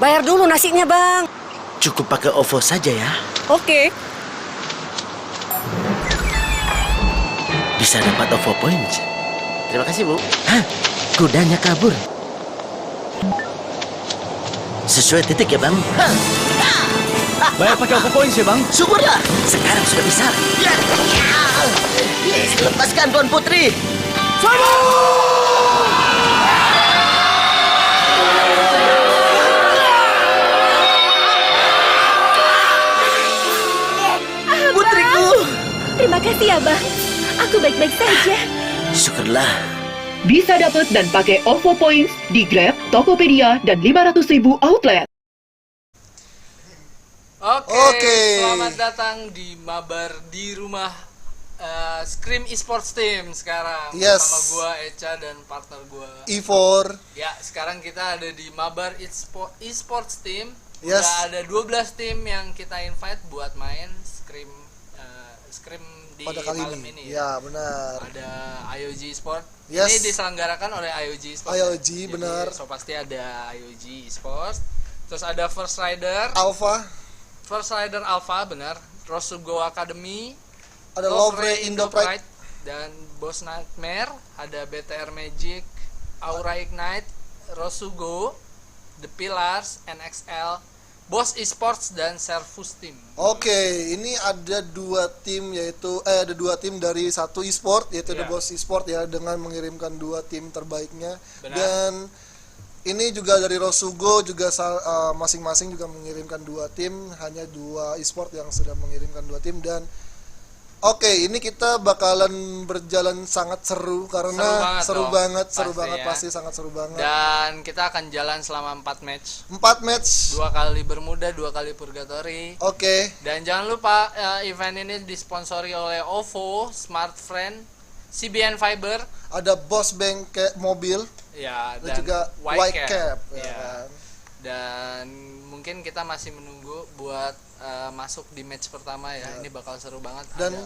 Bayar dulu nasinya, Bang. Cukup pakai OVO saja ya. Oke. Bisa dapat OVO points. Terima kasih, Bu. Hah? Kudanya kabur. Sesuai titik ya, Bang. Bayar pakai OVO Points ya, Bang? Syukurlah, sekarang sudah bisa. Lepaskan Tuan Putri. Putriku. Terima kasih ya, Bang. Aku baik-baik saja. Syukurlah. Bisa dapat dan pakai OVO Points di Grab, Tokopedia, dan 500.000 outlet. Oke, selamat datang di Mabar di rumah Scream Esports Team sekarang. Yes. Sama gua Echa dan partner gua Ivor. Ya, sekarang kita ada di Mabar Esports Team. Yes. Udah ada 12 tim yang kita invite buat main Scream di Pada kali malam ini. ini Ya, benar. Ada IOG Sport. Yes. Ini diselenggarakan oleh IOG Sport. IOG, Jadi, benar. So pasti ada IOG Sport. Terus ada First Rider Alpha, benar. Rosugo Academy, ada Lovre Indo Pride, dan Boss Nightmare. Ada BTR Magic, Aura Ignite, Rosugo, The Pillars, NXL, Boss Esports, dan Servus Team. Oke, ini ada dua tim ada dua tim dari satu e-sport yaitu The Ya. Boss Esport ya, dengan mengirimkan dua tim terbaiknya. Benar. Dan ini juga dari Rosugo juga masing-masing juga mengirimkan dua tim, hanya dua e-sport yang sudah mengirimkan dua tim. Dan oke, ini kita bakalan berjalan sangat seru karena seru banget ya. pasti sangat seru banget. Dan kita akan jalan selama 4 match. 4 match. 2 kali bermuda, 2 kali purgatory. Oke. Dan jangan lupa event ini disponsori oleh OVO, Smart Friend, CBN Fiber, Ada Boss Bengkel mobil. ya, Dan dan juga White Cap, ya ya. kan? Dan mungkin kita masih menunggu buat masuk di match pertama ya. Ini bakal seru banget. Dan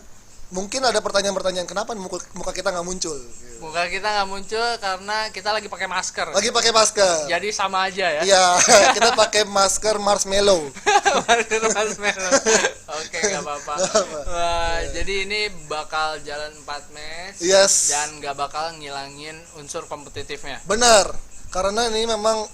mungkin ada pertanyaan-pertanyaan kenapa muka kita nggak muncul? Muka kita nggak muncul karena kita lagi pakai masker. Lagi pakai masker. Jadi sama aja ya. Iya, kita pakai masker marshmallow. Masker marshmallow. Oke, nggak apa-apa. Wah, jadi ini bakal jalan 4 match. Yes. Dan nggak bakal ngilangin unsur kompetitifnya. Benar. Karena ini memang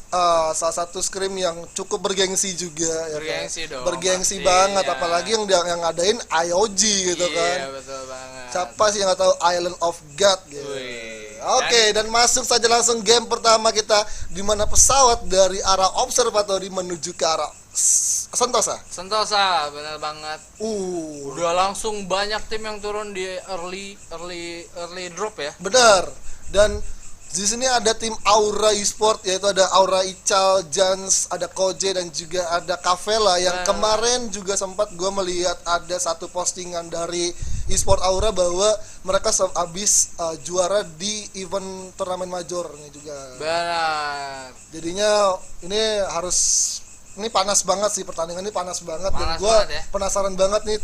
salah satu scrim yang cukup bergengsi juga ya. Bergengsi dong, Bergengsi pasti, banget, ya. apalagi yang ngadain IOG gitu kan. Iya, betul banget. Siapa sih yang nggak tahu Island of God gitu. Wih. Oke, dan masuk saja langsung game pertama kita, di mana pesawat dari arah observatori menuju ke arah Sentosa. Sentosa, benar banget. Udah Udah langsung banyak tim yang turun di early drop ya. benar. Dan di sini ada tim Aura Esport, yaitu ada Aura Ical, Jans, ada Koje, dan juga ada Kavela yang kemarin juga sempat gue melihat ada satu postingan dari Esport Aura bahwa mereka habis juara di event turnamen majornya juga. Benar. Jadinya ini panas banget sih, pertandingan ini panas banget. Dan Panas gue banget ya. penasaran banget nih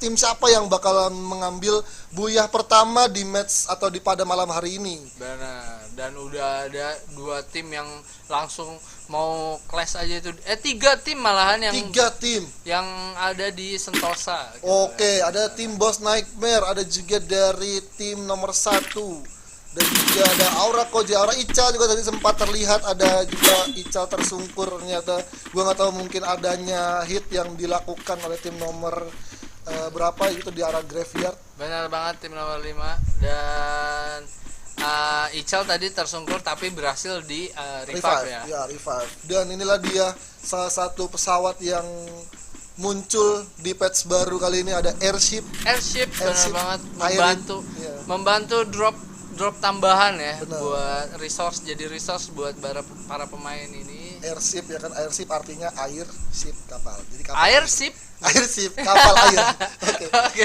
tim siapa yang bakalan mengambil buyah pertama di match atau pada malam hari ini. Benar. Dan udah ada 2 tim yang langsung mau clash aja itu. 3 tim malahan yang 3 tim. yang ada di Sentosa. gitu. Oke, ada tim Boss Nightmare, ada juga dari tim nomor 1. Dan juga ada Aura Koje, Aura Ical juga tadi sempat terlihat ada juga Ical tersungkur ternyata. Gua nggak tahu, mungkin adanya hit yang dilakukan oleh tim nomor berapa itu di arah graveyard. Benar banget, tim nomor 5. Dan Ical tadi tersungkur tapi berhasil di revive ya. Ya, revive. Dan inilah dia salah satu pesawat yang muncul di patch baru kali ini, ada Airship. Airship benar Airship banget, Iron. Iya. membantu drop tambahan ya. Benar. Buat resource buat para pemain ini. Airship ya kan, airship artinya air, ship kapal. Jadi kapal. Airship. Airship, kapal air. Oke. Oke.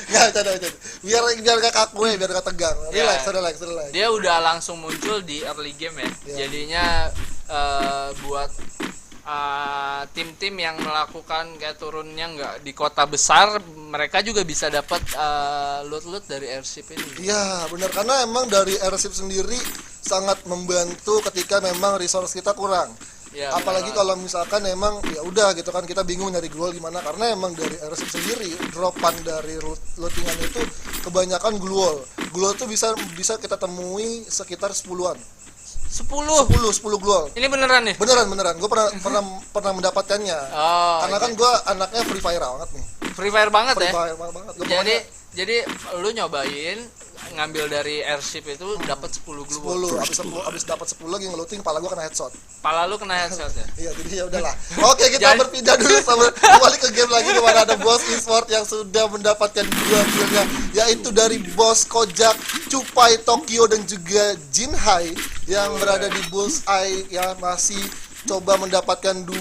Enggak, canda. Biar gak kaku ya, biar gak tegang. Ya. Relax. Dia udah langsung muncul di early game ya. Ya. Jadinya buat tim-tim yang melakukan kayak turunnya nggak di kota besar, mereka juga bisa dapat loot dari airship ini. Iya, benar, karena emang dari airship sendiri sangat membantu ketika memang resource kita kurang. Iya, Apalagi benar. kalau misalkan emang ya udah gitu kan kita bingung nyari glual gimana karena emang dari Airship sendiri dropan dari lootingan itu kebanyakan glual. Glual tuh bisa kita temui sekitar 10-an. 10. 10 glual. Ini beneran nih? Beneran. Gue pernah mendapatkannya. Oh, Karena kan gue anaknya Free Fire banget nih. Free Fire banget Free ya. Fire banget. Gua Jadi lu nyobain ngambil dari airship itu dapat 10 glue. 10 abis dapat 10 lagi ngeluting kepala gue kena headshot. Pala lu kena headshot ya. Iya, jadi ya udahlah. Oke, kita Jadi- berpindah dulu sama kembali ke game lagi di mana ada Boss Esport yang sudah mendapatkan 2 killnya, yaitu dari Boss Kojak, Cupai Tokyo dan juga Jinhai yang berada di Bullseye yang masih coba mendapatkan 2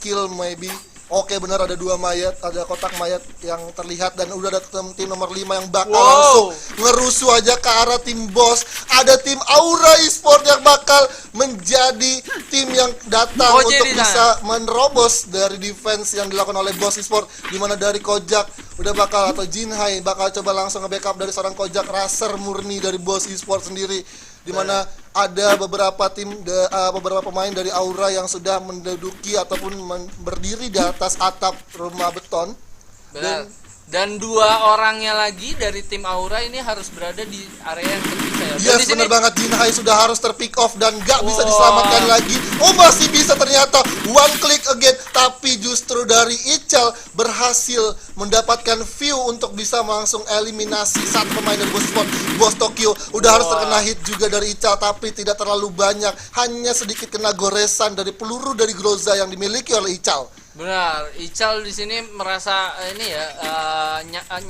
kill maybe. Oke, benar ada 2 mayat, ada kotak mayat yang terlihat dan udah ada tim nomor 5 yang bakal Wow. langsung ngerusuh aja ke arah tim Boss. Ada tim Aura Esport yang bakal menjadi tim yang datang Koje untuk di bisa menerobos dari defense yang dilakukan oleh Boss Esport, di mana dari Kojak udah bakal atau Jinhai bakal coba langsung nge-backup dari seorang Kojak raser murni dari Boss Esport sendiri, di mana ada beberapa beberapa pemain dari Aura yang sudah menduduki ataupun berdiri di atas atap rumah beton. Benar. Dan 2 orangnya lagi dari tim Aura ini harus berada di area yang terpisah ya. Dan Yes, di sini benar banget. Jinhai sudah harus terpick off dan gak bisa Wah. diselamatkan lagi. Oh, masih bisa ternyata one click again. Tapi justru dari Ichal berhasil mendapatkan view untuk bisa langsung eliminasi satu pemain dari Boss Tokyo. Udah harus terkena hit juga dari Ichal, tapi tidak terlalu banyak. Hanya sedikit kena goresan dari peluru dari Groza yang dimiliki oleh Ichal. benar, Ical di sini merasa ini ya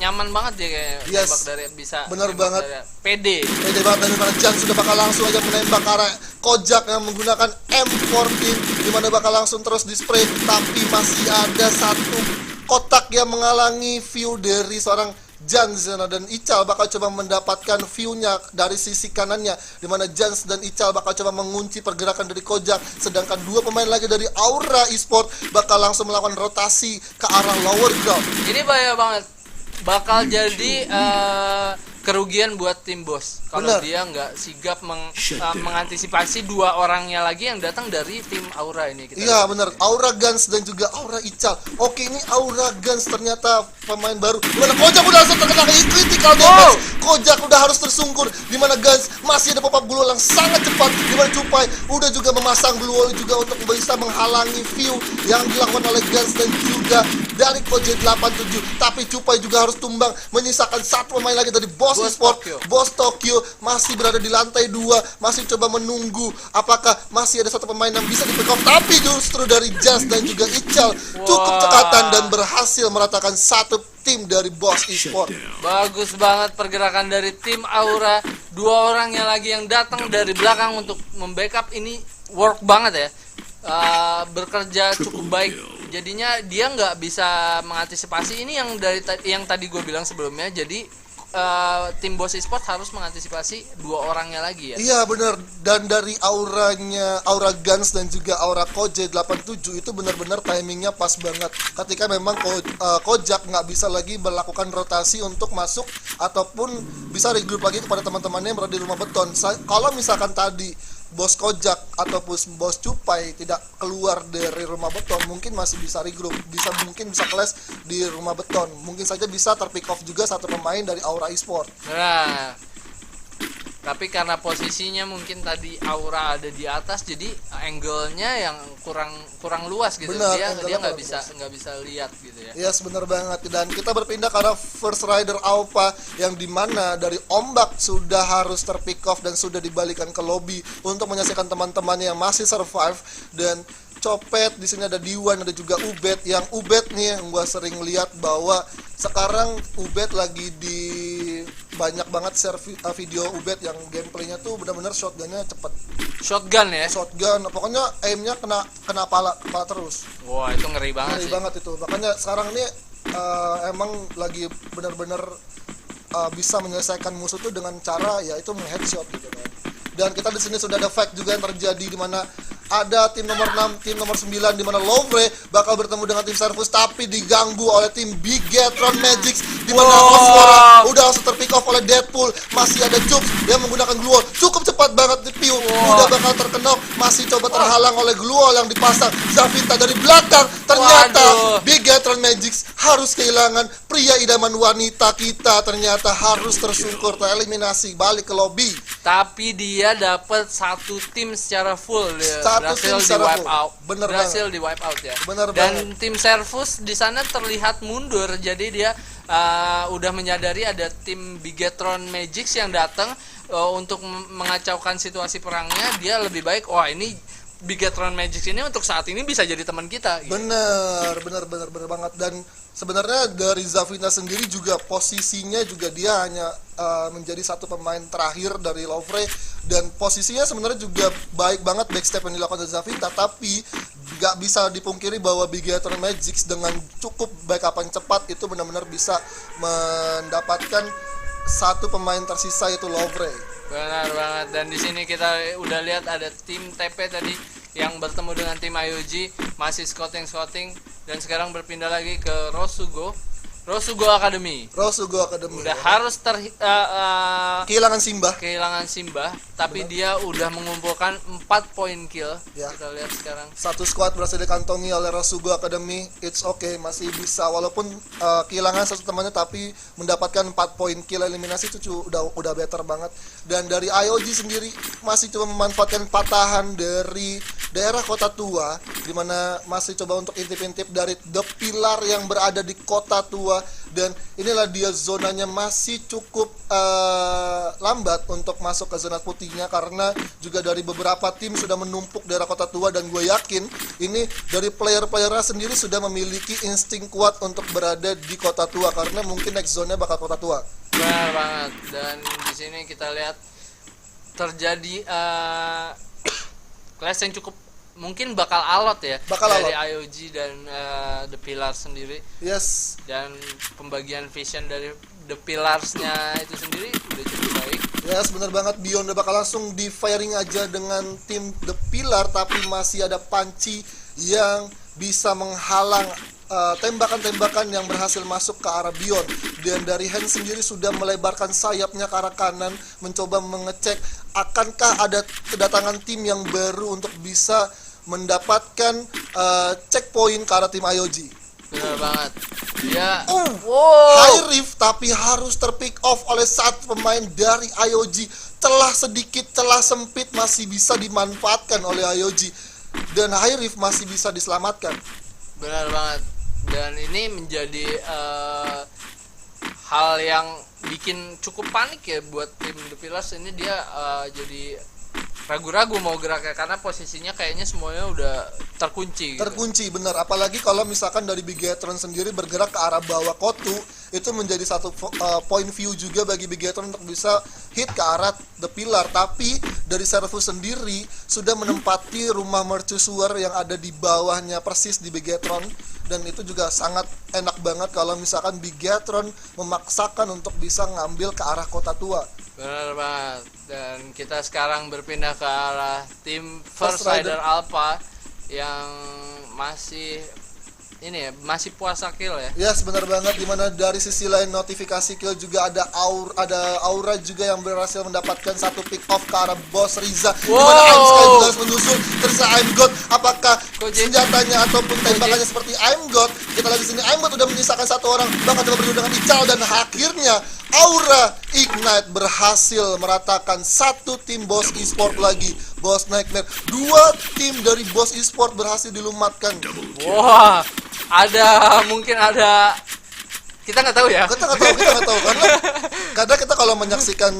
nyaman banget dia kayak Yes. nembak dari bisa. Benar nembak banget. dari- pede. Pede banget, dari mana Jan sudah bakal langsung aja menembak ke arah Kojak yang menggunakan M14, di mana bakal langsung terus di-spray, tapi masih ada satu kotak yang menghalangi view dari seorang Jan di sana, dan Ical bakal coba mendapatkan view-nya dari sisi kanannya, di mana Jans dan Ical bakal coba mengunci pergerakan dari Kojak, sedangkan 2 pemain lagi dari Aura Esport bakal langsung melakukan rotasi ke arah lower ground. Ini bahaya banget. Bakal jadi kerugian buat tim Boss kalau Benar. dia nggak sigap mengantisipasi 2 orangnya lagi yang datang dari tim Aura ini. Kita Iya benar, Aura Guns dan juga Aura Ical. Oke, ini Aura Guns ternyata pemain baru. Dimana Kojak udah langsung terkena critical damage. Kojak udah harus tersungkur. Dimana Guns masih ada pop-up glue yang sangat cepat. Dimana Cupai udah juga memasang glue wall juga untuk bisa menghalangi view yang dilakukan oleh Guns dan juga dari Kojak 87. Tapi Cupai juga harus tumbang, menyisakan 1 pemain lagi dari Boss Esport. Tokyo. Boss Tokyo masih berada di lantai 2, masih coba menunggu apakah masih ada 1 pemain yang bisa di-pick off, tapi justru dari Jazz dan juga Ical cukup Wah. cekatan dan berhasil meratakan 1 tim dari Boss Esport. Bagus banget pergerakan dari tim Aura. 2 orangnya lagi yang datang dari belakang untuk membackup ini work banget ya. Bekerja cukup baik. Jadinya dia nggak bisa mengantisipasi ini yang tadi gue bilang sebelumnya. Jadi tim Boss Esport harus mengantisipasi 2 orangnya lagi ya. Iya benar, dan dari Aura Guns dan juga Aura Koje 87 itu benar-benar timingnya pas banget. Ketika memang Kojak nggak bisa lagi melakukan rotasi untuk masuk ataupun bisa regroup lagi kepada teman-temannya yang berada di rumah beton. Kalau misalkan tadi Bos Kojak ataupun Bos Cupai tidak keluar dari rumah beton, mungkin masih bisa regroup, mungkin bisa clash di rumah beton. Mungkin saja bisa terpick off juga 1 pemain dari Aura Esport. Nah, tapi karena posisinya mungkin tadi Aura ada di atas, jadi angle-nya yang kurang luas gitu. Benar, dia angle-nya nggak kurang bisa lihat gitu ya. Yes, benar banget. Dan kita berpindah ke arah First Rider Alpha yang dimana dari ombak sudah harus terpick off dan sudah dibalikan ke lobby untuk menyaksikan teman-temannya yang masih survive. Dan Copet di sini ada Diwan, ada juga Ubed. Yang Ubed nih yang gua sering lihat bahwa sekarang Ubed lagi di banyak banget share video Ubed yang gameplaynya tuh benar-benar shotgunnya cepet. Shotgun ya. Shotgun, pokoknya aimnya kena kepala terus. Wah, itu ngeri banget Ngeri sih. banget itu. Makanya sekarang ini emang lagi benar-benar bisa menyelesaikan musuh tuh dengan cara yaitu meng-headshot gitu kan. Dan kita di sini sudah ada fact juga yang terjadi di mana ada tim nomor 6, tim nomor 9 di mana Lovre bakal bertemu dengan tim Servus tapi diganggu oleh tim Bigetron Magics di mana Osmora udah langsung terpick off oleh Deadpool. Masih ada Jukes yang menggunakan glue wall. Cukup cepat banget di Piu. Udah bakal terkenok, masih coba terhalang oleh glue wall yang dipasang. Zavita dari belakang. Ternyata Waduh. Bigatron Magics harus kehilangan pria idaman wanita kita. Ternyata harus tersungkur, tereliminasi, balik ke lobby. Tapi dia dapat satu tim secara full, dia Satu berhasil tim di secara wipe full. out. Bener berhasil di wipe out ya. Bener Dan banget. tim Servus di sana terlihat mundur, jadi dia udah menyadari ada tim Bigatron Magics yang datang untuk mengacaukan situasi perangnya. Dia lebih baik, wah ini Bigatron Magics ini untuk saat ini bisa jadi teman kita. Gitu. Bener banget. Dan sebenarnya dari Zavina sendiri juga posisinya juga dia hanya menjadi satu pemain terakhir dari Lovre, dan posisinya sebenarnya juga baik banget backstep yang dilakukan oleh Zavita. Tapi nggak bisa dipungkiri bahwa Bigatron Magics dengan cukup backupan cepat itu benar-benar bisa mendapatkan satu pemain tersisa, yaitu Lovre. Benar banget. Dan di sini kita udah lihat ada tim TP tadi yang bertemu dengan tim IOG, masih scouting dan sekarang berpindah lagi ke Rosugo Academy. Rosugo Academy Udah harus kehilangan Simba. tapi dia udah mengumpulkan 4 poin kill. Ya. Kita lihat sekarang. Satu squad berhasil dikantongi oleh Rosugo Academy. It's okay, masih bisa walaupun kehilangan satu temannya, tapi mendapatkan 4 poin kill eliminasi itu udah better banget. Dan dari IOG sendiri masih coba memanfaatkan patahan dari daerah kota tua, di mana masih coba untuk intip-intip dari The Pillar yang berada di kota tua. Dan inilah dia zonanya masih cukup lambat untuk masuk ke zona putihnya, karena juga dari beberapa tim sudah menumpuk daerah kota tua. Dan gue yakin ini dari player-playernya sendiri sudah memiliki insting kuat untuk berada di kota tua, karena mungkin next zone-nya bakal kota tua. Benar banget. Dan di sini kita lihat terjadi clash yang cukup mungkin bakal alot ya, dari IOG dan The Pillar sendiri. Yes. Dan pembagian vision dari The Pillars-nya itu sendiri udah cukup baik. Yes, bener banget. Beyond udah bakal langsung di firing aja dengan tim The Pillar, tapi masih ada Panci yang bisa menghalang tembakan-tembakan yang berhasil masuk ke arah Beyond. Dan dari Hand sendiri sudah melebarkan sayapnya ke arah kanan, mencoba mengecek akankah ada kedatangan tim yang baru untuk bisa mendapatkan checkpoint ke arah tim IOG. Benar banget. Ya. High Rift tapi harus terpick off oleh satu pemain dari IOG. Celah sempit masih bisa dimanfaatkan oleh IOG, dan High Rift masih bisa diselamatkan. Benar banget. Dan ini menjadi hal yang bikin cukup panik ya buat tim The Pillars. Ini dia jadi ragu-ragu mau geraknya, karena posisinya kayaknya semuanya udah terkunci gitu. Terkunci, bener. Apalagi kalau misalkan dari Bigatron sendiri bergerak ke arah bawah Kotu, itu menjadi satu point view juga bagi Bigatron untuk bisa hit ke arah The Pillar. Tapi dari Servus sendiri sudah menempati rumah mercusuar yang ada di bawahnya persis di Bigatron, dan itu juga sangat enak banget kalau misalkan Bigatron memaksakan untuk bisa ngambil ke arah kota tua. Benar banget. Dan kita sekarang berpindah ke arah tim First Rider Alpha yang masih masih puasa kill ya. Yes, benar banget. Dimana dari sisi lain notifikasi kill juga ada Aura juga yang berhasil mendapatkan satu pick off ke arah Boss Riza. Dimana I'm Sky juga harus menyusul. Terus I'm God, apakah senjatanya ataupun tembakannya seperti I'm God? Kita lihat di sini I'm God udah menyisakan satu orang, bahkan coba berdua dengan Ical, dan akhirnya Aura Ignite berhasil meratakan satu tim Boss Esport lagi, Boss Nightmare. Dua tim dari Boss Esport berhasil dilumatkan. Wah, mungkin ada kita nggak tahu ya. Kita nggak tahu karena kita kalau menyaksikan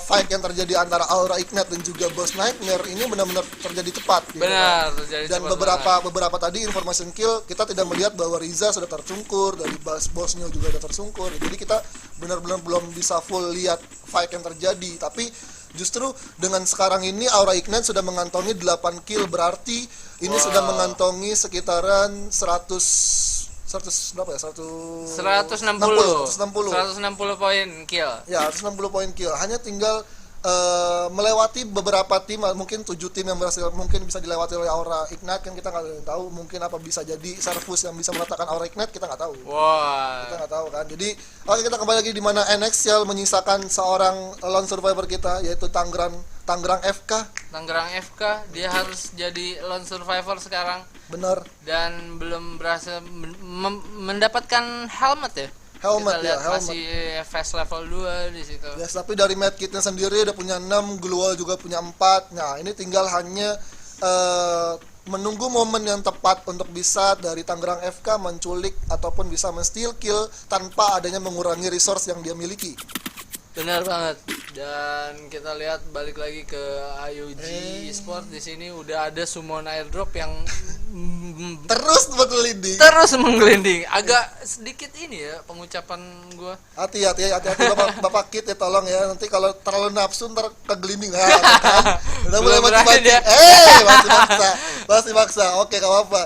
fight yang terjadi antara Aura Ignite dan juga Boss Nightmare ini benar-benar terjadi cepat. Gitu, benar, terjadi dan cepat. beberapa tadi information kill kita tidak melihat bahwa Riza sudah tersungkur, dari bosnya juga sudah tersungkur. Jadi kita benar-benar belum bisa full lihat fight yang terjadi. Tapi justru dengan sekarang ini Aura Ignite sudah mengantongi 8 kill, berarti ini sudah mengantongi sekitaran 160 poin kill. Ya, 160 poin kill. Hanya tinggal melewati beberapa tim, mungkin 7 tim yang berhasil mungkin bisa dilewati oleh Aura Ignite, kan kita nggak tahu mungkin apa bisa jadi Servus yang bisa meletakkan Aura Ignite, kita nggak taau. Kita nggak tahu kan. Jadi oke, kita kembali lagi di mana NXL menyisakan seorang lone survivor kita, yaitu Tangerang FK. Tangerang FK, dia harus jadi lone survivor sekarang. Benar. Dan belum berhasil mendapatkan helmet ya. Helmet kita lihat ya, helmet. masih fast level 2 di situ. Ya, tapi dari medkitnya sendiri udah punya 6, Global juga punya 4. Nah, ini tinggal hanya menunggu momen yang tepat untuk bisa dari Tangerang FK menculik ataupun bisa men-steal kill tanpa adanya mengurangi resource yang dia miliki. Benar banget. Dan kita lihat balik lagi ke IOG Esport, di sini udah ada summon airdrop yang Terus menggelinding. Agak sedikit ini ya pengucapan gua. Hati-hati Bapak Kit ya, tolong ya. Nanti kalau terlalu nafsu ntar kegelinding. Kan? Udah mulai Belum berani mati-mati. dia. Masih maksa. Oke, enggak apa-apa.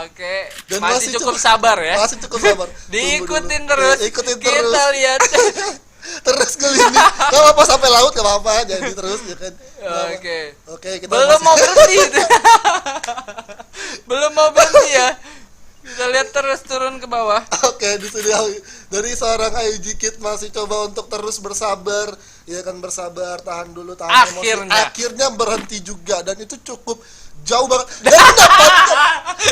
Oke. Dan Masih cukup sabar ya. Masih cukup sabar. Diikutin Tunggu terus. dulu. Ikutin Kita terus. lihat. Terus gelinding. Enggak apa-apa sampai laut, enggak apa-apa. Jadi terus ya kan. Oke, kita Belum masih- mau berhenti. Belum mau berhenti ya. Kita lihat terus turun ke bawah. Oke, di sini dari seorang IOG Kid masih coba untuk terus bersabar, ya kan, bersabar, tahan dulu, tahan emosi. Akhirnya berhenti juga, dan itu cukup jauh banget.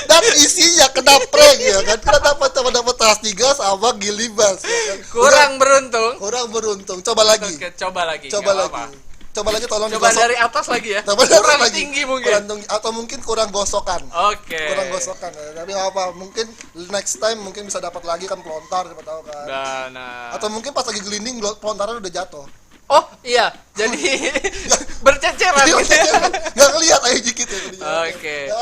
Dan isinya kena prank ya kan, kita dapat tas 3 sama Gilibas. Ya kan? Kurang beruntung. Coba lagi. Oke, coba lagi. Coba nggak lagi. apa-apa. Coba lagi, tolong Coba digosok. dari atas lagi ya. Coba dari Kurang lagi. tinggi mungkin. Kurang tinggi, atau mungkin kurang gosokan. Oke. Kurang gosokan ya. Tapi nggak apa, mungkin next time mungkin bisa dapat lagi kan pelontar, siapa tahu kan. Nah. Atau mungkin pas lagi gelinding pelontaran udah jatuh. Oh iya, jadi berceceran. Nggak ngelihat IOG gitu. Oke.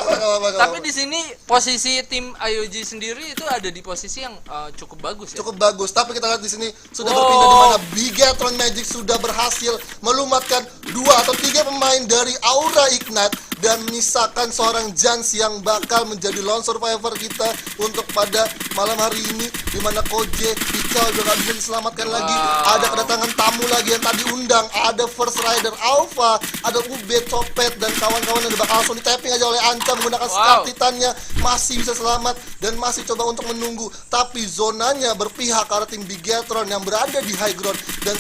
Tapi di sini posisi tim IOG sendiri itu ada di posisi yang cukup bagus ya. Cukup bagus. Tapi kita lihat di sini sudah berpindah di mana Bigetron Magic sudah berhasil melumatkan 2 atau 3 pemain dari Aura Ignite dan menyisakan seorang Jans yang bakal menjadi lone survivor kita untuk pada malam hari ini, di mana Koje, Ical juga bisa diselamatkan lagi. Ada kedatangan tamu lagi yang tadi undang, ada First Rider Alpha, ada Ubed, Copet, dan kawan-kawan yang bakal langsung di-tapping aja oleh Anca menggunakan Scar Titannya, masih bisa selamat dan masih coba untuk menunggu. Tapi zonanya berpihak ke arah tim Bigetron yang berada di high ground, dan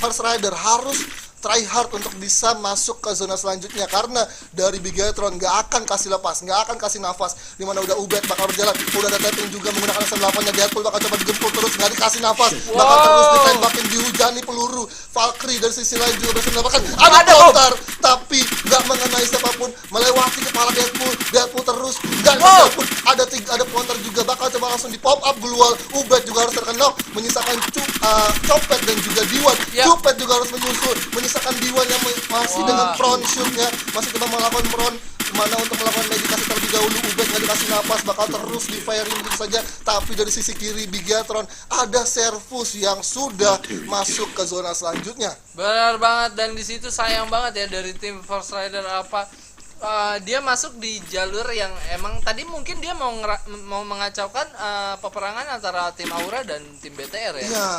First Rider harus try hard untuk bisa masuk ke zona selanjutnya, karena dari Bigetron nggak akan kasih lepas, nggak akan kasih nafas. Dimana udah Ubed bakal berjalan, udah ada tapping juga menggunakan SM8-nya, Deadpool bakal coba digempur terus, nggak dikasih nafas, bakal terus ditembakin, dihujani peluru. Valkyrie dari sisi lain juga berhasil mendapatkan ada counter, tapi nggak mengenai siapapun, melewati kepala Deadpool terus, dan Deadpool ada counter juga, bakal coba langsung di pop up Glual. Ubed juga harus terkena, menyisakan Copet dan juga Diwan. Copet juga harus menyisakan Diwan yang masih dengan front shoot-nya, masih coba melakukan front, mana untuk melakukan medikasi terlebih dahulu. Ubed nggak dikasih napas, bakal terus di firing begitu saja. Tapi dari sisi kiri Bigetron ada Servus yang sudah masuk ke zona selanjutnya. Benar banget, dan di situ sayang banget ya dari tim Force Rider apa. Dia masuk di jalur yang emang tadi mungkin dia mau mengacaukan peperangan antara tim Aura dan tim BTR ya. Iya.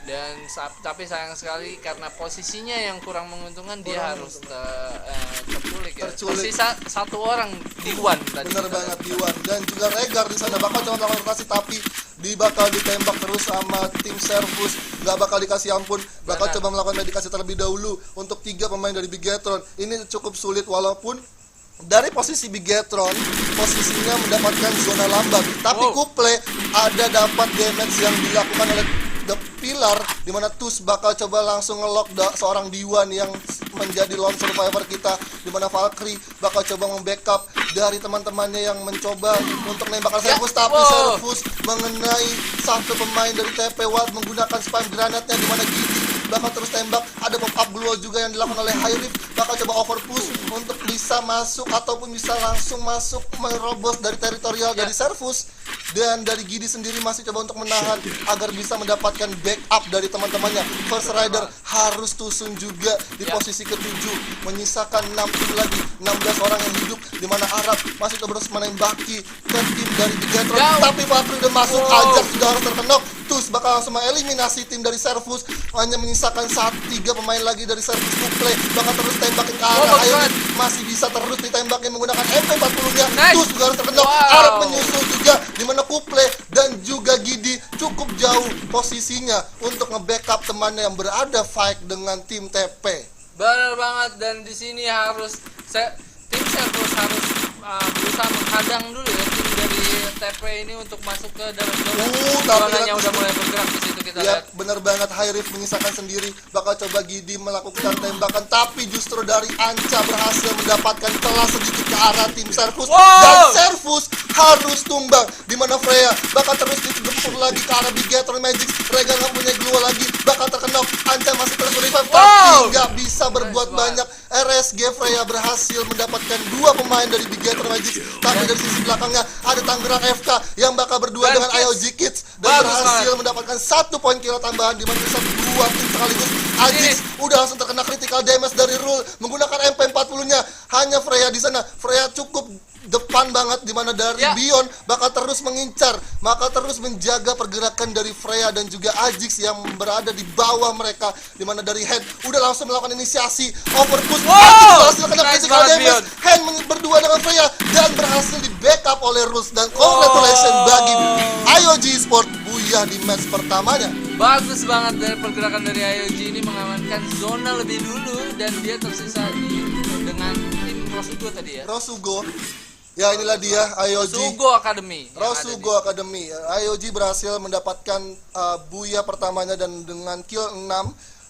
Dan tapi sayang sekali karena posisinya yang kurang menguntungkan, dia harus terculik ya. Tersisa 1 orang Diwan tadi. Bener banget, Diwan dan juga Regar di sana bakal coba melakukan rotasi, tapi bakal ditembak terus sama tim Servus, nggak bakal dikasih ampun, bakal coba melakukan medikasi terlebih dahulu untuk 3 pemain dari Bigetron. Ini cukup sulit, walaupun dari posisi Bigetron posisinya mendapatkan zona lambat, tapi Kuple ada dapat damage yang dilakukan oleh The Pillar, dimana Tus bakal coba langsung ngelock seorang Diwan yang menjadi lone survivor kita, dimana Valkyrie bakal coba membackup dari teman-temannya yang mencoba untuk menembakkan Servus, tapi Servus mengenai satu pemain dari TP Wild menggunakan spam granatnya, dimana Gidi bakal terus tembak. Ada pop up glue juga yang dilakukan oleh High Rift, bakal coba overpush untuk bisa masuk ataupun bisa langsung masuk merobos dari teritorial dari Servus. Dan dari Gidi sendiri masih coba untuk menahan agar bisa mendapatkan backup dari teman-temannya. First Rider harus tusun juga di posisi ke-7, menyisakan 6 tim lagi, 16 orang yang hidup, dimana Arab masih terus menembaki ke tim dari Bigetron. Tapi Valkyrie udah masuk, Ajax sudah harus terkenok, TUS bakal langsung mengeliminasi tim dari Servus, hanya menyisakan 3 pemain lagi dari Servus Kuple, bakal terus tembakin ke arah IOG, masih bisa terus ditembakin menggunakan MP40-nya. TUS juga harus terkenal, Arab menyusul juga, dimana Kuple dan juga Gidi cukup jauh posisinya untuk nge-backup temannya yang berada fight dengan tim TP. Benar banget, dan di sini tim Servus harus berusaha menghadang dulu ya tim dari TP ini untuk masuk ke dalam zonanya udah mulai bergerak di situ kita lihat. Bener banget, Hairif menyisakan sendiri, bakal coba Gidi melakukan tembakan, tapi justru dari Anca berhasil mendapatkan celah sedikit ke arah tim Servus. Dan Servus harus tumbang, dimana Freya bakal terus digempur lagi ke arah Bigetron Magic. Rega nggak punya glue lagi, bakal terkena. Anca masih terus revive, tapi nggak bisa berbuat banyak. RSG Freya berhasil mendapatkan 2 pemain dari Bigetron Magic, tapi dari sisi belakangnya ada Tangerang FK yang bakal berdua dengan IOG Kids dan berhasil mendapatkan 1 poin kill tambahan, di mana bisa 2 tim sekaligus. Ajix udah langsung terkena critical damage dari Rule menggunakan MP40-nya. Hanya Freya di sana. Freya cukup depan banget, dimana dari Bion bakal terus mengincar, bakal terus menjaga pergerakan dari Freya dan juga Ajix yang berada di bawah mereka, dimana dari Hand udah langsung melakukan inisiasi overpush. Ajix berhasil kena critical damage. Hand berdua dengan Freya dan berhasil di backup oleh Rus, dan congratulations bagi IOG Sport buyah di match pertamanya. Bagus banget dari pergerakan dari IOG ini, mengamankan zona lebih dulu, dan dia tersisa dengan tim Rosugo tadi ya. Rosugo. Ya, inilah dia IOG. Rosugo Academy. Rosugo Academy. IOG berhasil mendapatkan buyah pertamanya dan dengan kill 6.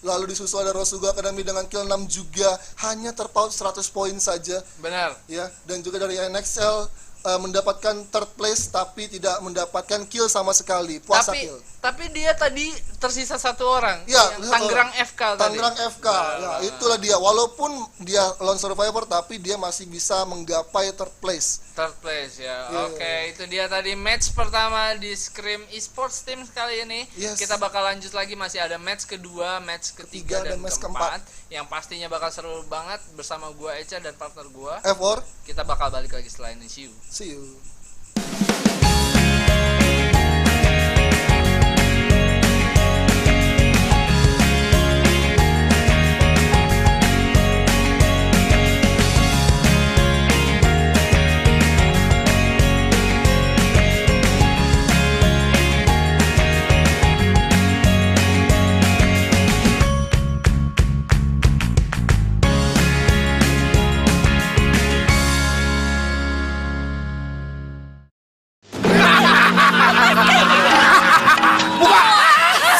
Lalu disusul ada Rosugo Academy dengan kill 6 juga, hanya terpaut 100 poin saja. Benar. Ya, dan juga dari NXL mendapatkan third place tapi tidak mendapatkan kill sama sekali. Puasa kill. Tapi dia tadi tersisa 1 orang. Ya, yang Tangerang FK tadi. Tangerang FK. Ya, itulah dia. Walaupun dia lone survivor, tapi dia masih bisa menggapai third place. Third place ya. Oke, itu dia tadi match pertama di Scream Esports Team kali ini. Kita bakal lanjut lagi, masih ada match kedua, match ketiga dan match keempat. Yang pastinya bakal seru banget bersama gua Echa dan partner gua Evor. Kita bakal balik lagi setelah ini. See you. See you.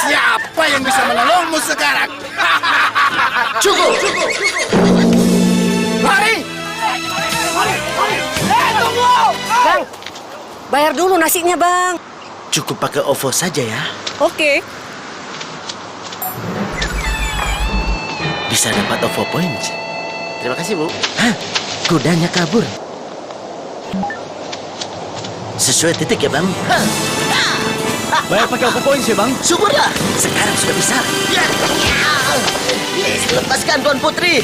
Siapa yang bisa menolongmu sekarang? Cukup! Mari! Bang, bayar dulu nasinya, Bang. Cukup pakai OVO saja ya. Oke. Bisa dapat OVO points. Terima kasih, Bu. Hah? Kudanya kabur. Sesuai titik ya, Bang. Bayar pakai OVO points ya, Bang? Syukurlah, sekarang sudah bisa. Lepaskan Tuan Putri.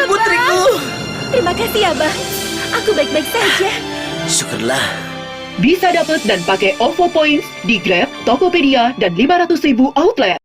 Putriku. Terima kasih ya, Bang. Aku baik-baik saja. Syukurlah. Bisa dapat dan pakai OVO Points di Grab, Tokopedia, dan 500.000 outlet.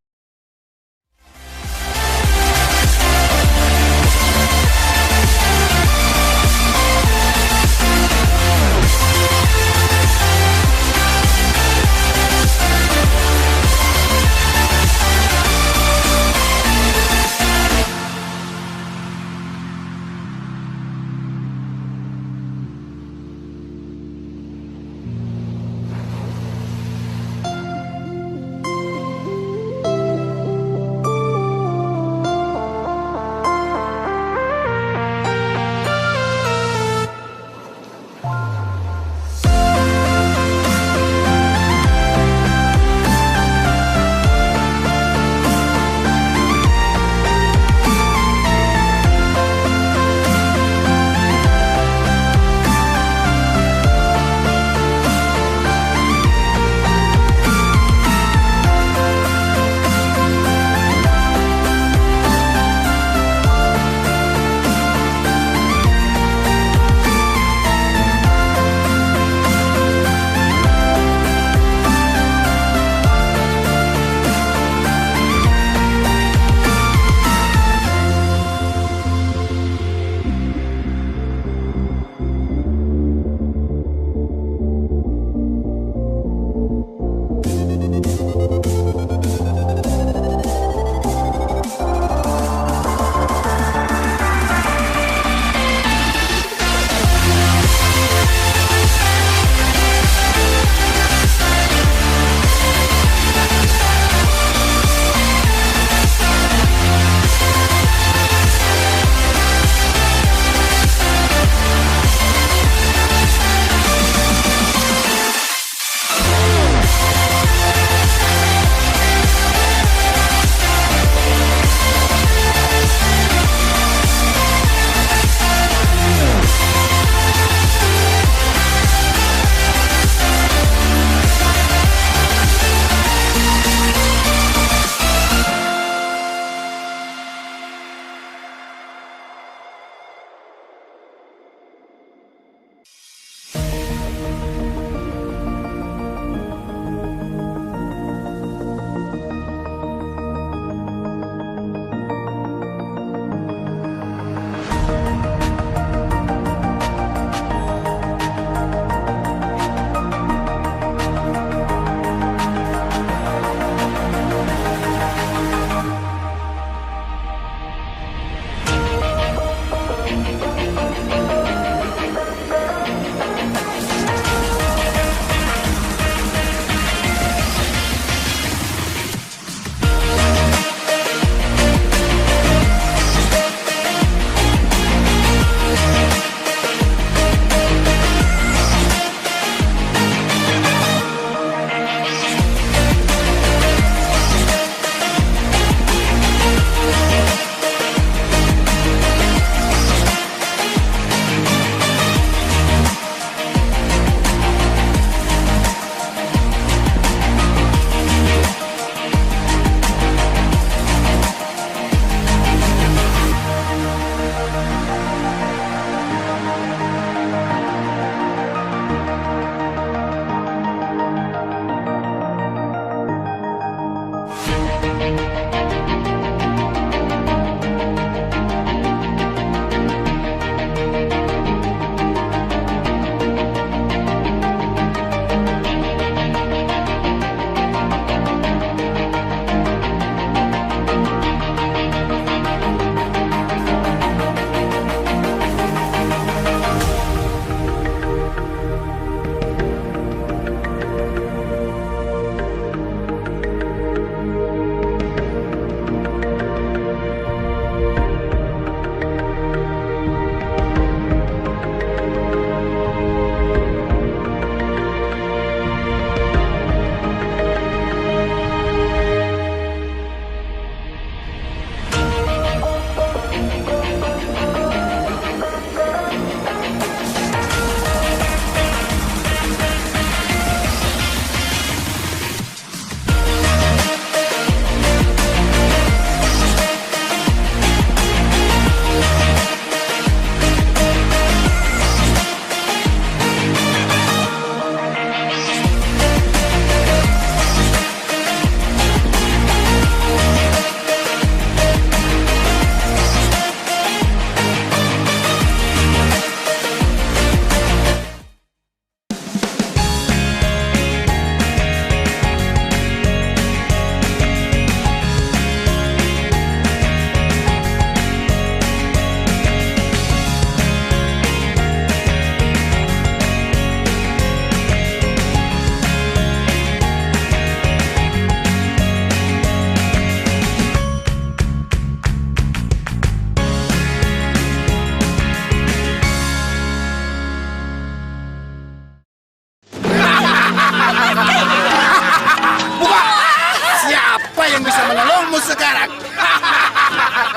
yang bisa menolongmu sekarang.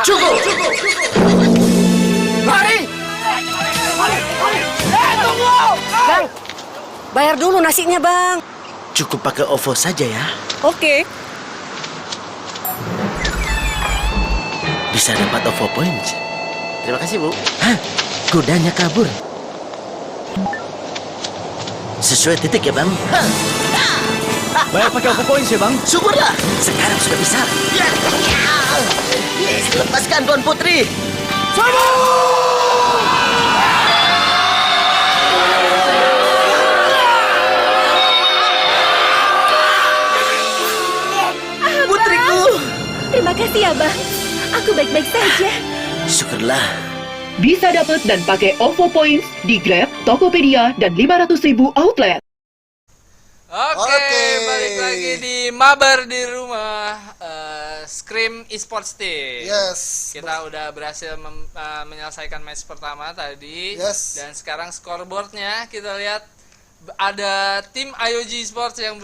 Cukup! Lari! Bang, bayar dulu nasinya, Bang. Cukup pakai OVO saja ya. Oke. Bisa dapat OVO points. Terima kasih, Bu. Hah? Kudanya kabur. Sesuai titik ya, Bang. Hah, Bayar pakai OVO points ya, Bang. syukurlah. Sekarang sudah bisa. Lepaskan Tuan Putri. Putriku. Terima kasih ya, Bang. Aku baik-baik saja. Syukurlah. Bisa dapat dan pakai OVO Points di Grab, Tokopedia, dan 500.000 outlet. Oke, balik lagi di Mabar di Rumah, Scream Esports Team. Yes. Kita udah berhasil menyelesaikan match pertama tadi. Yes. Dan sekarang scoreboardnya kita lihat ada tim IOG Esports yang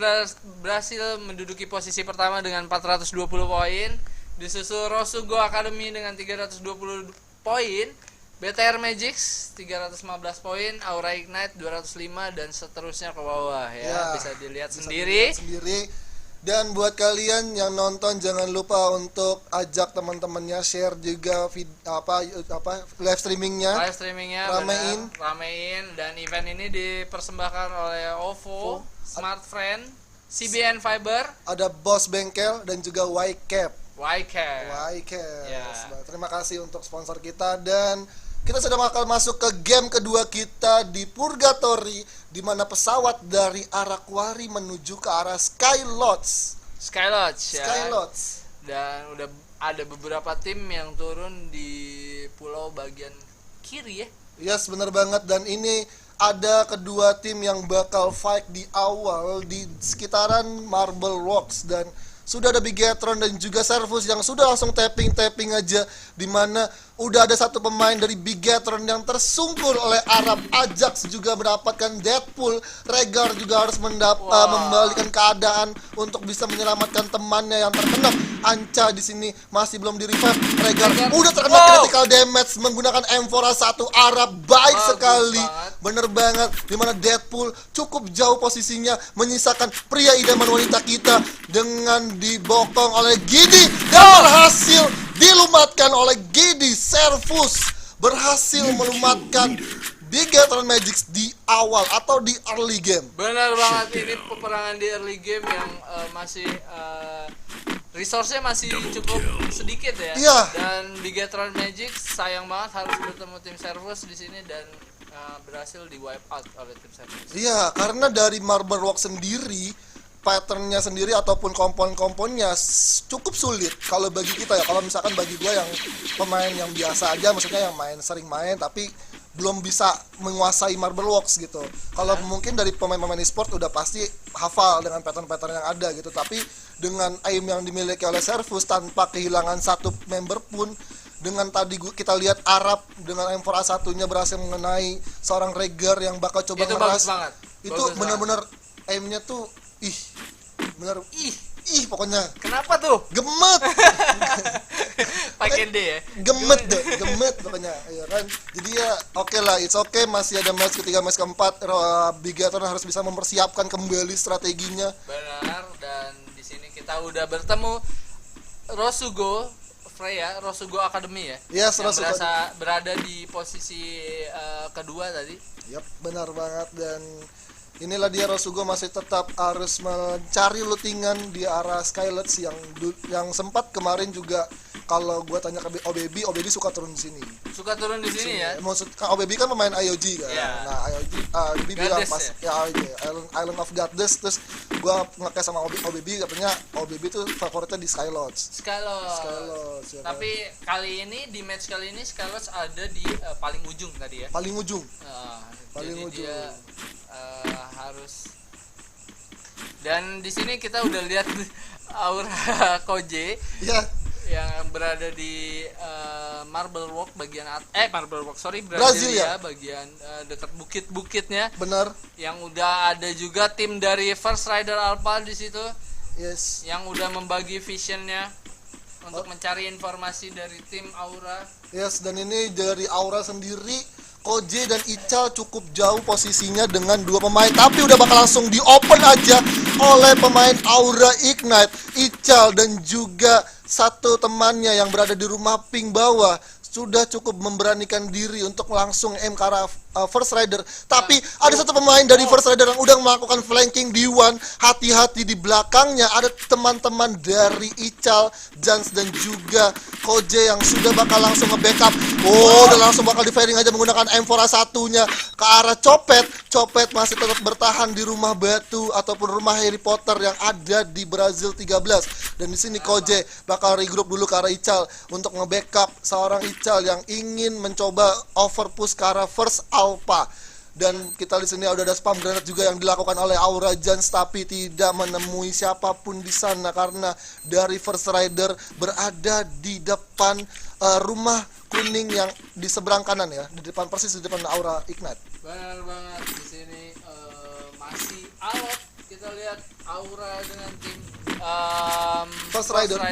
berhasil menduduki posisi pertama dengan 420 poin. Disusul Rosugo Academy dengan 320 poin. BTR Magics 315 poin, Aura Ignite 205 dan seterusnya ke bawah ya. Ya, Bisa dilihat bisa sendiri. dilihat sendiri. Dan buat kalian yang nonton jangan lupa untuk ajak teman-temannya share juga live streamingnya. Live streamingnya Ramein. ramein dan event ini dipersembahkan oleh OVO, Smart Friend, CBN Fiber, Ada Boss Bengkel dan juga YCap. YCAP. YCap. Ya. Terima kasih untuk sponsor kita dan kita sudah bakal masuk ke game kedua kita di Purgatory, di mana pesawat dari arah Quarry menuju ke arah Skylodge. Skylodge ya. Skylodge. Dan udah ada beberapa tim yang turun di pulau bagian kiri ya. Yes, bener banget. Dan ini ada kedua tim yang bakal fight di awal di sekitaran Marble Rocks. Dan sudah ada Bigetron dan juga Servus yang sudah langsung tapping aja, dimana udah ada satu pemain dari Bigetron yang tersungkur oleh Arab. Ajax juga mendapatkan Deadpool. Regar juga harus membalikan keadaan untuk bisa menyelamatkan temannya yang terkena. Anca di sini masih belum di revive. Regar udah terkena critical damage menggunakan M4A1 Arab. Baik Bagus sekali. banget. Bener banget, dimana Deadpool cukup jauh posisinya, menyisakan pria idaman wanita kita dengan dibokong oleh Gidi dan berhasil dilumatkan oleh Gidi. Servus berhasil melumatkan Bigetron Magics di awal atau di early game. Benar banget, ini peperangan di early game yang masih resource-nya masih cukup sedikit ya. Iya. Dan Bigetron Magic sayang banget harus bertemu tim Servus di sini dan berhasil di wipe out oleh tim Servus. Iya, karena dari Marble Rock sendiri patternnya sendiri ataupun kompon-komponnya cukup sulit kalau bagi kita ya. Kalau misalkan bagi gue yang pemain yang biasa aja, maksudnya yang sering main tapi belum bisa menguasai Marble Rocks gitu. Kalau mungkin dari pemain-pemain e-sport udah pasti hafal dengan pattern-pattern yang ada gitu. Tapi dengan aim yang dimiliki oleh Servus tanpa kehilangan satu member pun, dengan tadi kita lihat Arab dengan M4A1-nya berhasil mengenai seorang Regar yang bakal coba Itu ngeras. bagus banget. Itu Bagus benar-benar aimnya tuh bener pokoknya Kenapa tuh? gemet. Pakai D ya. gemet pokoknya ya kan. Jadi ya oke lah, it's okay, masih ada match ketiga, match keempat. Bigetron harus bisa mempersiapkan kembali strateginya. Benar, dan di sini kita udah bertemu Rosugo Freya, Rosugo Academy ya. Yes, yang Rosugo. berada di posisi kedua tadi. Yap, benar banget. Dan inilah dia, Rosugo masih tetap harus mencari lootingan di arah Skylodge yang sempat kemarin juga. Kalau gue tanya ke OBB suka turun di sini. Suka turun di sini ya. Maksud OBB kan pemain IOG kan. Iya. Nah, IOG bilang Goddess pas Island of Goddess, terus gue ngekes sama OBB, katanya OBB tuh favoritnya di Skylodge. Skylodge. Ya kan? Tapi kali ini di match kali ini Skylodge ada di paling ujung tadi ya. Paling ujung. Jadi ujung. dia harus. Dan di sini kita udah lihat Aura Koje Ya, yang berada di Marble Rock bagian Brazil Brasilia ya? bagian dekat bukit-bukitnya, benar. yang udah ada juga tim dari First Rider Alpha di situ Yes. yang udah membagi visionnya untuk mencari informasi dari tim Aura. Yes, dan ini dari Aura sendiri, Koje dan Ical cukup jauh posisinya dengan dua pemain, tapi udah bakal langsung di open aja oleh pemain Aura Ignite. Ical dan juga satu temannya yang berada di rumah pink bawah sudah cukup memberanikan diri untuk langsung aim ke arah First Rider. Tapi ada satu pemain dari First Rider yang udah melakukan flanking di one. Hati-hati di belakangnya ada teman-teman dari Ical, Jans dan juga Koje yang sudah bakal langsung nge-backup. Dan langsung bakal di-firing aja menggunakan M4A1-nya ke arah Copet. Copet masih tetap bertahan di rumah batu ataupun rumah Harry Potter yang ada di Brazil 13. Dan di sini Koje bakal regroup dulu ke arah Ical untuk nge-backup seorang Ical yang ingin mencoba overpush ke arah First Alpha. Dan kita di sini udah ada spam granat juga yang dilakukan oleh Aura Jans, tapi tidak menemui siapapun di sana karena dari First Rider berada di depan rumah kuning yang di seberang kanan ya, di depan persis di depan Aura Ignite. Benar banget, di sini masih alot. Kita lihat Aura dengan tim First Rider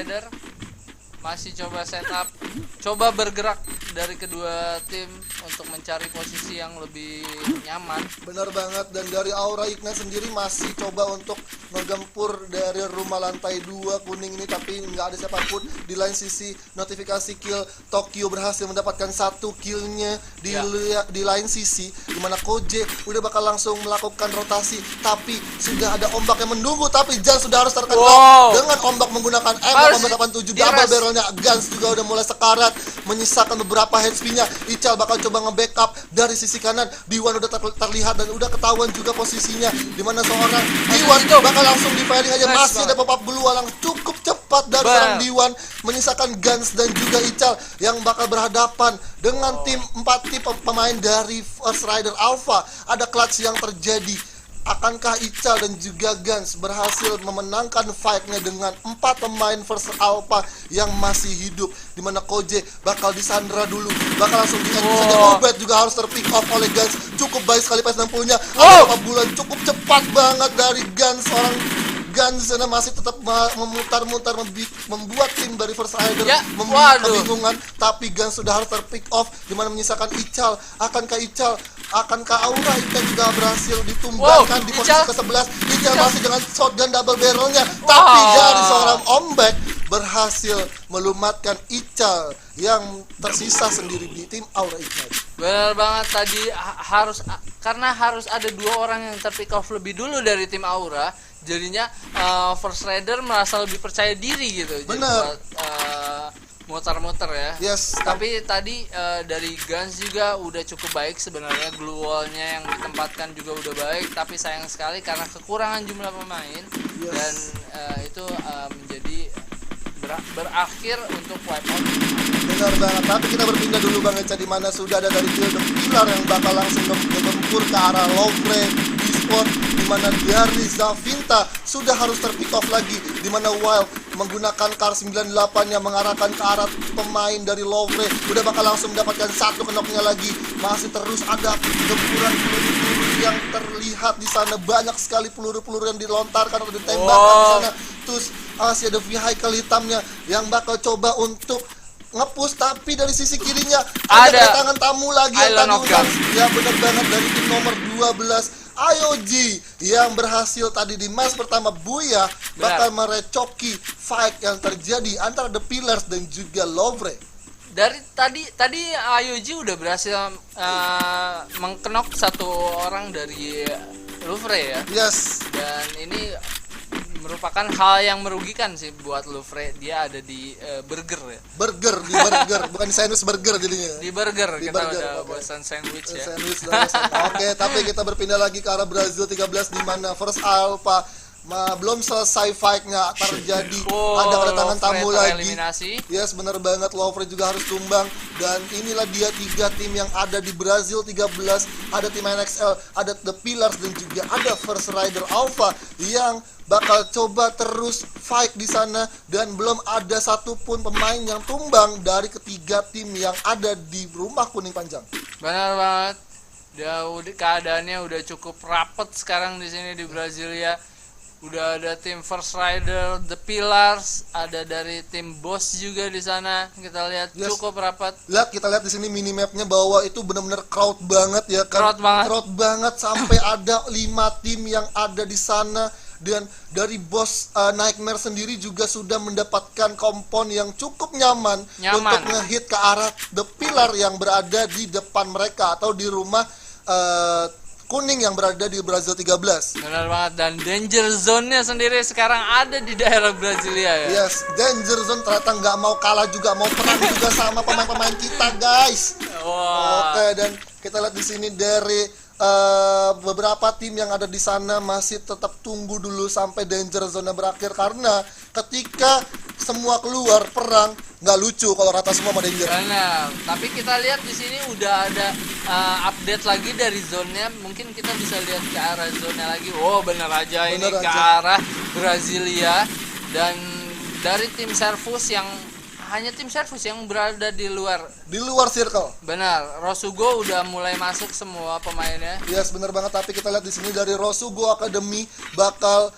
masih coba setup, coba bergerak dari kedua tim untuk mencari posisi yang lebih nyaman. Benar banget, dan dari Aura Ignite sendiri masih coba untuk menggempur dari rumah lantai 2 kuning ini, tapi nggak ada siapapun. Di lain sisi notifikasi kill Tokyo berhasil mendapatkan 1 killnya di lain sisi, dimana Koje udah bakal langsung melakukan rotasi, tapi sudah ada ombak yang menunggu, tapi Jan sudah harus terkenal dengan ombak menggunakan M887 double barrel. Guns juga udah mulai sekarat, menyisakan beberapa HP-nya. Ical bakal coba nge-backup dari sisi kanan. Diwan udah terlihat dan udah ketahuan juga posisinya, dimana seorang Diwan bakal langsung di-firing aja. Masih ada pop-up blue walang cukup cepat dari seorang Diwan, menyisakan Guns dan juga Ical yang bakal berhadapan dengan tim 4 tim pemain dari First Rider Alpha. Ada clutch yang terjadi. Akankah Ical dan juga Guns berhasil memenangkan fight-nya dengan 4 pemain First Alpha yang masih hidup, dimana Koje bakal disandra dulu, bakal langsung di-end saja. Ubed juga harus terpick off oleh Guns. Cukup baik sekali PS60-nya. Ada bulan cukup cepat banget dari Guns. Orang Guns sana masih tetap memutar-mutar, membuat tim dari First Rider membuat kebingungan, tapi Guns sudah harus terpick off, dimana menyisakan Ical. Akankah Aura Ical juga berhasil ditumbangkan di posisi ke-11. Ical masih dengan shotgun double barrelnya, tapi dari seorang ombek berhasil melumatkan Ical yang tersisa sendiri di tim Aura Ignite. Benar banget, tadi harus ada 2 orang yang terpick off lebih dulu dari tim Aura. Jadinya First Rider merasa lebih percaya diri gitu. Benar. Muter-muter ya. Yes. Tapi tadi dari Guns juga udah cukup baik sebenarnya, glue wall-nya yang ditempatkan juga udah baik, tapi sayang sekali karena kekurangan jumlah pemain. Dan itu menjadi berakhir untuk wipe out. Benar banget, tapi kita berpindah dulu Bang Eca, di mana sudah ada dari The Pillar yang bakal langsung menggempur ke arah Lovre Esport, di mana dari Zavinta sudah harus terpick off lagi, di mana Wild menggunakan Kar 98 yang mengarahkan ke arah pemain dari Lovre, udah bakal langsung mendapatkan 1 kenoknya lagi. Masih terus ada gempuran peluru-peluru yang terlihat di sana, banyak sekali peluru-peluru yang dilontarkan atau ditembakkan di sana. Terus masih ada vehicle hitamnya yang bakal coba untuk nge-push, tapi dari sisi kirinya ada kedatangan tamu lagi yang tadi ya benar banget dari tim nomor 12 IOG yang berhasil tadi di match pertama Buya bakal merecoki fight yang terjadi antara The Pillars dan juga Lovre. Dari tadi IOG udah berhasil mengkenok 1 orang dari Lovre ya. Yes. Dan ini merupakan hal yang merugikan sih buat Lovre. Dia ada di burger ya. Burger bukan di sandwich burger jadinya. Di burger Di kita burger, udah oke. bosan sandwich ya. Sandwich dan Oke, tapi kita berpindah lagi ke arah Brazil 13, di mana First Alpha belum selesai fight-nya terjadi. Ada kedatangan tamu lagi. Yes, bener banget, Lovre juga harus tumbang. Dan inilah dia 3 tim yang ada di Brazil 13. Ada tim NXL, ada The Pillars, dan juga ada First Rider Alpha yang bakal coba terus fight di sana, dan belum ada satupun pemain yang tumbang dari ketiga tim yang ada di rumah kuning panjang. Benar banget. Keadaannya udah cukup rapet sekarang di sini di Brasilia. Udah ada tim First Rider, The Pillars, ada dari tim Boss juga di sana. Kita lihat Yes. cukup rapat. Kita lihat di sini minimapnya bahwa itu benar-benar crowd banget ya kan. Crowd banget. Sampai ada 5 tim yang ada di sana. Dan dari Boss Nightmare sendiri juga sudah mendapatkan kompon yang cukup nyaman. Untuk ngehit ke arah The Pillar yang berada di depan mereka atau di rumah kuning yang berada di Brazil 13. Benar banget, dan danger zone-nya sendiri sekarang ada di daerah Brasilia ya. Yes, danger zone ternyata nggak mau kalah juga, mau perang juga sama pemain-pemain kita, guys. Wah. Oke, dan kita lihat di sini dari beberapa tim yang ada di sana masih tetap tunggu dulu sampai danger zone berakhir, karena ketika semua keluar perang nggak lucu kalau rata semua sama danger. Benar. Tapi kita lihat di sini udah ada update lagi dari zone-nya. Mungkin kita bisa lihat ke arah zone-nya lagi. Oh, benar aja ini Bener ke aja. arah Brasilia, dan dari tim Servus yang hanya tim Servus yang berada di luar. Di luar circle. Benar. Rosugo udah mulai masuk semua pemainnya. Yes, benar banget. Tapi kita lihat di sini dari Rosugo Academy bakal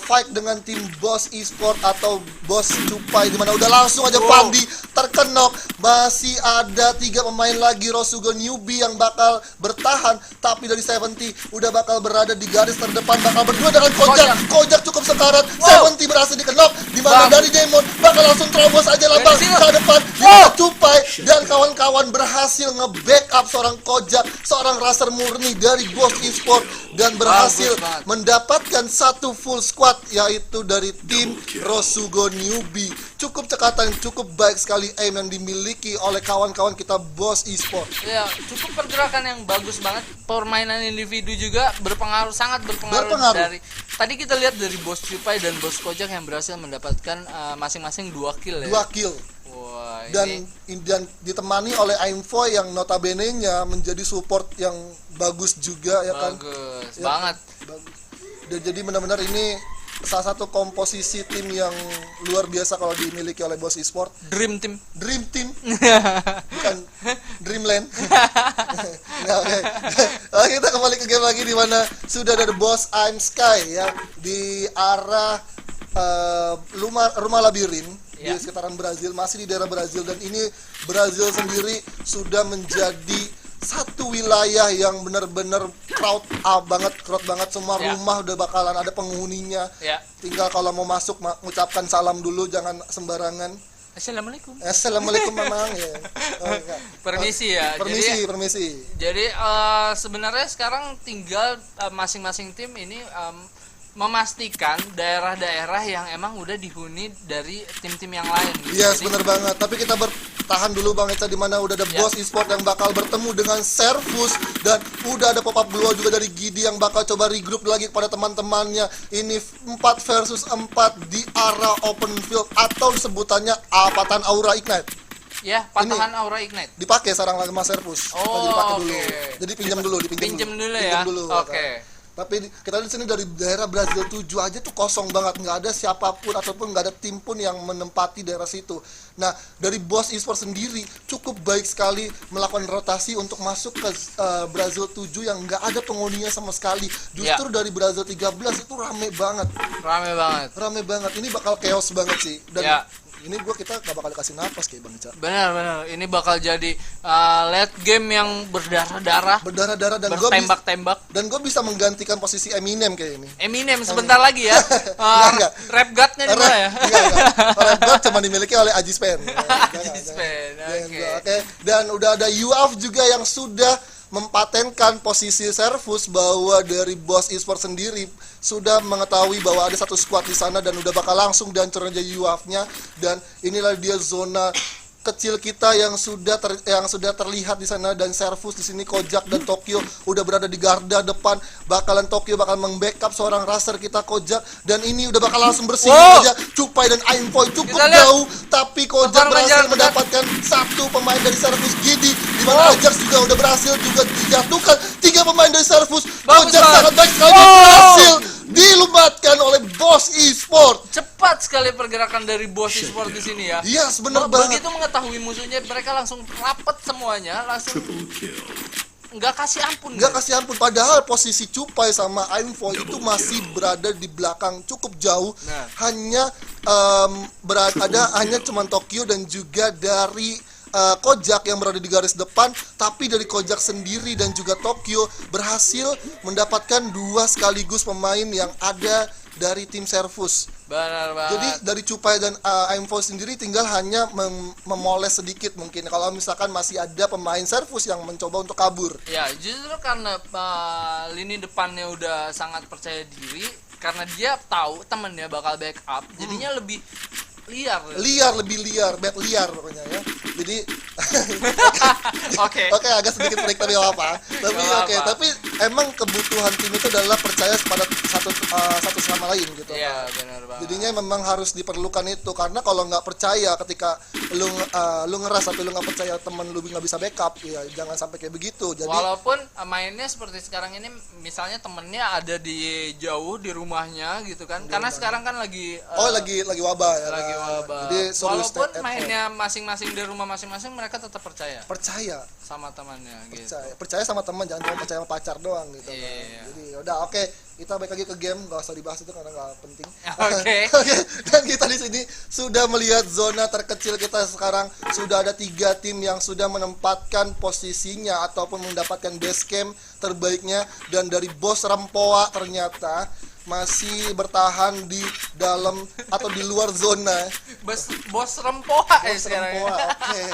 fight dengan tim Boss Esport atau Boss Cupai, dimana udah langsung aja Pandi terkenok. Masih ada 3 pemain lagi Rosugo newbie yang bakal bertahan, tapi dari 70 udah bakal berada di garis terdepan, bakal berdua dengan Kojak cukup sekarat. 70 berhasil dikenok, dimana dari Demon bakal langsung terobos aja lambang ke depan. Cupai dan kawan-kawan berhasil nge-backup seorang Kojak, seorang racer murni dari Boss Esport, dan berhasil mendapatkan satu full squad, yaitu dari tim Rosugo newbie. Cukup cekatan, cukup baik sekali aim yang dimiliki oleh kawan-kawan kita Boss Esport. Ya, cukup pergerakan yang bagus banget. Permainan individu juga berpengaruh, sangat berpengaruh. Dari tadi kita lihat dari Boss Cupai dan Boss Kojak yang berhasil mendapatkan masing-masing 2 kill ya. 2 kill. Wah, Dan ditemani oleh Aimfoy yang notabene-nya menjadi support yang bagus juga ya kan. Bagus Ya, banget. bagus. Dan jadi benar-benar ini salah satu komposisi tim yang luar biasa kalau dimiliki oleh Boss Esport. Dream Team. Dream Team, bukan Dreamland. Nah, oke. Kita kembali ke game lagi di mana sudah ada The Boss I'm Sky ya di arah rumah labirin di sekitaran Brazil, masih di daerah Brazil, dan ini Brazil sendiri sudah menjadi satu wilayah yang benar-benar crowd banget, semua rumah udah bakalan ada penghuninya. Tinggal kalau mau masuk mengucapkan salam dulu, jangan sembarangan. Assalamualaikum mamang ya. Permisi ya. Permisi. Jadi sebenarnya sekarang tinggal masing-masing tim ini memastikan daerah-daerah yang emang udah dihuni dari tim-tim yang lain. Yes, bener banget. Tapi kita bertahan dulu Bang Eca, di mana udah ada Boss Esport yang bakal bertemu dengan Servus, dan udah ada pop-up Blue juga dari Gidi yang bakal coba regroup lagi kepada teman-temannya. Ini 4 versus 4 di arah open field atau sebutannya Patahan Aura Ignite. Ya, Patahan Aura Ignite. Dipakai sarang lagi Mas Servus. Dipakai dulu. Jadi pinjam dulu ya. Oke. Kan. Tapi kita di sini dari daerah Brazil 7 aja tuh kosong banget, nggak ada siapapun ataupun nggak ada tim pun yang menempati daerah situ. Nah, dari Boss Esport sendiri cukup baik sekali melakukan rotasi untuk masuk ke Brazil 7 yang nggak ada penghuninya sama sekali. Justru dari Brazil 13 itu rame banget. Rame banget. Ini bakal chaos banget sih. Dan ini kita gak bakal dikasih napas kayak Bang Ica. Benar. Ini bakal jadi late game yang berdarah-darah dan bertembak-tembak. Dan gue bisa menggantikan posisi Eminem kayak ini. Eminem sebentar lagi ya. Enggak. Rap God-nya di mana ya? Enggak. Rap God cuma dimiliki oleh Aji Spen. Oke. Dan udah ada UAF juga yang sudah mempatenkan posisi Servus, bahwa dari Boss Esport sendiri sudah mengetahui bahwa ada satu squad di sana dan udah bakal langsung dihancurin aja UAF-nya. Dan inilah dia zona kecil kita yang sudah terlihat di sana, dan Servus di sini Kojak dan Tokyo udah berada di garda depan. Bakalan Tokyo bakal membackup seorang racer kita Kojak, dan ini udah bakal langsung bersih aja. Cupai dan Aimfoy cukup jauh, tapi Kojak berhasil mendapatkan satu pemain dari Servus Gidi, di mana Ajax juga udah berhasil juga dijatuhkan 3 pemain dari Servus. Kojak sangat baik sekali berhasil dilumatkan oleh Boss Esport. Cepat sekali pergerakan dari Boss Esport di sini ya. Yes, bener banget. Begitu mengetahui musuhnya, mereka langsung rapat semuanya, langsung nggak kasih ampun. Nggak kasih ampun, padahal posisi Cupai sama Aimfo itu masih berada di belakang cukup jauh. Nah. Hanya hanya cuman Tokyo dan juga dari Kojak yang berada di garis depan, tapi dari Kojak sendiri dan juga Tokyo berhasil mendapatkan 2 sekaligus pemain yang ada dari tim Servus. Benar banget. Jadi dari Cupai dan Aimfo sendiri tinggal hanya memoles sedikit mungkin kalau misalkan masih ada pemain Servus yang mencoba untuk kabur. Ya, justru karena lini depannya udah sangat percaya diri, karena dia tahu temennya bakal backup, jadinya lebih Lebih liar, bet liar pokoknya ya. Jadi Oke. Oke, agak sedikit break tapi nggak apa. Tapi Nggak oke, apa. tapi emang kebutuhan tim itu adalah percaya pada satu sama lain gitu. Iya, benar banget. Jadinya memang harus diperlukan itu, karena kalau nggak percaya ketika lu ngeras tapi lu nggak percaya temen lu nggak bisa backup, ya jangan sampai kayak begitu. Jadi walaupun mainnya seperti sekarang ini, misalnya temennya ada di jauh di rumahnya gitu kan, karena sekarang kan lagi lagi wabah ya. lagi wabah. Jadi suruh Walaupun stay at home. mainnya masing-masing di rumah masing-masing, mereka tetap percaya Percaya sama temannya gitu. percaya sama teman, jangan cuma percaya sama pacar doang gitu kan. Iya. Jadi udah oke, kita balik lagi ke game, nggak usah dibahas itu karena nggak penting. Oke. Oke, dan kita di sini sudah melihat zona terkecil kita sekarang. Sudah ada 3 tim yang sudah menempatkan posisinya ataupun mendapatkan base camp terbaiknya, dan dari Bos Rempoa ternyata masih bertahan di dalam atau di luar zona. Bos Rempoa Bos sekarang. Rempoa, oke.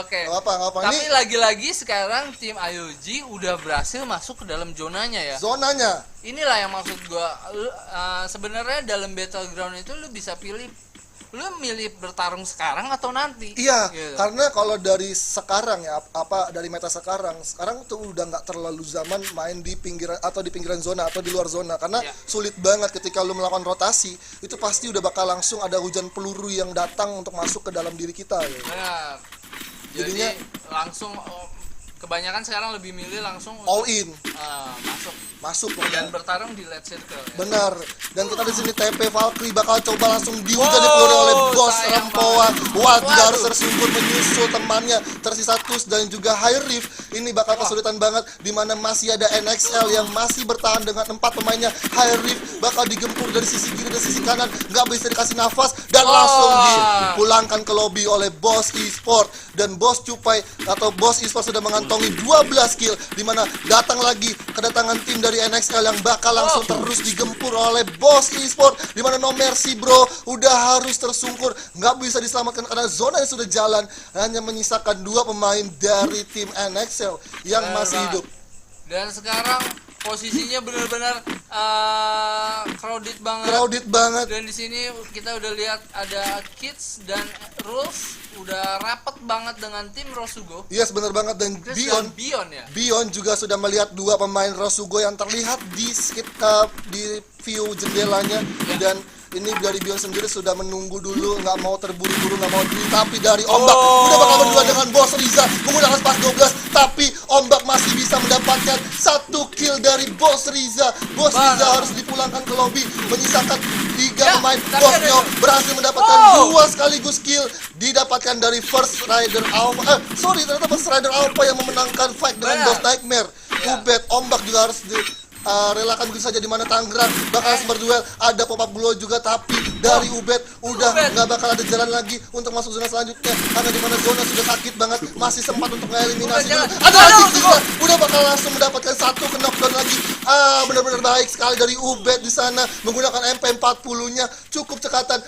Oke. Nggak apa. Tapi Ini lagi-lagi sekarang tim IOG udah berhasil masuk ke dalam zonanya ya. zonanya. Inilah yang maksud gua. Sebenarnya dalam battleground itu lu bisa pilih, lu milih bertarung sekarang atau nanti. Iya, Gitu. karena kalau dari sekarang ya, dari meta sekarang tuh udah nggak terlalu zaman main di pinggiran atau di pinggiran zona atau di luar zona, karena Ya. sulit banget ketika lu melakukan rotasi, itu pasti udah bakal langsung ada hujan peluru yang datang untuk masuk ke dalam diri kita ya. Benar. Jadi Jadinya- langsung kebanyakan sekarang lebih milih langsung All untuk, in, masuk dan pokoknya. bertarung di late circle ya. Benar. Dan kita di sini TP Valkyrie bakal coba langsung dihujani peluru oleh Bos sayang Rempoa. Wah, juga Waduh. harus tersungkur menyusul temannya. Tersisa Tus dan juga High Reef. Ini bakal kesulitan banget, di mana masih ada NXL yang masih bertahan dengan 4 pemainnya. High Reef bakal digempur dari sisi kiri dan sisi kanan, nggak bisa dikasih nafas dan langsung dipulangkan ke lobby oleh Bos Esport. Dan Bos Cupai atau Bos Esport sudah mengantongi 12 kill, di mana datang lagi kedatangan tim dari NXL yang bakal langsung terus digempur oleh Bos Esport, di mana No Mercy bro udah harus tersungkur, nggak bisa diselamatkan karena zona yang sudah jalan, hanya menyisakan 2 pemain dari tim NXL yang masih hidup. Dan sekarang posisinya benar-benar crowded banget. Dan di sini kita udah lihat ada Kids dan Rules udah rapet banget dengan tim Rosugo. Yes, benar banget. Dan Chris Bion dan Bion ya. Bion juga sudah melihat 2 pemain Rosugo yang terlihat di sekitar di view jendelanya, dan ini dari Bion sendiri sudah menunggu dulu, nggak mau terburu-buru, nggak mau dulu. Tapi dari Ombak udah bakal berdua dengan Bos Riza menggunakan spas 12, tapi Ombak masih bisa mendapatkan 1 kill dari Bos Riza. Bos Riza harus dipulangkan ke lobby, menyisakan 3 pemain. Bosnya berhasil mendapatkan 2 sekaligus kill, didapatkan dari First Rider Alpha. Ternyata First Rider Alpha yang memenangkan fight dengan Ghost Nightmare. Ubed, Ombak juga harus relakan begitu saja, di mana Tangerang bakal berduel. Ada pop up blow juga, tapi dari Ubed udah nggak bakal ada jalan lagi untuk masuk zona selanjutnya, karena di mana zona sudah sakit banget, masih sempat untuk mengeliminasi dulu. Ada lagi Ziza, udah bakal langsung mendapatkan 1 knockdown lagi. Benar-benar baik sekali dari Ubed di sana menggunakan MP40-nya, cukup cekatan,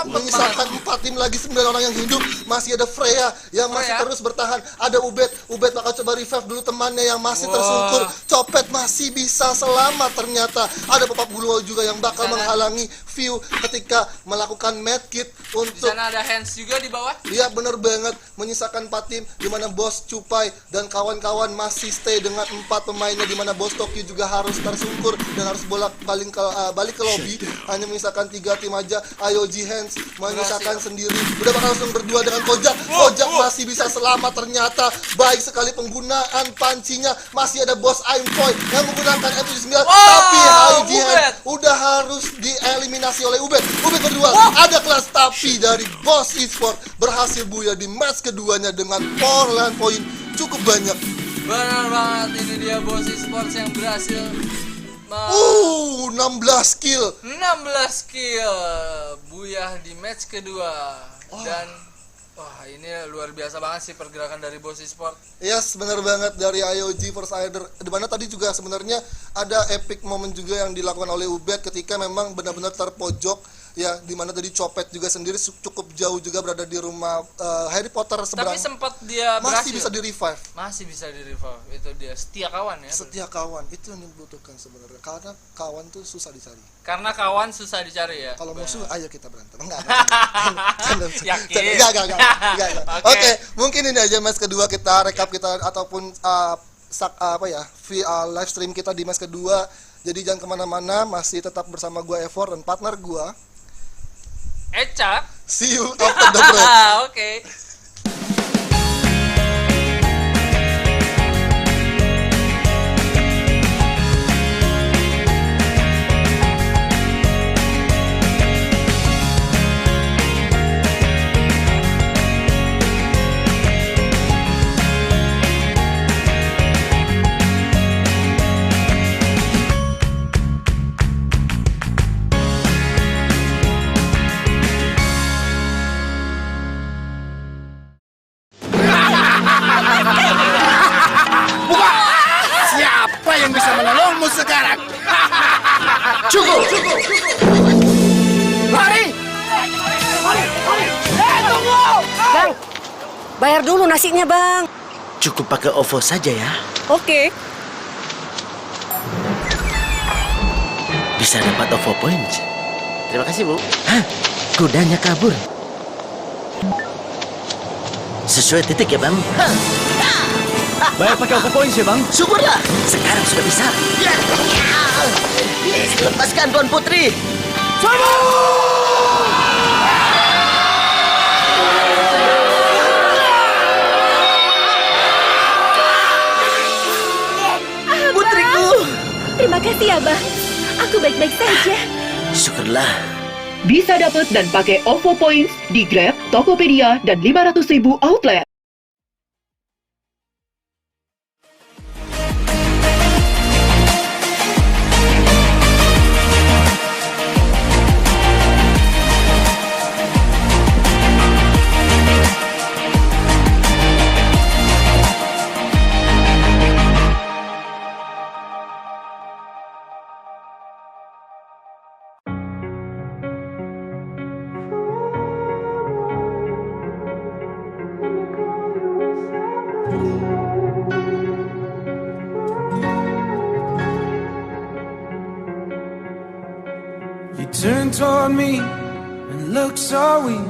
menyisakan 4 tim lagi, 9 orang yang hidup. Masih ada Freya yang masih terus bertahan. Ada Ubed bakal coba revive dulu temannya yang masih tersungkur. Copet masih bisa selamat ternyata. Ada pop-up gulwal juga yang bakal menghalangi view ketika melakukan medkit Di untuk. sana ada Hands juga di bawah. Iya, bener banget, menyisakan 4 tim, di mana Bos Cupai dan kawan-kawan masih stay dengan 4 pemainnya, di mana Bos Tokyo juga harus tersungkur dan harus balik ke lobby, hanya menyisakan 3 tim aja. IOG Hands menyisakan sendiri, udah bakal langsung berdua dengan Kojak. Kojak masih bisa selamat ternyata, baik sekali penggunaan pancinya. Masih ada Bos Aimfoy yang menggunakan M79, tapi IOG Hands udah harus dieliminasi oleh Ubed berdua. Ada kelas, tapi dari Bos Esport berhasil buya di match keduanya dengan power land point cukup banyak. Benar banget, ini dia Bosi Sports yang berhasil 16 kill. 16 kill Buyah di match kedua. Dan wah, ini luar biasa banget sih pergerakan dari Bosi Sport. Yes, benar banget dari IOG First Aider. Di mana tadi juga sebenarnya ada epic moment juga yang dilakukan oleh Ubed ketika memang benar-benar terpojok ya, di mana tadi Copet juga sendiri cukup jauh juga berada di rumah Harry Potter seberang. Tapi sempat dia masih berhasil. bisa di revive. Masih bisa di revive. Itu dia setia kawan ya. Setia kawan itu yang dibutuhkan sebenarnya, karena kawan tuh susah dicari. Karena kawan susah dicari ya. Kalau musuh ayo kita berantem. Enggak. Yakin? Enggak. Oke, mungkin ini aja match kedua kita rekap kita ataupun live stream kita di match kedua. Jadi jangan kemana-mana, masih tetap bersama gua Evor dan partner gua Ecak. See you after the break. Oke. Siapa yang bisa menolongmu sekarang? Cukup! Lari! Bang, bayar dulu nasinya, Bang. Cukup pakai OVO saja ya. Oke. Bisa dapat OVO points. Terima kasih, Bu. Hah? Kudanya kabur. Sesuai titik ya, Bang. Hah? Bayar pakai OVO points ya, Bang? Syukurlah, sekarang sudah bisa. Lepaskan Tuan Putri. Putriku. Terima kasih ya, Bang. Aku baik-baik saja. Syukurlah. Bisa dapat dan pakai OVO Points di Grab, Tokopedia, dan 500.000 outlet. You turn toward me and look so weak.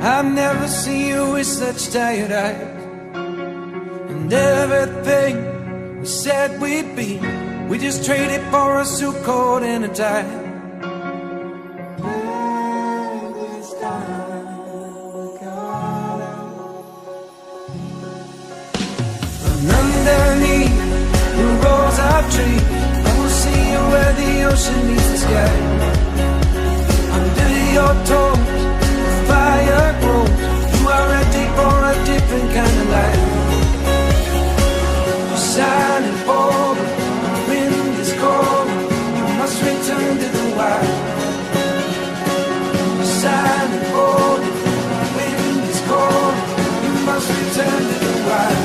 I've never seen you with such tired eyes. And everything we said we'd be, we just traded for a suit coat and a tie. And underneath the rows of trees, I will see you where the ocean meets the sky. Under your toes, the fire grows. You are ready for a different kind of life. You're shining forward, the wind is cold. You must return to the wild. You're shining forward, the wind is cold. You must return to the wild.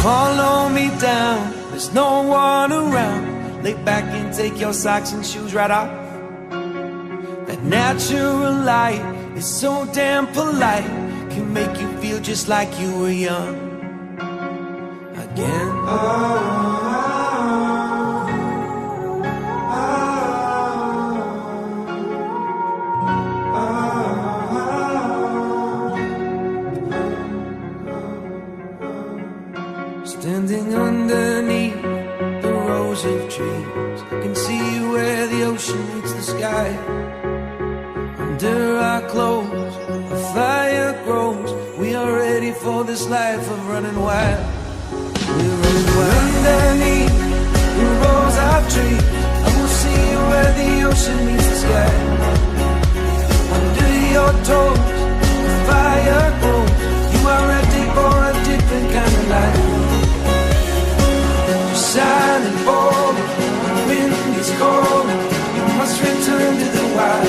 Follow me down, there's no one around. Lay back and take your socks and shoes right off. That natural light is so damn polite, can make you feel just like you were young again. Standing underneath the rows of trees, I can see where the ocean meets the sky. Under our clothes, the fire grows. We are ready for this life of running wild. Underneath the rows of trees, I will see you where the ocean meets the sky. Under your toes, the fire grows. You are ready for a different kind of life. You're shining forward, the wind is cold. You must return to the wild.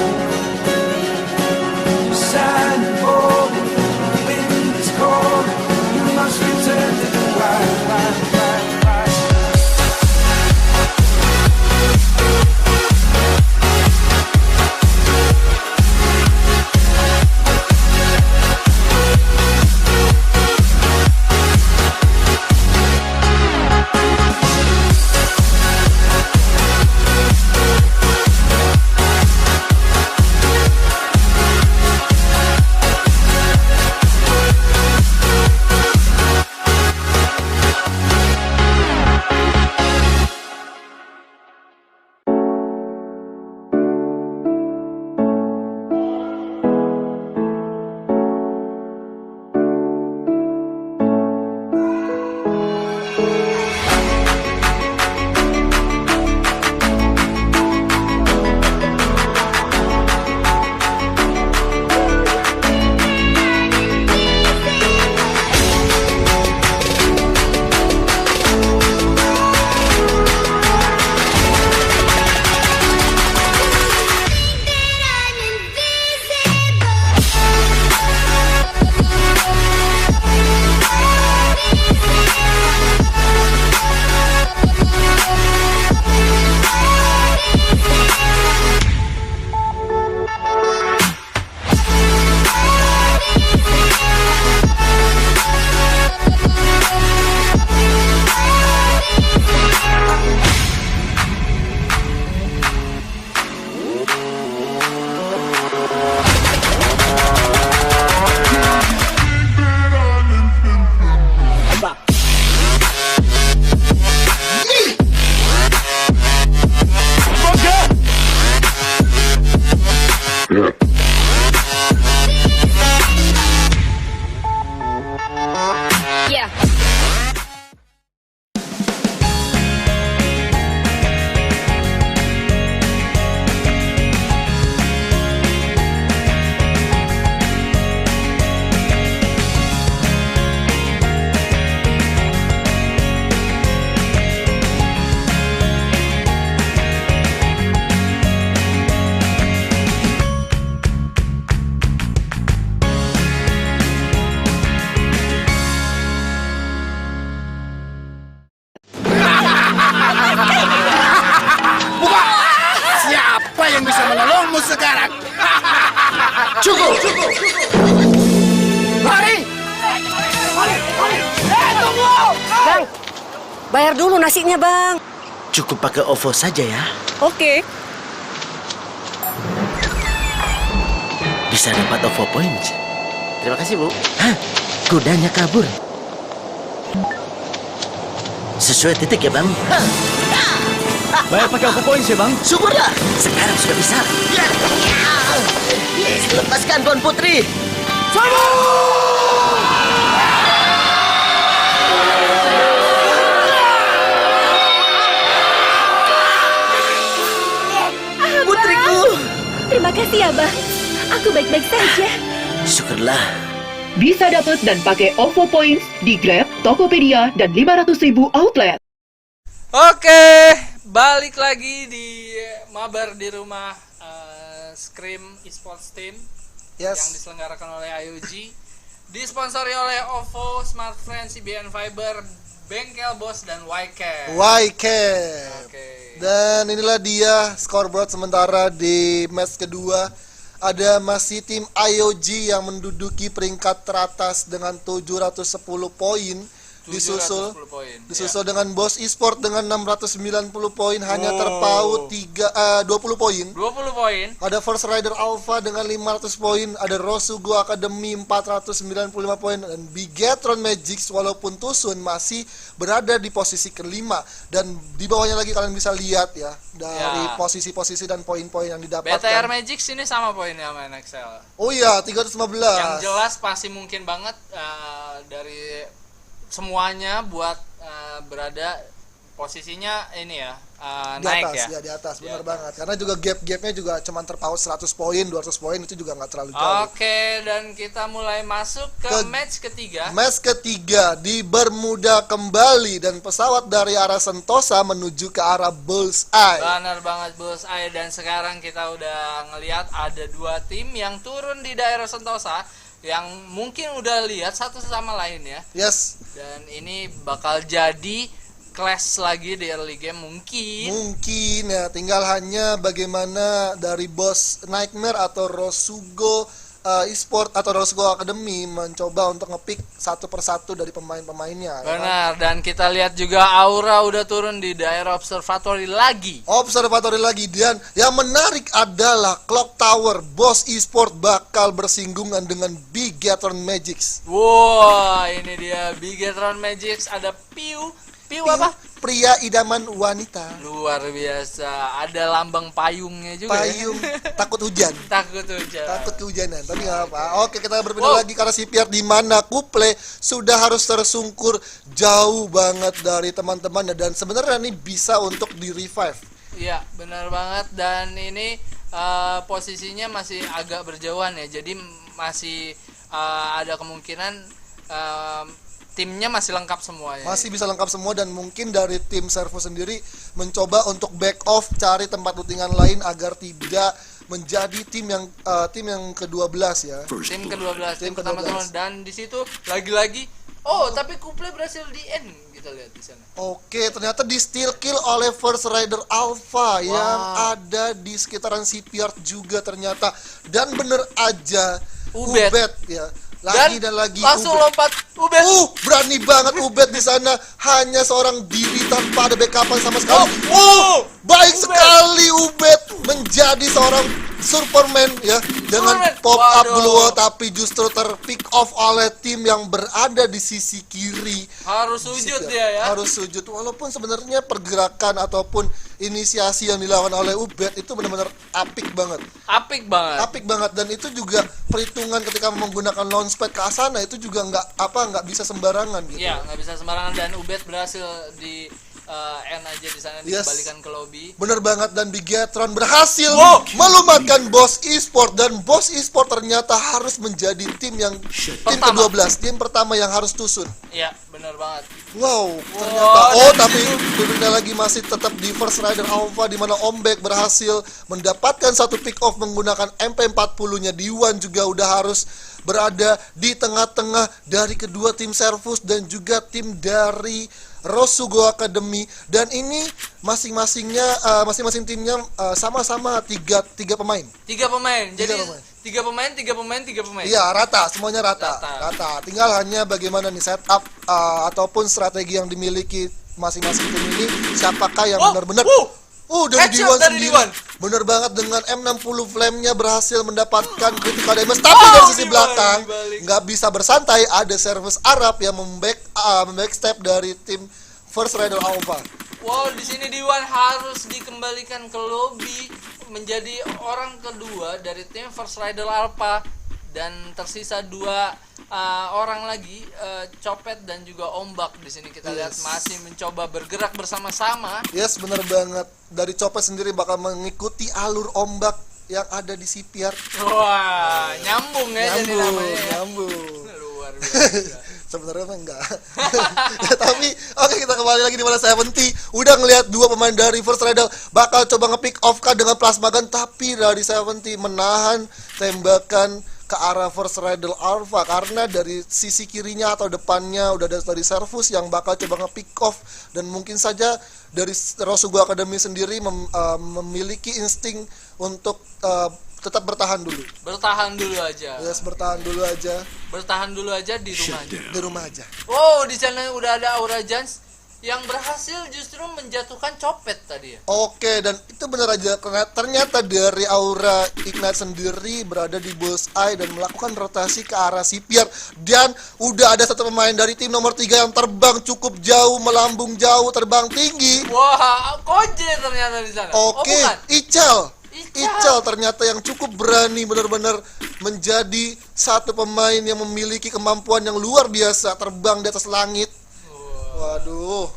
You're shining forward, the wind is cold. You must return to the wild, wild, wild, wild. Siapa yang bisa menolongmu sekarang? Cukup! Lari! Bang, bayar dulu nasinya, Bang. Cukup pakai OVO saja ya. Oke. Bisa dapat OVO points. Terima kasih, Bu. Hah? Kudanya kabur. Sesuai titik ya, Bang. Hah? Bayar pakai OVO points ya, Bang? Syukur dah. Sekarang sudah bisa. Lepaskan Tuan Putri. Putriku. Terima kasih ya, Bang. Aku baik-baik saja. Syukurlah. Bisa dapat dan pakai OVO Points di Grab, Tokopedia, dan 500.000 outlet. Oke, balik lagi di mabar di rumah Scream Esports Team yang Yes. diselenggarakan oleh IOG, disponsori oleh OVO, Smart Friends, CBN Fiber, Bengkel Bos, dan YCAP. YCAP. Oke. Dan inilah dia scoreboard sementara di match kedua. Ada masih tim IOG yang menduduki peringkat teratas dengan 710 poin. Disusul 710 poin. dengan Bos Esport dengan 690 poin, hanya terpaut 20 poin. 20 poin. Ada First Rider Alpha dengan 500 poin, ada Rosugo Academy 495 poin, dan Bigetron Magics walaupun tusun masih berada di posisi kelima. Dan di bawahnya lagi kalian bisa lihat ya dari posisi-posisi dan poin-poin yang didapatkan. BTR Magic sini sama poinnya sama NXL. Oh iya, 315. Yang jelas pasti mungkin banget dari semuanya buat berada posisinya ini ya, Di naik atas, ya. di atas, Di benar atas. banget. Karena juga gap-gapnya juga cuman terpaut 100 poin, 200 poin itu juga nggak terlalu jauh. Oke, dan kita mulai masuk ke match ketiga. Match ketiga di Bermuda kembali dan pesawat dari arah Sentosa menuju ke arah Bullseye. Benar banget Bullseye, dan sekarang kita udah ngelihat ada dua tim yang turun di daerah Sentosa yang mungkin udah lihat satu sama lain ya. Yes, Dan ini bakal jadi clash lagi di early game mungkin. mungkin ya, tinggal hanya bagaimana dari bos Nightmare atau Rosugo Esport atau Rosugo Academy mencoba untuk ngepick satu persatu dari pemain-pemainnya. ya kan? Benar, dan kita lihat juga Aura udah turun di daerah observatory lagi. Observatory lagi, dan yang menarik adalah Clock Tower Boss Esport bakal bersinggungan dengan Bigatron Magics. Wah, ini dia Bigatron Magics, ada Piu apa? Pria idaman wanita. Luar biasa. Ada lambang payungnya juga. Payung Ya? takut hujan. Takut hujan. Takut kehujanan, tapi nggak apa. Oke, kita berpindah Wow. lagi karena CPR di mana Kuple sudah harus tersungkur jauh banget dari teman-temannya, dan sebenarnya ini bisa untuk di revive. Iya, benar banget, dan ini posisinya masih agak berjauhan ya. Jadi masih ada kemungkinan timnya masih lengkap semua ya. Masih bisa lengkap semua, dan mungkin dari tim Servo sendiri mencoba untuk back off, cari tempat lootingan lain agar tidak menjadi tim yang ke-12 ya. Tim ke-12, tim Tim pertama ke-12. dan di situ lagi-lagi tapi Kuple berhasil di end, kita lihat di sana. Oke, ternyata di steal kill oleh First Rider Alpha yang ada di sekitaran CPR juga ternyata. Dan bener aja Ubed. ya. Lagi dan lagi langsung Ubed. lompat Ubed. Berani banget Ubed di sana, hanya seorang diri tanpa ada backupan sama sekali. Baik sekali Ubed menjadi seorang Superman ya, dengan Superman. pop up Waduh. blue, tapi justru terpick off oleh tim yang berada di sisi kiri. Harus sujud CPR. dia ya. Harus sujud, walaupun sebenarnya pergerakan ataupun inisiasi yang dilakukan oleh Ubed itu benar-benar apik banget. Apik banget. Apik banget, dan itu juga perhitungan ketika menggunakan launchpad ke Asana itu juga nggak bisa sembarangan gitu. Iya, nggak bisa sembarangan, dan Ubed berhasil di end aja di sana, Yes. dikembalikan ke lobby. Bener banget, dan Bigatron berhasil melumatkan Boss Esport, dan Boss Esport ternyata harus menjadi tim tim Pertama. ke-12, tim pertama yang harus tusun. Iya, benar banget. Wow, ternyata dan tapi berbeda lagi masih tetap di First Rider Alpha, di mana Ombek berhasil mendapatkan satu pick off menggunakan MP40-nya. Diwan juga udah harus berada di tengah-tengah dari kedua tim Servus dan juga tim dari Rosugo Academy, dan ini masing-masing timnya sama-sama tiga pemain. Tiga pemain. Jadi pemain. tiga pemain. Iya, rata, semuanya rata. Rata. Tinggal hanya bagaimana nih setup ataupun strategi yang dimiliki masing-masing tim ini, siapakah yang benar-benar dari Headshot Diwan dari sendiri. Diwan. Bener banget, dengan M60 flame-nya berhasil mendapatkan critical damage, tapi dari sisi belakang dibalik. nggak bisa bersantai, ada service Arab yang membackstep dari tim First Rider Alpha. Wow, di sini Diwan harus dikembalikan ke lobby menjadi orang kedua dari tim First Rider Alpha, dan tersisa dua orang lagi, Copet dan juga Ombak. Di sini kita lihat masih mencoba bergerak bersama-sama. Yes, bener banget. Dari Copet sendiri bakal mengikuti alur Ombak yang ada di CPR. Wah, nyambung ya jadi namanya. Nyambung. Luar biasa. Sebenarnya mah enggak. Ya, tapi oke, kita kembali lagi di mana Seventy udah ngelihat dua pemain dari First Rider bakal coba nge-pick off kan dengan plasma gun, tapi dari Seventy menahan tembakan ke arah First Rider Alpha karena dari sisi kirinya atau depannya udah ada dari Servus yang bakal coba nge-pick off, dan mungkin saja dari Rosugo Academy sendiri memiliki insting untuk tetap bertahan dulu. Bertahan dulu aja. Yes, bertahan dulu aja. Bertahan dulu aja di rumah aja. Di rumah aja. Wow, di sana udah ada Aura Jans yang berhasil justru menjatuhkan Copet tadi ya. Oke, dan itu benar aja, ternyata dari Aura Ignite sendiri berada di Bullseye dan melakukan rotasi ke arah CPR, dan udah ada satu pemain dari tim nomor 3 yang terbang cukup jauh, melambung jauh, terbang tinggi. Wah, Koje ternyata di sana. Oke, Oh, bukan. Ical ternyata yang cukup berani, benar-benar menjadi satu pemain yang memiliki kemampuan yang luar biasa, terbang di atas langit. Waduh.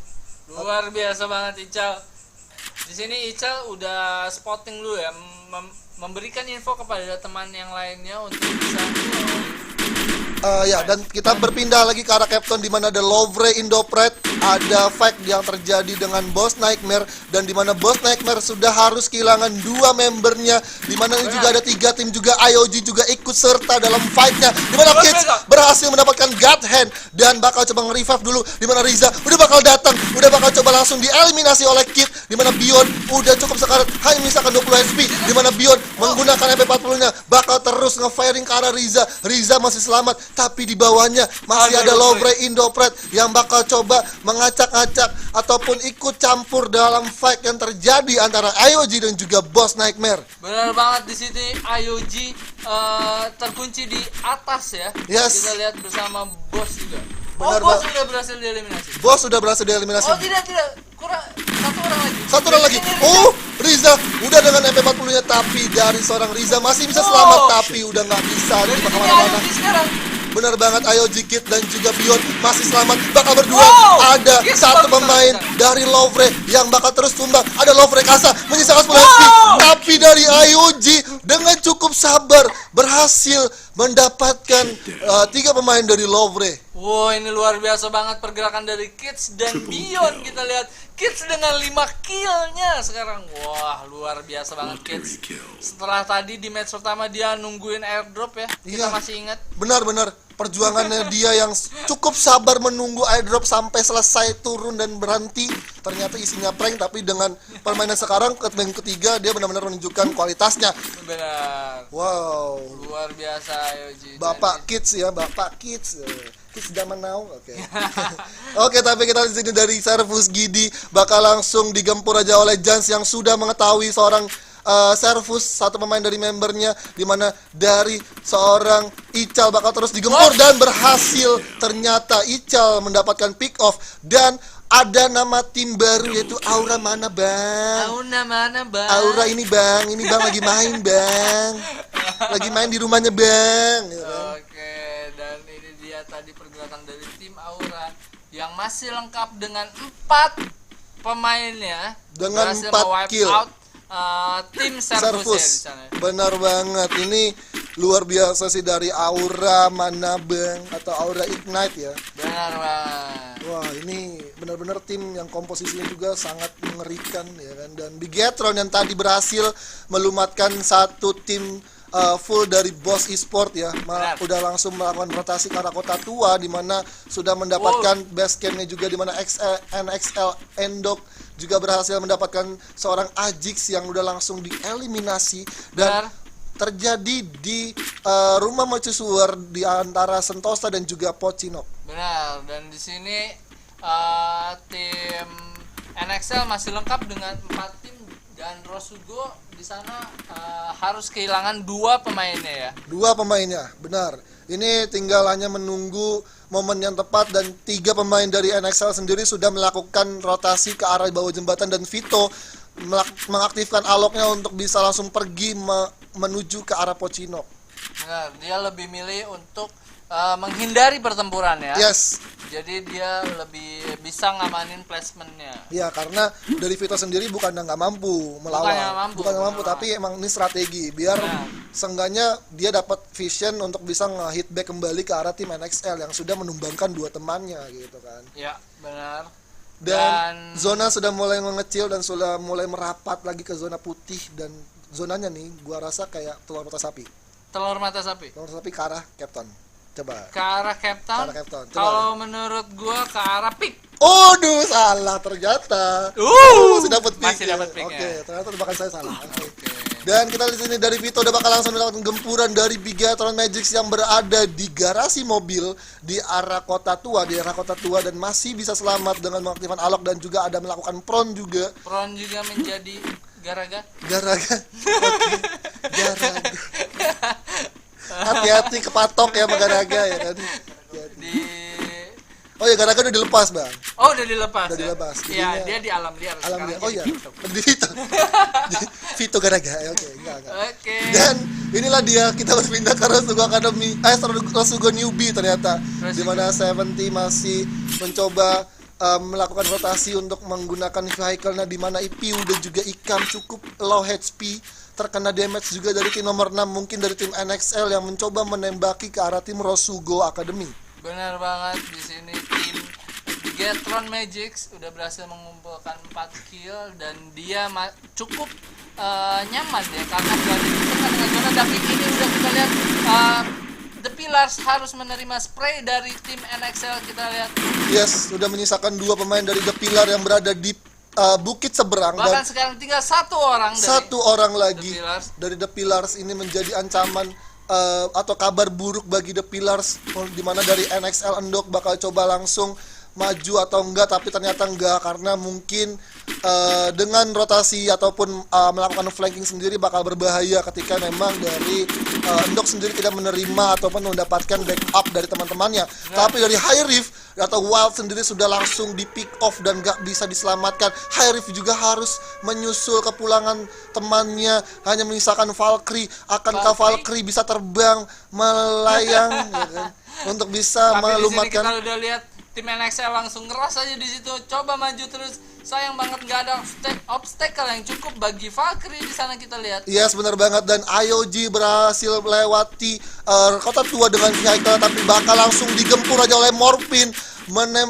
Luar biasa banget Ical. Di sini Ical udah spotting dulu ya, memberikan info kepada teman yang lainnya untuk bisa Ya, dan kita berpindah lagi ke arah Captain di mana ada Lovre Indopret, ada fight yang terjadi dengan Boss Nightmare, dan di mana Boss Nightmare sudah harus kehilangan 2 membernya, di mana ini juga ada 3 tim juga. IOG juga ikut serta dalam fightnya, di mana Kids berhasil mendapatkan God Hand dan bakal coba nge-revive dulu, di mana Riza udah bakal datang, udah bakal coba langsung dieliminasi oleh Kid, di mana Bion udah cukup sekarat hanya misalkan 20 HP, di mana Bion menggunakan MP40-nya bakal terus nge-firing ke arah Riza. Riza masih selamat, tapi di bawahnya masih ada Lovre Indopret yang bakal coba mengacak-acak ataupun ikut campur dalam fight yang terjadi antara IOG dan juga Boss Nightmare. Benar banget, di sini IOG terkunci di atas ya. Yes. Kita lihat bersama Boss juga. Benar, Boss Bang. sudah berhasil dieliminasi. Boss sudah berhasil dieliminasi. Oh tidak, kurang satu orang lagi. Satu orang lagi. Oh, Riza udah dengan MP40-nya, tapi dari seorang Riza masih bisa selamat, tapi udah nggak bisa Dari di sini kemana-mana. IOG sekarang. Benar banget, IOG Kid dan juga Bion masih selamat, bakal berdua. Wow, Ada yes, satu bagus, pemain bagus. dari Lovre yang bakal terus tumbang. Ada Lovre Kasa menyisakan 10 HP, tapi dari IOG dengan cukup sabar berhasil mendapatkan 3 pemain dari Lovre. Wow, ini luar biasa banget pergerakan dari Kids dan Bion. Kita lihat Kids dengan 5 kill-nya sekarang. Wah, luar biasa banget Kids. Setelah tadi di match pertama dia nungguin airdrop ya. Kita Iya. masih ingat. Benar-benar perjuangannya dia yang cukup sabar menunggu airdrop sampai selesai turun dan berhenti. Ternyata isinya prank, tapi dengan permainan sekarang ke game ketiga dia benar-benar menunjukkan kualitasnya. Benar. Wow. Luar biasa IOG. Bapak Kids ya, Bapak Kids. Kids zaman now. Oke. Oke, tapi kita di sini dari Servus Gidi bakal langsung digempur aja oleh Jans yang sudah mengetahui seorang Servus, satu pemain dari membernya, dimana dari seorang Ical bakal terus digempur dan berhasil. Ternyata Ical mendapatkan pick off dan ada nama tim baru yaitu Aura mana bang? Aura mana bang? Aura ini bang lagi main bang, lagi main di rumahnya bang. Ya, kan? Oke, dan ini dia tadi pergerakan dari tim Aura yang masih lengkap dengan 4 pemainnya, Dengan berhasil 4 mewipe kill. out tim Servus ya di Servus, sana. benar banget. Ini luar biasa sih dari Aura mana bang atau Aura Ignite ya. Benar banget. Wah, ini benar-benar tim yang komposisinya juga sangat mengerikan ya kan. Dan Bigetron yang tadi berhasil melumatkan satu tim full dari Boss Esport ya. Benar. Udah langsung melakukan rotasi ke arah kota tua, di mana sudah mendapatkan base campnya juga, di mana NXL Endok juga berhasil mendapatkan seorang Ajix yang udah langsung dieliminasi. Dan Benar. terjadi di rumah mercusuar di antara Sentosa dan juga Pocinok. Benar, dan di sini tim NXL masih lengkap dengan 4 tim, dan Rosugo di sana harus kehilangan 2 pemainnya ya. 2 pemainnya, benar. Ini tinggal hanya menunggu momen yang tepat, dan 3 pemain dari NXL sendiri sudah melakukan rotasi ke arah bawah jembatan, dan Vito mengaktifkan aloknya untuk bisa langsung pergi menuju ke arah Pocinok. Benar, dia lebih milih untuk menghindari pertempuran ya. Yes. Jadi dia lebih bisa ngamanin placementnya. Ya, karena dari Vito sendiri bukan nggak mampu melawan, bukan nggak mampu, tapi emang ini strategi biar seenggaknya dia dapat vision untuk bisa nge-hit back kembali ke arah tim NXL yang sudah menumbangkan 2 temannya gitu kan. Ya, benar. Dan zona sudah mulai mengecil dan sudah mulai merapat lagi ke zona putih, dan zonanya nih gua rasa kayak telur mata sapi. Telur mata sapi. Telur mata sapi ke arah Captain. Coba. Ke arah Cape Town. Ke arah Cape Town. Coba. Kalau menurut gua ke arah Peak. Aduh, salah ternyata. Masih dapat pick. Masih dapat pick. Oke, ternyata tebakan saya salah. Oke. Dan kita di sini dari Vito udah bakal langsung mendapatkan gempuran dari Bigatron Magics yang berada di garasi mobil di arah kota tua, dan masih bisa selamat dengan mengaktifkan alok, dan juga ada melakukan prone juga. Prone juga menjadi Garaga. Garaga. Oke. Garaga. Hati-hati kepatok ya sama Garaga ya kan. Di Oh ya, Garaga udah dilepas, Bang. Oh, udah dilepas. Udah ya? dilepas. Iya, Jadinya- dia di alam liar Alam sekarang. liar. Oh jadi iya. Vito. Di Vito. Vito Vito Garaga. Oke, enggak. Oke. Dan inilah dia, kita berpindah ke Rosugo Academy, Rosugo Newbie ternyata, di mana 70 masih mencoba melakukan rotasi untuk menggunakan vehicle-nya, di mana Ipiu dan juga Ikam cukup low HP, terkena damage juga dari tim nomor 6, mungkin dari tim NXL yang mencoba menembaki ke arah tim Rosugo Academy. Benar banget, di sini tim Bigetron Magics udah berhasil mengumpulkan 4 kill dan dia cukup nyaman ya karena berada di tengah zona. Tapi ini udah kita lihat The Pillars harus menerima spray dari tim NXL, kita lihat. Yes, sudah menyisakan 2 pemain dari The Pillar yang berada di bukit seberang. Bahkan Dan sekarang tinggal satu orang lagi The Pillars. dari The Pillars. Ini menjadi ancaman atau kabar buruk bagi The Pillars, di mana dari NXL Endok bakal coba langsung maju atau enggak, tapi ternyata enggak karena mungkin dengan rotasi ataupun melakukan flanking sendiri bakal berbahaya ketika memang dari Endok sendiri tidak menerima ataupun mendapatkan backup dari teman-temannya. Tapi dari High Rift atau Wild sendiri sudah langsung di pick off dan gak bisa diselamatkan. High Rift juga harus menyusul kepulangan temannya, hanya menyisakan Valkyrie. Akankah Valkyrie bisa terbang melayang ya kan? Untuk bisa Tapi melumatkan. di sini kita udah lihat tim NXL langsung ngeras aja di situ, coba maju terus. Sayang banget nggak ada obstacle yang cukup bagi Valkyrie di sana, kita lihat. Yes, benar banget. Dan IOG berhasil melewati kota tua dengan vehicle, tapi bakal langsung digempur aja oleh Morphin,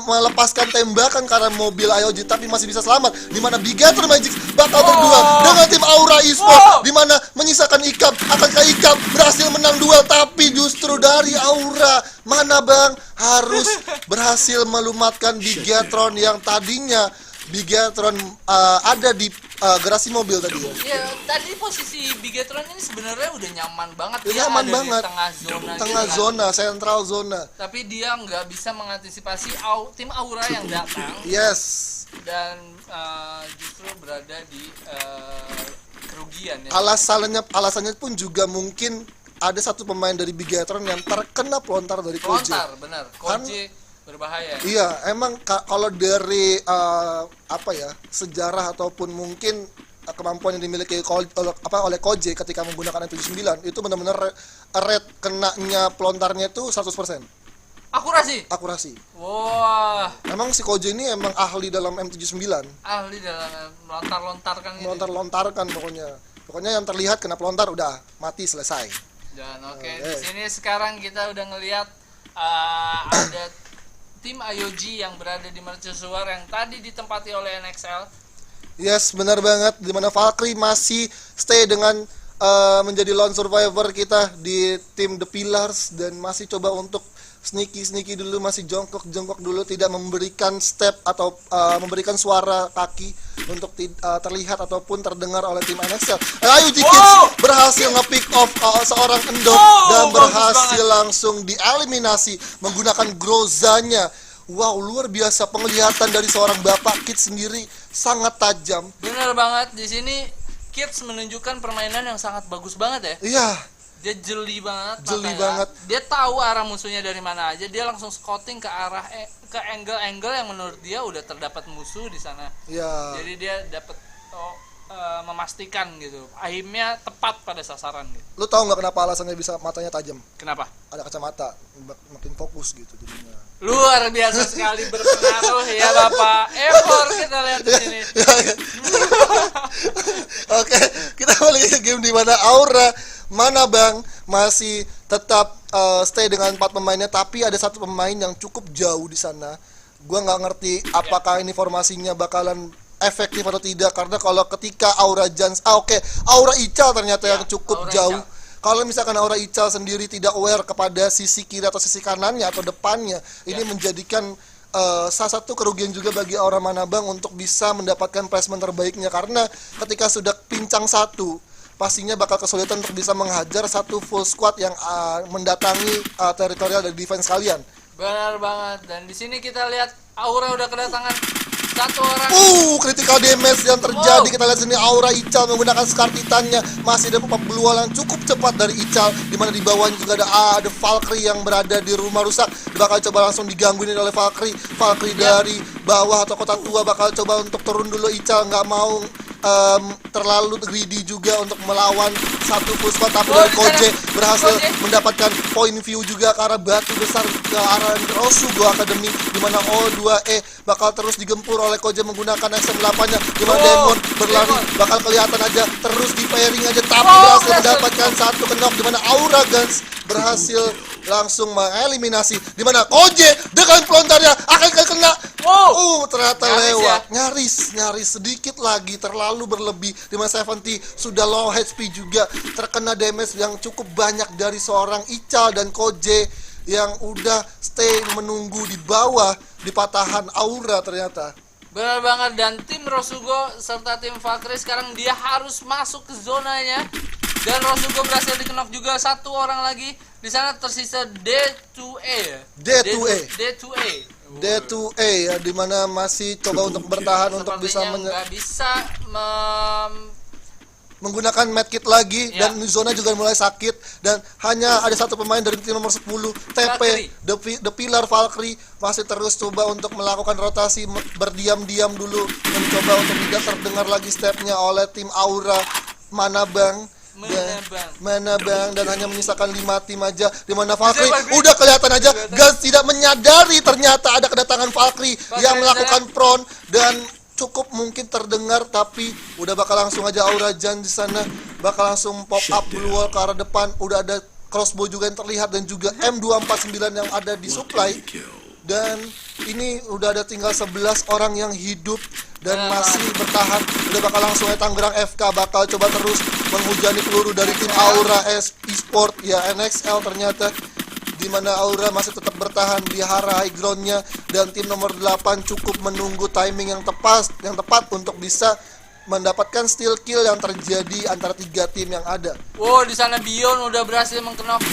melepaskan tembakan karena mobil IOG, tapi masih bisa selamat. Di mana Bigetron Magic bakal berduel dengan tim Aura Esport, di mana menyisakan Ikam. Akankah Ikam berhasil menang duel? Tapi justru dari Aura mana bang harus berhasil melumatkan Bigetron yang tadinya Bigetron ada di garasi mobil tadi ya. Iya, tadi posisi Bigetron ini sebenarnya udah nyaman banget. Dia nyaman ada banget. Di tengah zona. Tengah gitu kan. zona, sentral zona. Tapi dia nggak bisa mengantisipasi tim Aura yang datang. Yes. Dan justru berada di kerugian ya. Alasannya pun juga mungkin ada satu pemain dari Bigetron yang terkena pelontar dari Koje. Pelontar, benar. Koje berbahaya. Iya, emang kalau dari sejarah ataupun mungkin kemampuan yang dimiliki oleh Koje ketika menggunakan M79 itu benar-benar rate kenanya pelontarnya itu 100%. Akurasi. Wah. Memang si Koje ini emang ahli dalam M79. Ahli dalam melontar-lontarkan gitu. Melontar-lontarkan pokoknya. Pokoknya yang terlihat kena pelontar udah mati, selesai. Dan di sini sekarang kita udah ngelihat ada tim IOG yang berada di mercusuar yang tadi ditempati oleh NXL. Yes, benar banget. Dimana Valkyrie masih stay dengan menjadi lone survivor kita di tim The Pillars dan masih coba untuk sneaky dulu, masih jongkok dulu, tidak memberikan step atau memberikan suara kaki untuk terlihat ataupun terdengar oleh tim NXL. IOG Kids berhasil nge-pick off seorang Endok dan berhasil langsung dieliminasi menggunakan Grozanya. Wow, luar biasa penglihatan dari seorang Bapak Kids sendiri, sangat tajam. Benar banget, di sini Kids menunjukkan permainan yang sangat bagus banget ya. Iya. Dia jeli banget. Dia tahu arah musuhnya dari mana aja. Dia langsung scouting ke arah ke angle yang menurut dia udah terdapat musuh di sana. Iya. Jadi dia dapat memastikan gitu. Aimnya tepat pada sasaran gitu. Lu tahu nggak kenapa alasannya bisa matanya tajam? Kenapa? Ada kacamata, makin fokus gitu jadinya. Luar biasa sekali berpengaruh ya Bapak. Effort kita lihat di sini. Oke, kita balik ke game di mana Aura mana bang masih tetap stay dengan 4 pemainnya, tapi ada satu pemain yang cukup jauh di sana. Gua nggak ngerti apakah ini formasinya bakalan efektif atau tidak, karena kalau ketika Aura Jans Aura Ical ternyata yang cukup Aura jauh. Ical. Kalau misalkan Aura Ical sendiri tidak aware kepada sisi kiri atau sisi kanannya atau depannya, ini menjadikan salah satu kerugian juga bagi Aura Manabang untuk bisa mendapatkan placement terbaiknya, karena ketika sudah pincang satu, pastinya bakal kesulitan untuk bisa menghajar satu full squad yang mendatangi teritorial dari defense kalian. Benar banget. Dan di sini kita lihat Aura udah kedatangan satu orang. Critical damage yang terjadi. Kita lihat sini Aura Ical menggunakan Scar Titannya. Masih ada peluang yang cukup cepat dari Ical, di mana di bawahnya juga ada Valkyrie yang berada di rumah rusak. Bakal coba langsung digangguin oleh Valkyrie dari bawah atau kota tua bakal coba untuk turun dulu. Ical nggak mau terlalu greedy juga untuk melawan satu full squad, tapi Oh, dari di Koje sana. berhasil Koje. mendapatkan point view juga ke arah batu besar ke arah Rosugo Academy, di mana O2E bakal terus digempur oleh Koje menggunakan XM8-nya, di mana Oh, Demon berlari Demon. bakal kelihatan aja terus di pairing aja, tapi Oh, berhasil berhasil. mendapatkan satu knock, di mana Aura Guns berhasil langsung mengeliminasi, di mana Koje dengan pelontarnya akan kena. Ternyata Nyaris lewat. ya. Nyaris sedikit lagi, terlalu berlebih, di mana 70 sudah low HP juga, terkena damage yang cukup banyak dari seorang Ical dan Koje yang udah stay menunggu di bawah di patahan Aura ternyata. Benar banget, dan tim Rosugo serta tim Valkyrie sekarang dia harus masuk ke zonanya, dan Rosugo berhasil dikenok juga satu orang lagi. Di sana tersisa D2A ya. D2A. D2A ya, dimana masih coba untuk bertahan untuk bisa Sepertinya nggak bisa menggunakan medkit lagi, Ya. dan zona juga mulai sakit, dan hanya ada satu pemain dari tim nomor 10 TP Valkyrie. The Pillar Valkyrie masih terus coba untuk melakukan rotasi, berdiam-diam dulu mencoba untuk tidak terdengar lagi stepnya oleh tim Aura Manabang. Manabang, dan hanya menyisakan 5 tim aja, di mana Valkyrie udah kelihatan aja Guns tidak menyadari ternyata ada kedatangan Valkyrie yang melakukan prone, dan cukup mungkin terdengar, tapi udah bakal langsung aja Aura Jan di sana bakal langsung pop up blue wall ke arah depan. Udah ada crossbow juga yang terlihat, dan juga M249 yang ada di supply, dan ini udah ada tinggal 11 orang yang hidup dan masih bertahan. Udah bakal langsung aja Tangerang FK bakal coba terus menghujani peluru dari tim Aura Esport ya, NXL ternyata, di mana Aura masih tetap bertahan di arah high groundnya, dan tim nomor 8 cukup menunggu timing yang tepat untuk bisa mendapatkan steal kill yang terjadi antara 3 tim yang ada. Wow, di sana Bion udah berhasil mengkenok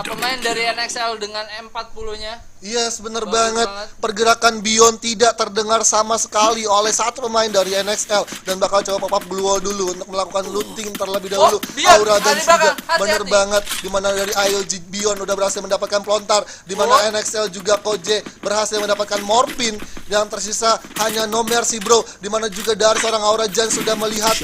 pemain dari NXL dengan M40-nya. Yes, bener Bagus banget. banget. Pergerakan Bion tidak terdengar sama sekali oleh satu pemain dari NXL, dan bakal coba pop up blue wall dulu untuk melakukan looting terlebih dahulu. Bion, Aura dan ada di juga belakang, hati-hati. bener banget, dimana dari IOG Bion udah berhasil mendapatkan pelontar, dimana NXL juga Koje berhasil mendapatkan morphin. Yang tersisa hanya No Mercy bro, dimana juga dari seorang Aura Jan sudah melihat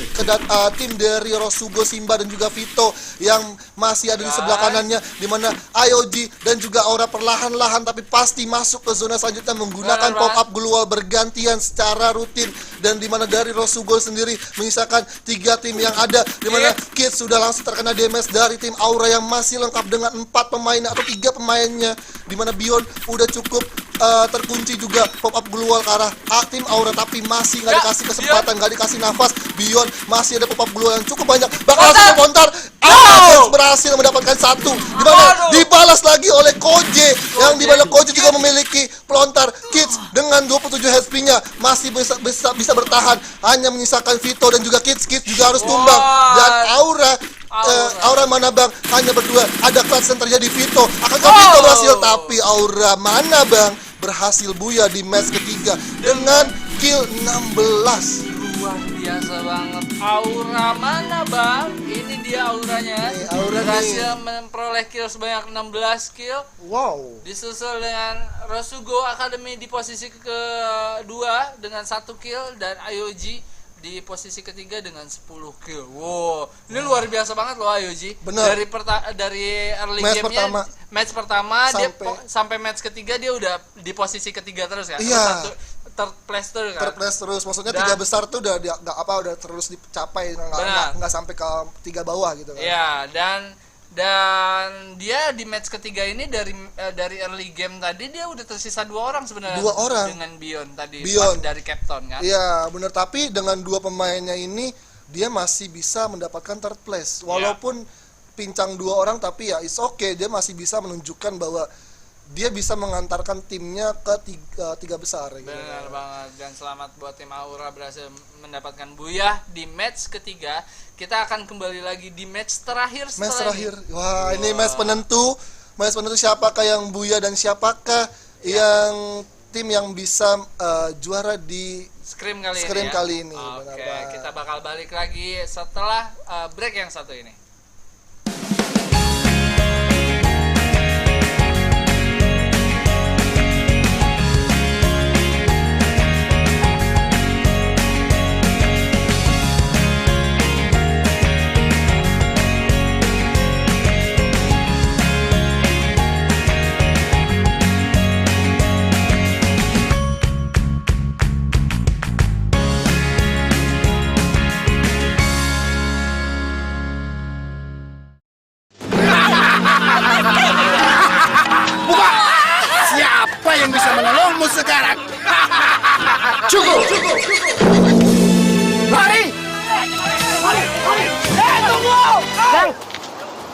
tim dari Rosugo Simba dan juga Vito yang masih ada di sebelah kanannya, dimana IOG dan juga Aura perlahan-lahan tapi pasti masuk ke zona selanjutnya menggunakan pop up blue wall bergantian secara rutin, dan dimana dari Rosugo sendiri menyisakan 3 tim yang ada, dimana Kids sudah langsung terkena damage dari tim Aura yang masih lengkap dengan 4 pemain atau 3 pemainnya, dimana Bion udah cukup terkunci juga pop up blue wall ke arah tim Aura, tapi masih nggak dikasih kesempatan, nggak dikasih nafas. Bion masih ada pop up blue wall yang cukup banyak, bakal langsung melontar. Berhasil mendapatkan 1, dimana dibalas lagi oleh Koje, yang dimana Koje juga memiliki pelontar. Kids dengan 27 HP-nya masih bisa bertahan, hanya menyisakan Vito dan juga Kids juga harus tumbang, dan Aura Manabang hanya berdua. Ada clutch yang terjadi, Vito akankah Vito berhasil, tapi Aura Manabang berhasil buya di match ketiga dengan kill 16. Luar biasa banget. Aura mana bang? Ini dia auranya. Aura berhasil memperoleh kill sebanyak 16 kill. Wow. Disusul dengan Rosugo Academy di posisi kedua dengan 1 kill, dan IOG di posisi ketiga dengan 10 kill. Wow, ini luar biasa banget loh IOG. Bener. Dari early Match game-nya, match pertama sampai sampai match ketiga dia udah di posisi ketiga terus ya. Iya. Third place terus kan. Third place terus, maksudnya 3 besar tuh udah udah terus dicapai, nggak sampai ke 3 bawah gitu kan. Iya, dan dia di match ketiga ini dari early game tadi dia udah tersisa 2 orang sebenarnya. 2 orang dengan Bion tadi. Bion Dari Captain kan. Iya bener, tapi dengan 2 pemainnya ini dia masih bisa mendapatkan third place, walaupun pincang 2 orang, tapi ya it's okay, dia masih bisa menunjukkan bahwa dia bisa mengantarkan timnya ke 3 besar gitu. Benar banget, dan selamat buat tim Aura berhasil mendapatkan buyah di match ketiga. Kita akan kembali lagi di match terakhir. Match terakhir. Wah, ini match penentu. Match penentu siapakah yang buyah dan siapakah yang tim yang bisa juara di Scrim kali ini. Oke, kita bakal balik lagi setelah break yang satu ini.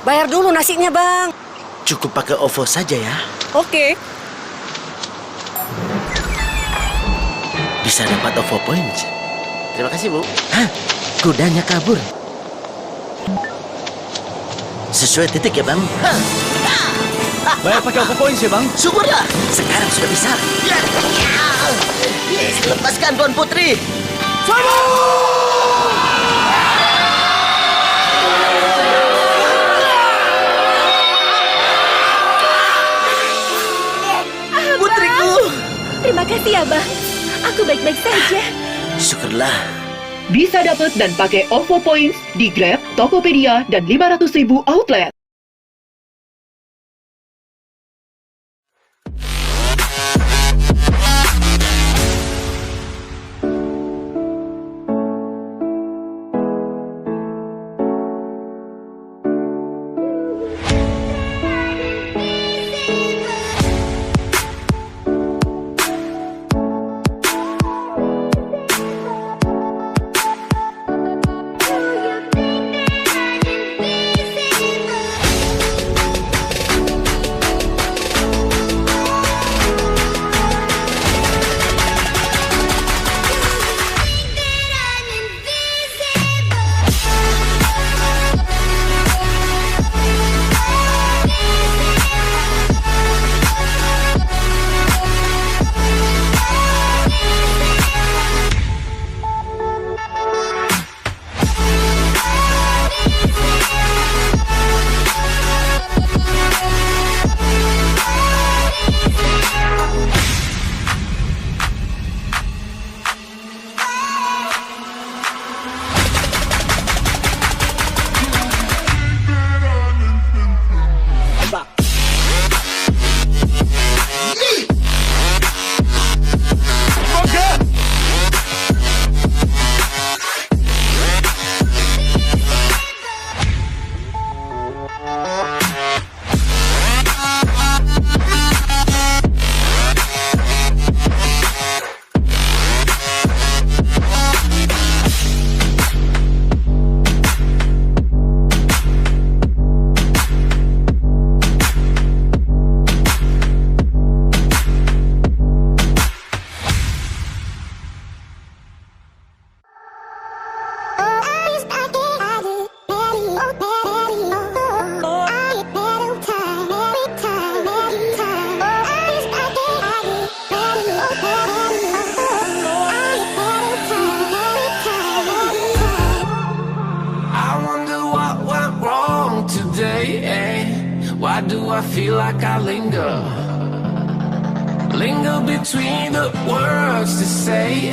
Bayar dulu nasinya, Bang. Cukup pakai OVO saja ya. Oke. Bisa dapat OVO points. Terima kasih, Bu. Hah? Kudanya kabur. Sesuai titik ya, Bang. Hah? Bayar pakai OVO points ya, Bang? Syukurlah, sekarang sudah bisa. Lepaskan Tuan Putri. Putriku. Terima kasih ya, Bang. Aku baik-baik saja. Syukurlah. Bisa dapat dan pakai OVO Points di Grab, Tokopedia, dan 500.000 outlet. Why do I feel like I linger? Linger between the words to say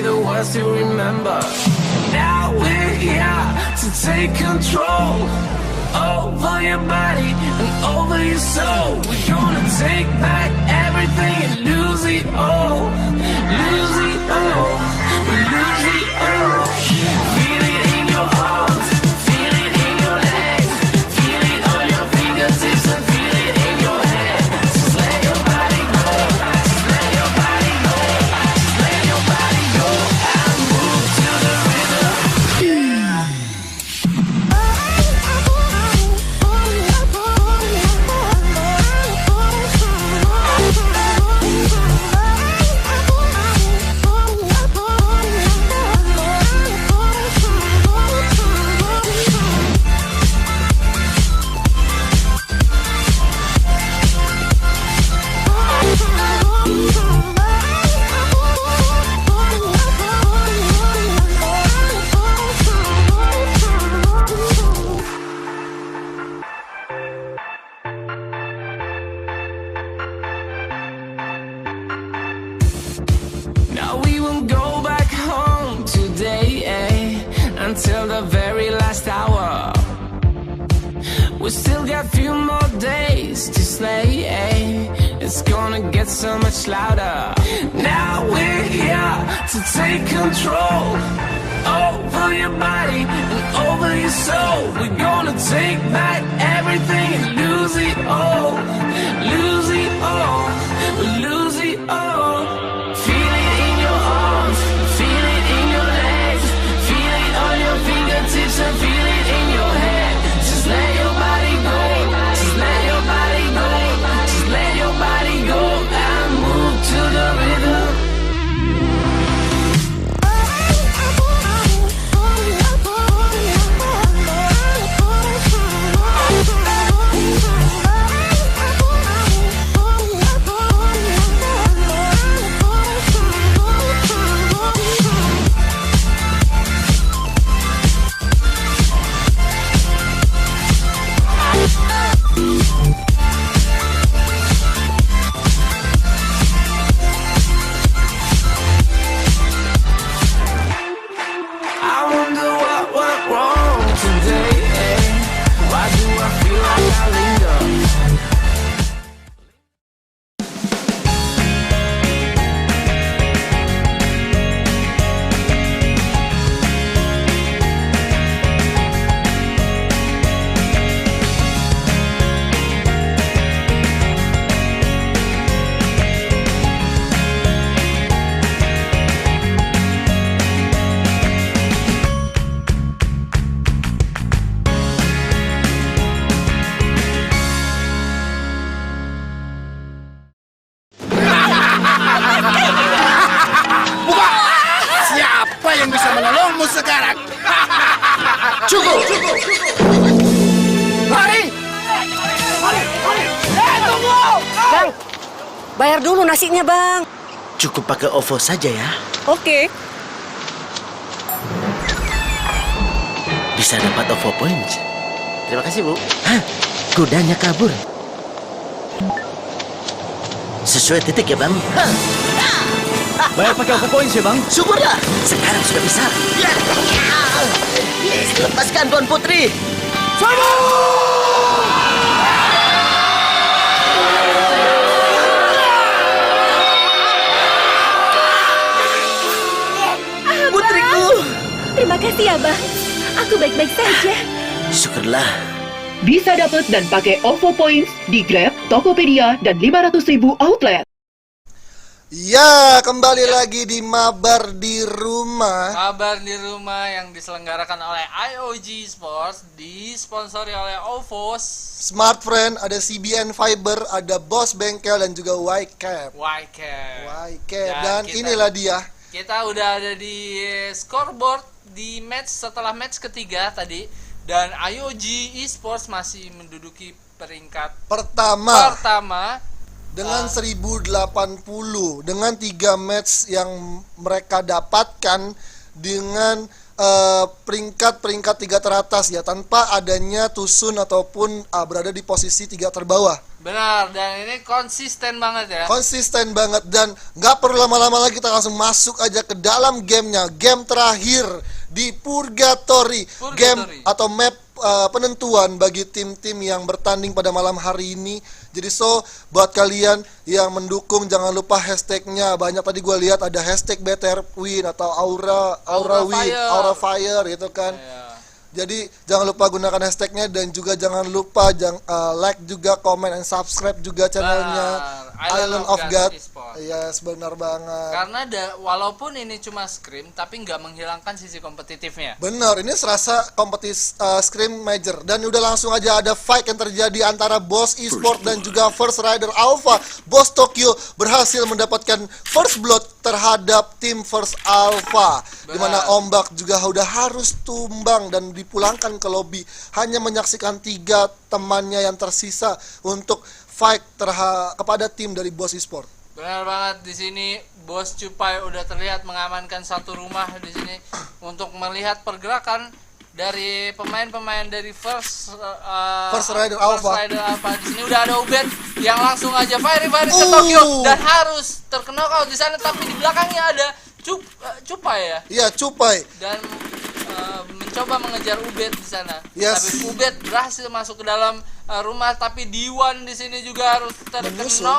the words to remember. Now we're here to take control over your body and over your soul. We're gonna take back everything and lose it all. Lose it all. Lose it all. Feel it in your arms. Feel it in your legs. Feel it on your fingertips and feel it in your head. Just let your body go. Just let your body go. Just let your body go and move to the rhythm. Now we won't go back home today, until the very last hour. We still got few more days to slay, it's gonna get so much louder. Now we're here to take control over your body and over your soul. We're gonna take back everything and lose it all. Lose it all. Lose it all. Feel it in your arms. Feel it in your legs. Feel it on your fingertips and feel it in your head. Just Bayar dulu nasinya, Bang. Cukup pakai OVO saja ya. Oke. Bisa dapat OVO points. Terima kasih, Bu. Hah? Kudanya kabur. Sesuai titik ya, Bang. Hah? Bayar pakai OVO points ya, Bang. Syukurlah, sekarang sudah bisa. Yes, lepaskan Tuan Putri. Putriku. Terima kasih ya, Bang. Aku baik-baik saja. Syukurlah. Bisa dapat dan pakai OVO Points di Grab, Tokopedia, dan 500.000 outlet. Ya, kembali lagi di Mabar di Rumah. Kabar di rumah yang diselenggarakan oleh IOG Sports, disponsori oleh OVO, Smart Friend, ada CBN Fiber, ada Bos Bengkel dan juga YCAP. YCAP. Dan kita- inilah dia. Kita udah ada di scoreboard di match setelah match ketiga tadi, dan IOG Esports masih menduduki peringkat Pertama pertama dengan 1080 dengan 3 match yang mereka dapatkan dengan peringkat 3 teratas ya, tanpa adanya tusun ataupun berada di posisi 3 terbawah. Benar, dan ini konsisten banget ya. Konsisten banget, dan nggak perlu lama-lama lagi, kita langsung masuk aja ke dalam gamenya. Game terakhir di Purgatory. Game atau map penentuan bagi tim-tim yang bertanding pada malam hari ini. Jadi buat kalian yang mendukung jangan lupa hashtagnya. Banyak tadi gue lihat ada hashtag BTRWin atau Aura Win, Aura Fire gitu kan. Jadi jangan lupa gunakan hashtagnya, dan juga jangan lupa like juga, comment, and subscribe juga channelnya Island of God. Yes, benar banget. Karena walaupun ini cuma scrim, tapi nggak menghilangkan sisi kompetitifnya. Benar, ini serasa kompetisi scrim major. Dan udah langsung aja ada fight yang terjadi antara Boss Esport dan juga First Rider Alpha. Boss Tokyo berhasil mendapatkan first blood terhadap tim First Alpha, dimana ombak juga udah harus tumbang dan dipulangkan ke lobi, hanya menyaksikan 3 temannya yang tersisa untuk fight kepada tim dari Boss Esport. Benar banget, di sini Bos Cupai udah terlihat mengamankan satu rumah di sini untuk melihat pergerakan dari pemain-pemain dari First Rider Alpha. Di sini udah ada Ubed yang langsung aja firing ke Tokyo dan harus terkena out di sana, tapi di belakangnya ada Cupai ya. Iya, Cupai. Dan mencoba mengejar Ubed di sana. Yes. Tapi Ubed berhasil masuk ke dalam rumah, tapi Diwan di sini juga harus terkena.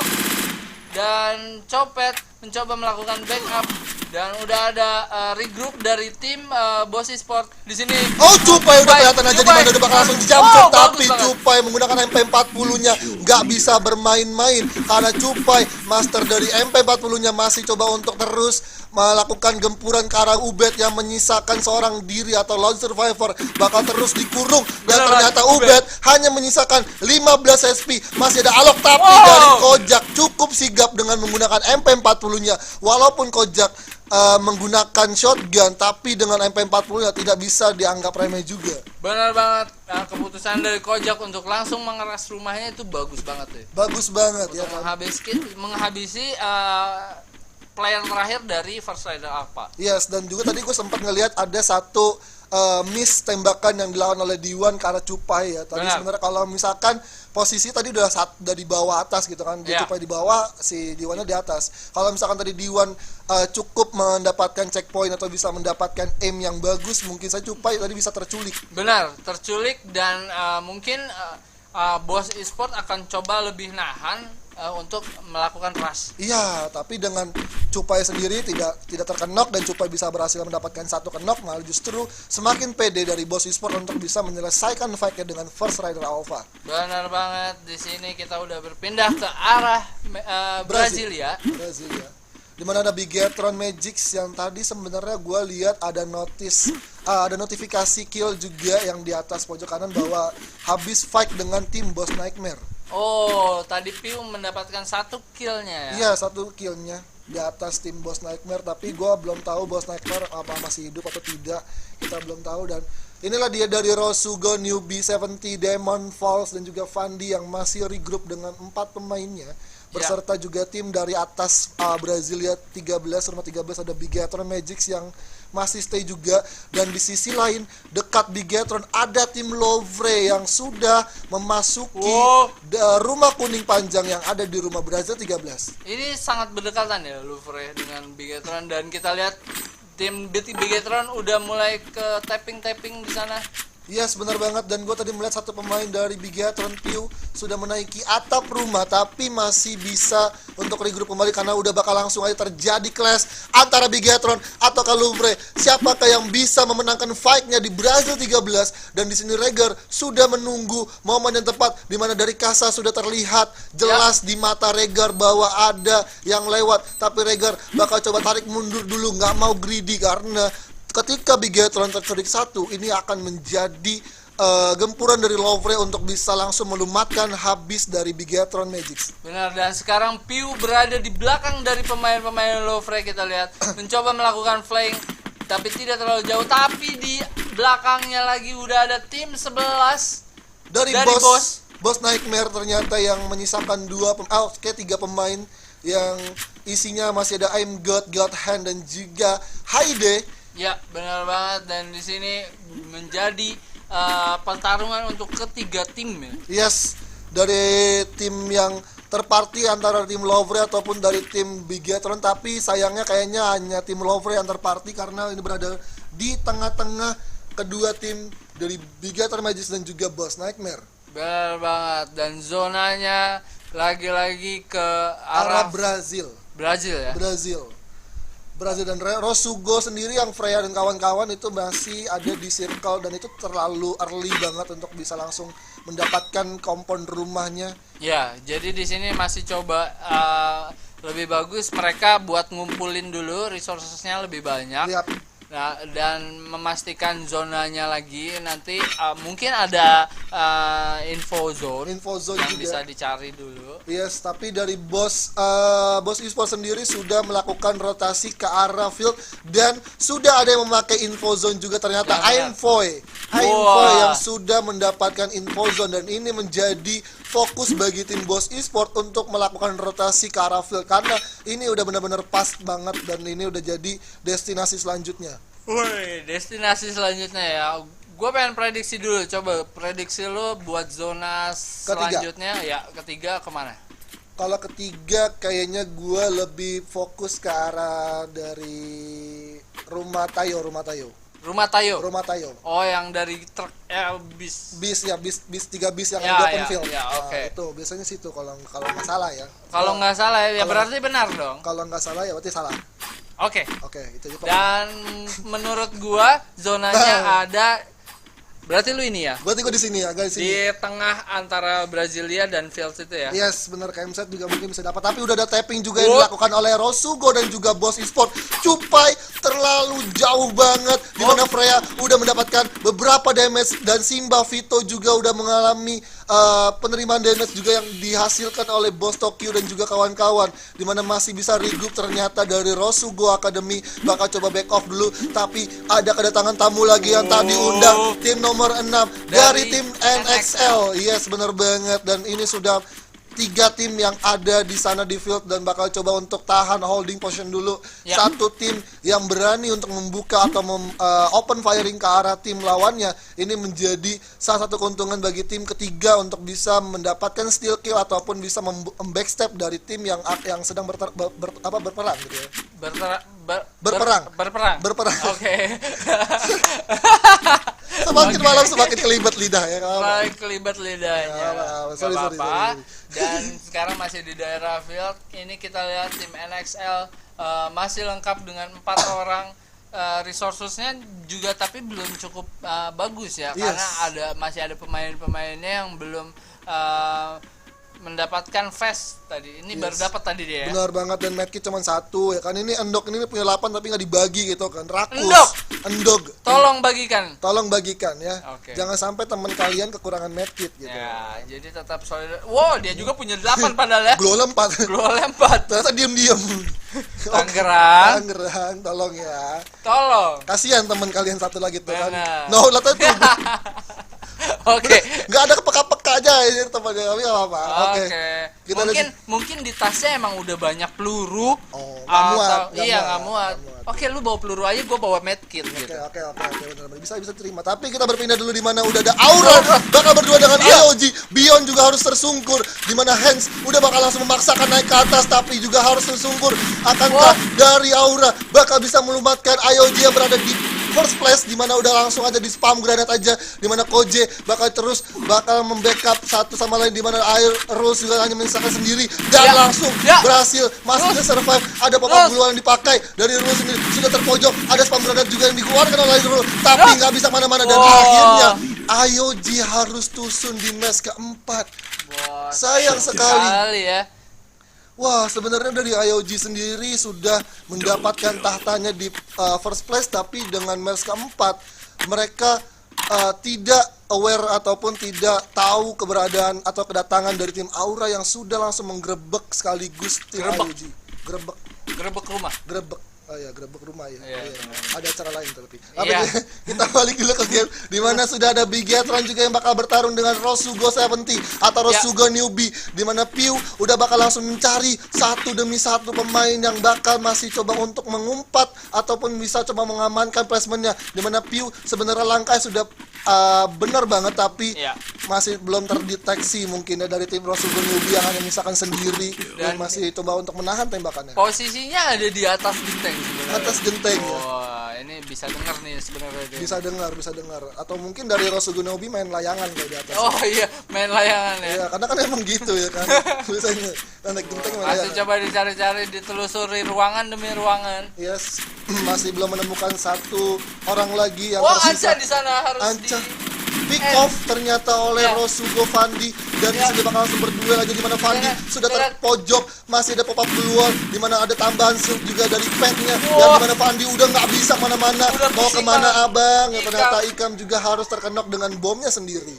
Dan Copet mencoba melakukan backup, dan udah ada regroup dari tim Boss Esport di sini. Cupai udah kelihatan aja di mana udah bakal langsung dijamper, tapi bagus banget. Cupai menggunakan MP40-nya nggak bisa bermain-main, karena Cupai master dari MP40-nya masih coba untuk terus melakukan gempuran ke arah Ubed yang menyisakan seorang diri atau lone survivor bakal terus dikurung, dan ternyata Ubed hanya menyisakan 15 SP. Masih ada alok, tapi dari Kojak cukup sigap dengan menggunakan MP40-nya. Walaupun Kojak menggunakan shotgun, tapi dengan MP40-nya tidak bisa dianggap remeh juga. Benar banget. Keputusan dari Kojak untuk langsung mengeras rumahnya itu bagus banget ya. Bagus banget ya kan. Menghabisi player terakhir dari First Rider Alpha. Yes, dan juga tadi gue sempat ngelihat ada satu miss tembakan yang dilawan oleh Diwan ke arah Cupai ya. Tadi sebenarnya kalau misalkan posisi tadi udah di bawah atas gitu kan, dia Cupai di bawah, si Diwannya di atas. Kalau misalkan tadi Diwan cukup mendapatkan checkpoint atau bisa mendapatkan aim yang bagus, mungkin saya Cupai tadi bisa terculik. Benar, terculik, dan mungkin Boss Esport akan coba lebih nahan untuk melakukan rush. Iya, tapi dengan Cupai sendiri tidak terkenok, dan Cupai bisa berhasil mendapatkan satu kenok, malah justru semakin pede dari Boss Esport untuk bisa menyelesaikan fight-nya dengan First Rider Alpha. Benar banget. Di sini kita udah berpindah ke arah Brasilia. Dimana ada Bigetron Magics yang tadi sebenarnya gue lihat ada notifikasi kill juga yang di atas pojok kanan bahwa habis fight dengan tim Boss Nightmare. Tadi Piu mendapatkan 1 killnya ya? Iya, 1 killnya di atas tim Boss Nightmare, tapi gue belum tahu Boss Nightmare apa masih hidup atau tidak, kita belum tahu. Dan inilah dia dari Rosugo, Newbie 70, Demon Falls, dan juga Fandi yang masih regroup dengan 4 pemainnya. Berserta juga tim dari atas Brasilia 13, rumah 13 ada Bigetron Magics yang masih stay juga. Dan di sisi lain dekat Bigetron ada tim Louvre yang sudah memasuki rumah kuning panjang yang ada di rumah Brazil 13. Ini sangat berdekatan ya Louvre dengan Bigetron, dan kita lihat tim Bigetron udah mulai ke tapping di sana. Yes, benar banget. Dan gue tadi melihat satu pemain dari Bigetron Pew sudah menaiki atap rumah, tapi masih bisa untuk regroup kembali karena udah bakal langsung aja terjadi clash antara Bigetron atau Louvre. Siapakah yang bisa memenangkan fight-nya di Brazil 13? Dan di sini Reger sudah menunggu momen yang tepat di mana dari kasa sudah terlihat jelas di mata Reger bahwa ada yang lewat, tapi Reger bakal coba tarik mundur dulu, nggak mau greedy karena ketika Bigetron tercerik satu, ini akan menjadi gempuran dari Louvre untuk bisa langsung melumatkan habis dari Bigetron Magics. Benar, dan sekarang Pew berada di belakang dari pemain-pemain Louvre. Kita lihat mencoba melakukan flank tapi tidak terlalu jauh, tapi di belakangnya lagi udah ada tim 11 dari Boss Nightmare ternyata yang menyisakan 3 pemain yang isinya masih ada I'm God, God Hand dan juga Haide. Ya, benar banget, dan di sini menjadi pertarungan untuk ketiga tim ya. Yes, dari tim yang terparti antara tim Louvre ataupun dari tim Bigetron, tapi sayangnya kayaknya hanya tim Louvre yang terparti karena ini berada di tengah-tengah kedua tim dari Bigetron Magics dan juga Boss Nightmare. Benar banget, dan zonanya lagi-lagi ke arah Brazil ya. Brazil dan Rosugo sendiri yang Freya dan kawan-kawan itu masih ada di circle dan itu terlalu early banget untuk bisa langsung mendapatkan kompon rumahnya. Ya, jadi di sini masih coba lebih bagus mereka buat ngumpulin dulu resourcesnya lebih banyak. Lihat. Nah, dan memastikan zonanya lagi nanti mungkin ada info zone yang juga bisa juga dicari dulu. Yes, tapi dari Boss Esports sendiri sudah melakukan rotasi ke arah field dan sudah ada yang memakai info zone juga ternyata. Aimfoy yang sudah mendapatkan info zone, dan ini menjadi fokus bagi tim Boss Esports untuk melakukan rotasi ke arah field karena ini udah benar-benar pas banget dan ini udah jadi destinasi selanjutnya. Woi, destinasi selanjutnya ya. Gue pengen prediksi dulu, coba prediksi lo buat zona selanjutnya ya, ketiga kemana? Kalau ketiga kayaknya gue lebih fokus ke arah dari rumah Tayo. Rumah Tayo. Oh, yang dari truk bis 3 bis yang ada open field. Ya, oke. Itu biasanya situ kalau nggak salah ya. Kalau nggak salah ya berarti benar dong. Kalau nggak salah ya berarti salah. Oke, itu juga. Dan menurut gua zonanya ada, berarti lu ini ya? Berarti gua di sini ya, guys. Di tengah antara Brasilia dan Fields itu ya? Yes, benar, KMZ juga mungkin bisa dapat. Tapi udah ada tapping juga yang dilakukan oleh Rosugo dan juga Boss Esports. Cupai terlalu jauh banget, di mana Freya udah mendapatkan beberapa damage dan Simba Vito juga udah mengalami penerimaan damage juga yang dihasilkan oleh Boss Tokyo dan juga kawan-kawan, di mana masih bisa regroup ternyata dari Rosugo Academy bakal coba back off dulu, tapi ada kedatangan tamu lagi yang tadi undang tim nomor 6 dari tim NXL. Yes, benar banget, dan ini sudah 3 tim yang ada di sana di field dan bakal coba untuk tahan holding position dulu. Satu tim yang berani untuk membuka atau open firing ke arah tim lawannya, ini menjadi salah satu keuntungan bagi tim ketiga untuk bisa mendapatkan steal kill ataupun bisa backstep dari tim yang sedang berperang gitu ya. Berperang. Oke. Semakin malam semakin kelibet lidah ya. Semakin kelibet lidahnya. Sorry. Dan sekarang masih di daerah field. Ini kita lihat tim NXL masih lengkap dengan 4 orang. Resourcesnya juga tapi belum cukup bagus ya. Yes. Karena masih ada pemain-pemainnya yang belum mendapatkan fast tadi. Ini baru dapat tadi dia ya. Benar banget, dan medkit cuma 1 ya kan. Ini Endog ini punya 8 tapi nggak dibagi gitu kan. Rakus. Endog. Tolong bagikan ya. Okay. Jangan sampai teman kalian kekurangan medkit gitu. Ya, jadi tetap solid. Wow, dia juga punya 8 padahal ya. Glow lempar. Ternyata diam-diam. Tangerang, tolong ya. Kasihan teman kalian satu lagi tuh kan. Benar. No, lah tuh. Oke. Nggak ada peka-peka aja ini temannya kami nggak apa-apa. Oke. Kita Mungkin di tasnya emang udah banyak peluru. Oh, nggak muat. Nggak muat. Oke, lu bawa peluru aja, gue bawa medkit gitu. Oke, benar. Bisa terima. Tapi kita berpindah dulu di mana udah ada Aura bakal berdua dengan IOG. Bion juga harus tersungkur. Di mana Hans udah bakal langsung memaksakan naik ke atas, tapi juga harus tersungkur. Akankah dari Aura bakal bisa melumatkan IOG yang berada di first place, di mana udah langsung aja di spam granat aja, di mana Koje bakal membackup satu sama lain, di mana Air Rose juga hanya menyisakan sendiri dan langsung berhasil masih survive. Ada pop-up glue yang dipakai dari Rose sendiri, sudah terpojok, ada spam granat juga yang dikeluarkan oleh Rose, tapi nggak bisa mana-mana dan akhirnya IOG harus tusun di match keempat. Sayang sekali ya. Wah, sebenarnya dari IOG sendiri sudah mendapatkan tahtanya di first place, tapi dengan match keempat mereka tidak aware ataupun tidak tahu keberadaan atau kedatangan dari tim Aura yang sudah langsung menggerebek sekaligus tim IOG. Gerebek rumah. Gerebek rumah ya. Iya. Ada acara lain tapi. Kita balik dulu ke game di mana sudah ada Bigetron juga yang bakal bertarung dengan Rosugo 70 atau Rosugo Newbie, di mana Piu udah bakal langsung mencari satu demi satu pemain yang bakal masih coba untuk mengumpat ataupun bisa coba mengamankan placementnya, di mana Piu sebenarnya langkah sudah benar banget tapi masih belum terdeteksi mungkin ya dari tim Rosugo Newbie yang hanya misalkan sendiri dan masih coba untuk menahan tembakannya. Posisinya ada di atas genteng. Atas genteng. Wah, ini bisa dengar nih sebenarnya. Bisa dengar. Atau mungkin dari Rosugo Newbie main layangan kayak di atas. Oh iya, main layangan ya. Iya, karena kan emang gitu ya kan. Biasanya naik genteng main layangan. Masih coba dicari-cari, ditelusuri ruangan demi ruangan. Yes, masih belum menemukan satu orang lagi yang Anca tersisa. di sana harus pick off ternyata oleh Rosugo Fandi dan di sini bakal langsung berduel aja, di mana Fandi sudah terpojok, masih ada pop-up keluar, di mana ada tambahan shield juga dari petnya dan di mana Fandi udah nggak bisa mana-mana, mau kemana abang ya, ternyata Ikam juga harus terkenok dengan bomnya sendiri.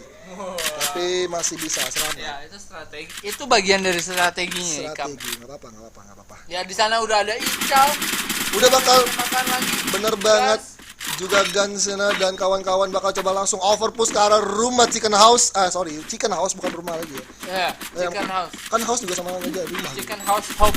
Tapi masih bisa selamat. Ya, itu strategi. Itu bagian dari strateginya Ikam. Nggak apa-apa. Ya di sana udah ada Ical. Udah bakal makan lagi. Bener banget. Juga Gansena dan kawan-kawan bakal coba langsung overpush ke arah rumah Chicken House. Chicken House bukan rumah lagi ya. Chicken House. Kan house juga sama aja rumah. Chicken House Hope.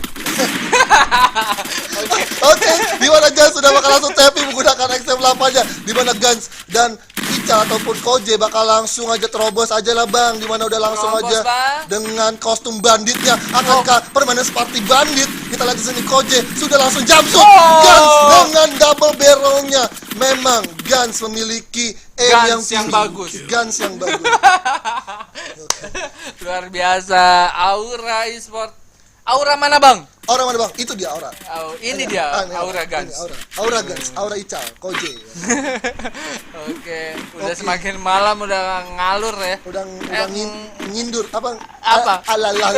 Oke, di mana Gans sudah bakal langsung tapping menggunakan XM8-nya, di mana Gans dan Ica ataupun Koje bakal langsung aja terobos aja lah bang, di mana udah langsung aja dengan kostum banditnya. Akankah permainan seperti bandit? Kita lihat di sini Koje sudah langsung jumpsuit. Gans dengan double barrel-nya. Memang Gans memiliki aim yang bagus. Gans yang bagus. Luar biasa. Aura Esport. Aura mana bang? Aura mana bang? Itu dia Aura. Ini dia Aura Gans. Aura Gans, Aura Ical, Koje. Oke, udah semakin malam udah ngalur ya. Udah ngindur apa? Alalah.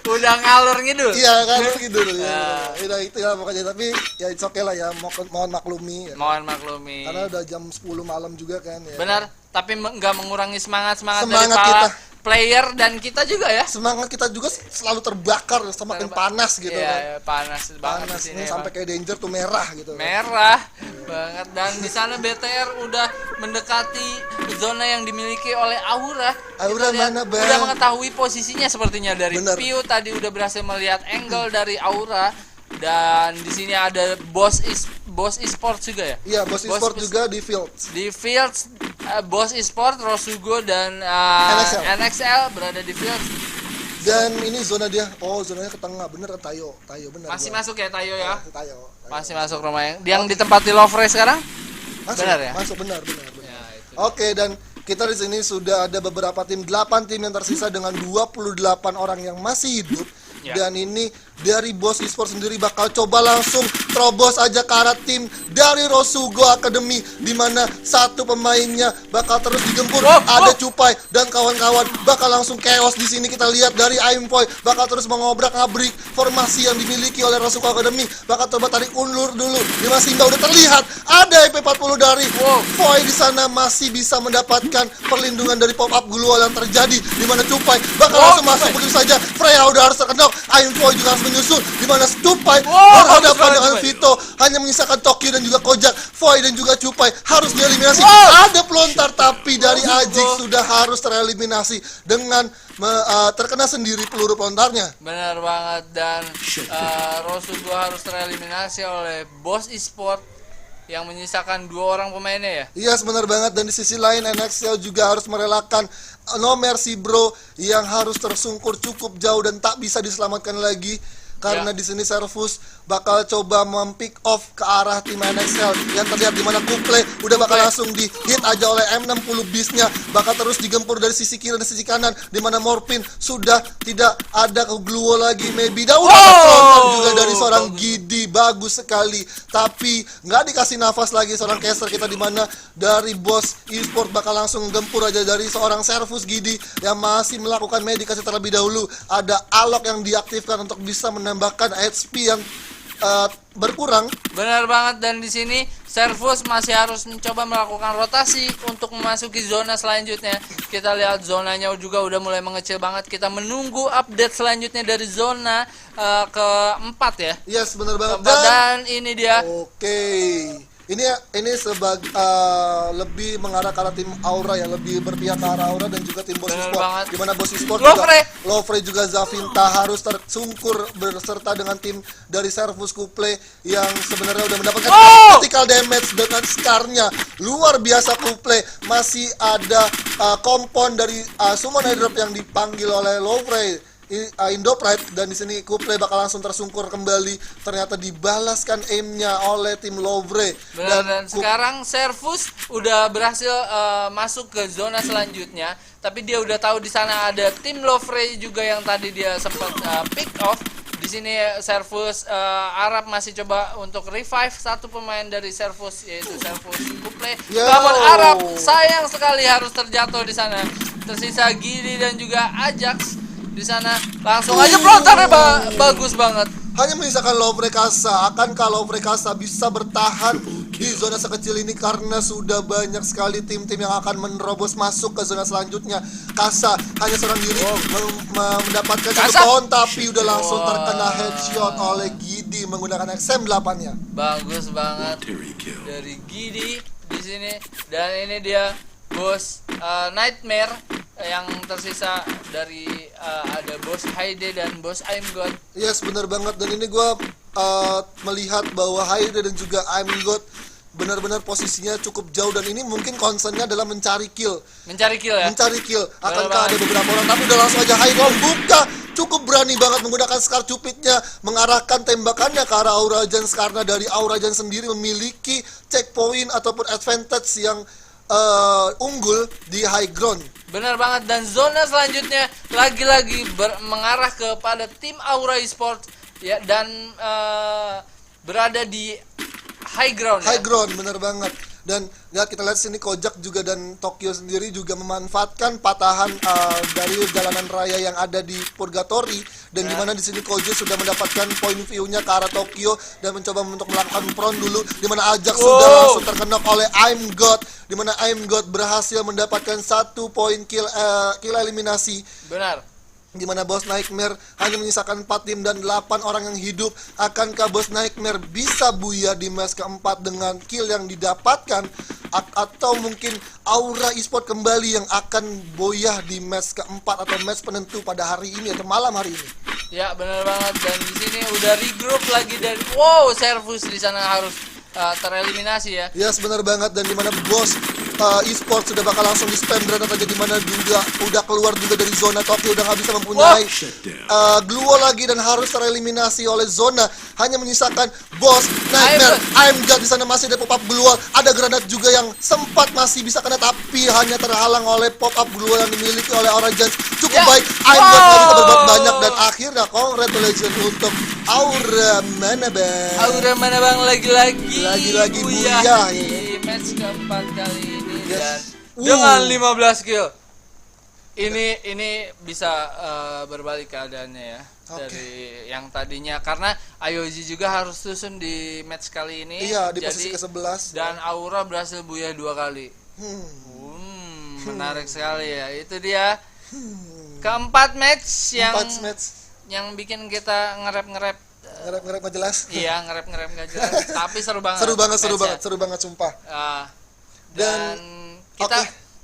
Udah ngalur ngidul. Iya, ngalur ngidul. Ya, itu ya pokoknya, tapi ya it's okay lah ya, mohon maklumi. Mohon maklumi. Karena udah jam 10 malam juga kan ya. Benar, tapi nggak mengurangi semangat dari kita. Player dan kita juga ya. Semangat kita juga selalu terbakar, semakin panas gitu kan. Iya, panas banget ini sampai kayak danger tuh merah gitu. Merah banget, dan di sana BTR udah mendekati zona yang dimiliki oleh Aura. Aura mana bang? Udah mengetahui posisinya sepertinya dari Piu tadi udah berhasil melihat angle dari Aura. Dan di sini ada Boss Esport juga ya? Iya, Boss Esport juga di Fields. Di Fields, Boss Esport, Rosugo dan NXL berada di Fields. Dan ini zona dia, zonanya ke tengah, bener Tayo bener. Masih masuk ya Tayo ya? Tayo. Masih masuk rumah yang ditempati Lovre sekarang? Benar ya? Masuk benar. Ya, oke, dan kita di sini sudah ada beberapa tim, 8 tim yang tersisa dengan 28 orang yang masih hidup. Dan ini dari Boss Esport sendiri bakal coba langsung terobos aja ke arah tim dari Rosugo Academy, di mana satu pemainnya bakal terus digempur. Ada Cupai dan kawan-kawan bakal langsung chaos di sini. Kita lihat dari Aimpoy bakal terus mengobrak-abrik formasi yang dimiliki oleh Rosugo Academy. Bakal coba tarik ulur dulu. Di mana Simba udah terlihat ada EP40 dari Foy di sana, masih bisa mendapatkan perlindungan dari pop-up glue yang terjadi, di mana Cupai bakal langsung masuk begitu saja. Freya udah harus terkenal. Aimpoy juga harus menyusul di mana Cupai Wow, berhadapan bagus dengan banget, Vito, hanya menyisakan Tokyo dan juga Kojak. Foy dan juga Cupai harus dieliminasi. Wow. Ada pelontar tapi dari Ajik sudah harus tereliminasi dengan terkena sendiri peluru pelontarnya. Benar banget, dan Rosu gua harus tereliminasi oleh Boss Esport yang menyisakan 2 orang pemainnya ya. Iya, benar banget. Dan di sisi lain NXL juga harus merelakan No Mercy Bro yang harus tersungkur cukup jauh dan tak bisa diselamatkan lagi. Karena di sini Servus bakal coba mempick off ke arah tim NXL yang terlihat di mana Kuple udah bakal langsung di hit aja oleh M60 Beast-nya, bakal terus digempur dari sisi kiri dan sisi kanan di mana Morpin sudah tidak ada ke Gluo lagi. Maybe frontal juga dari seorang Gidi, bagus sekali, tapi nggak dikasih nafas lagi seorang caster kita di mana dari Boss Esport bakal langsung gempur aja dari seorang Servus Gidi yang masih melakukan medikasi terlebih dahulu. Ada alok yang diaktifkan untuk bisa menambahkan HP yang berkurang. Benar banget, dan di sini Servus masih harus mencoba melakukan rotasi untuk memasuki zona selanjutnya. Kita lihat zonanya juga udah mulai mengecil banget. Kita menunggu update selanjutnya dari zona keempat ya. Yes, benar banget. Dan ini dia. Oke. Ini sebagai lebih mengarah ke arah tim Aura ya, lebih berpihak ke arah Aura dan juga tim Boss Bener Esport. banget. Di mana Boss Esport Lovre. juga Lovre juga Zavinta harus tersungkur berserta dengan tim dari Servus Kuple yang sebenarnya udah mendapatkan critical damage dengan Scar-nya. Luar biasa Kuple. Masih ada kompon dari Summon Airdrop yang dipanggil oleh Lovre. Indo Pride, dan di sini Kuple bakal langsung tersungkur kembali. Ternyata dibalaskan aimnya oleh tim Lovre. Dan sekarang Servus udah berhasil masuk ke zona selanjutnya, tapi dia udah tahu di sana ada tim Lovre juga yang tadi dia sempat pick off. Di sini Servus Arab masih coba untuk revive satu pemain dari Servus, yaitu Servus Kuple. Namun Arab sayang sekali harus terjatuh di sana. Tersisa Giri dan juga Ajax di sana. Langsung aja pelontarnya bagus banget. Hanya menyisakan Lovre Kasa. Akankah Lovre Kasa bisa bertahan di zona sekecil ini karena sudah banyak sekali tim-tim yang akan menerobos masuk ke zona selanjutnya. Kasa hanya seorang diri mendapatkan satu pohon, tapi udah langsung terkena headshot oleh Gidi menggunakan XM8-nya. Bagus banget dari Gidi di sini. Dan ini dia Bos Nightmare yang tersisa dari ada Bos Haide dan Bos I'm God. Yes, benar banget. Dan ini gue melihat bahwa Haide dan juga I'm God benar-benar posisinya cukup jauh, dan ini mungkin concernnya adalah mencari kill. Mencari kill ya? Mencari kill. Akankah ada beberapa orang, tapi udah langsung aja Haide membuka. Cukup berani banget menggunakan Scar Cupidnya, mengarahkan tembakannya ke arah Aura Jans, karena dari Aura Jans sendiri memiliki checkpoint ataupun advantage yang unggul di high ground. Benar banget, dan zona selanjutnya lagi-lagi mengarah kepada tim Aura Esport ya, dan berada di high ground. High ground, benar banget. Dan ya kita lihat sini Kojak juga dan Tokyo sendiri juga memanfaatkan patahan dari jalanan raya yang ada di Purgatory, dan dimana di sini Kojo sudah mendapatkan point view-nya ke arah Tokyo dan mencoba untuk melakukan front dulu, dimana Ajax sudah langsung terkena oleh I'm God, dimana I'm God berhasil mendapatkan 1 poin kill eliminasi. Benar. Di mana Bos Nightmare hanya menyisakan 4 tim dan 8 orang yang hidup. Akankah Bos Nightmare bisa buya di match keempat dengan kill yang didapatkan, atau mungkin Aura Esport kembali yang akan boyah di match keempat atau match penentu pada hari ini atau malam hari ini? Ya, benar banget. Dan di sini udah regroup lagi dari Servus di sana harus tereliminasi ya. Yes, benar banget. Dan dimana Bos Esport sudah bakal langsung di spam granat aja, dimana juga udah keluar juga dari zona Tokyo, udah nggak bisa mempunyai Gluo lagi dan harus tereliminasi oleh zona. Hanya menyisakan Bos Nightmare, I'm God di sana masih ada pop up Gluo, ada granat juga yang sempat masih bisa kena, tapi hanya terhalang oleh pop up Gluo yang dimiliki oleh Aura Jans. Cukup baik, I'm God nggak bisa berbuat banyak, dan akhirnya congratulations untuk Aura Manabang. Aura Manabang lagi-lagi buyah di match keempat kali ini. Yes. Dan dengan 15 kill ini bisa berbalik keadaannya ya. Dari yang tadinya, karena Ayoji juga harus susun di match kali ini. Iya, di posisi ke-11. Dan Aura berhasil buyah 2 kali. Menarik sekali ya. Itu dia keempat match yang yang bikin kita nge-rap Ngerep nggak jelas. iya, nge-rap nggak jelas, tapi seru banget. Seru banget sumpah. Dan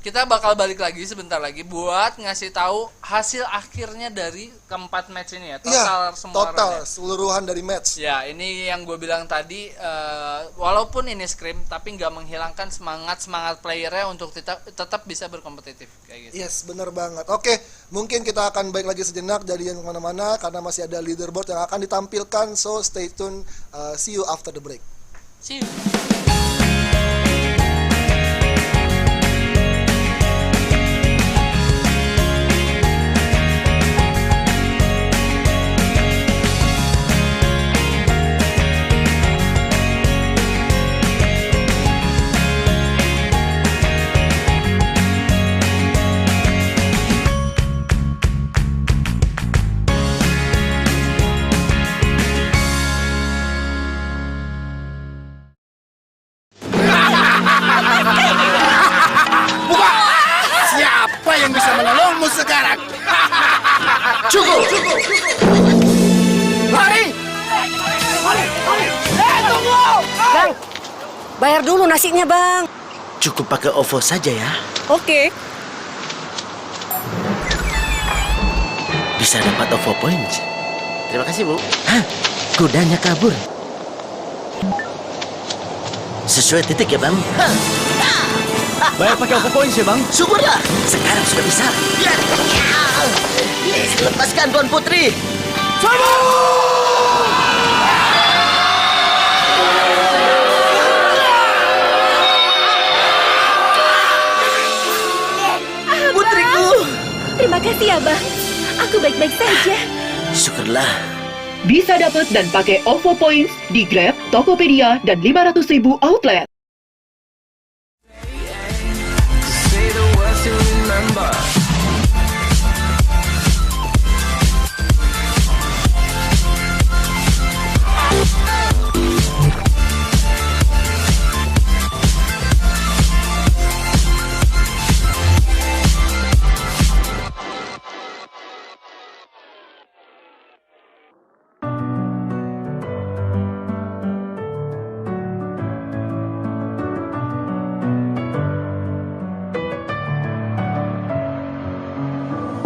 kita bakal balik lagi sebentar lagi buat ngasih tahu hasil akhirnya dari keempat match ini ya, total seluruhan dari match. Ya, ini yang gue bilang tadi, walaupun ini scrim tapi nggak menghilangkan semangat playernya untuk tetap bisa berkompetitif kayak gitu. Yes, bener banget. Oke, mungkin kita akan balik lagi sejenak dari yang kemana-mana karena masih ada leaderboard yang akan ditampilkan. So stay tune. See you after the break. See you. Siapa yang bisa menolongmu sekarang? Cukup! Lari! Bang, bayar dulu nasinya, Bang. Cukup pakai OVO saja ya. Oke. Bisa dapat OVO points. Terima kasih, Bu. Hah? Kudanya kabur. Sesuai titik ya, Bang. Bayar pakai OVO points ya, Bang? Syukurlah, sekarang sudah bisa. Lepaskan Tuan Putri. Putriku. Terima kasih ya, Bang. Aku baik-baik saja. Syukurlah. Bisa dapat dan pakai OVO Points di Grab, Tokopedia, dan 500.000 outlet. Say the words to remember.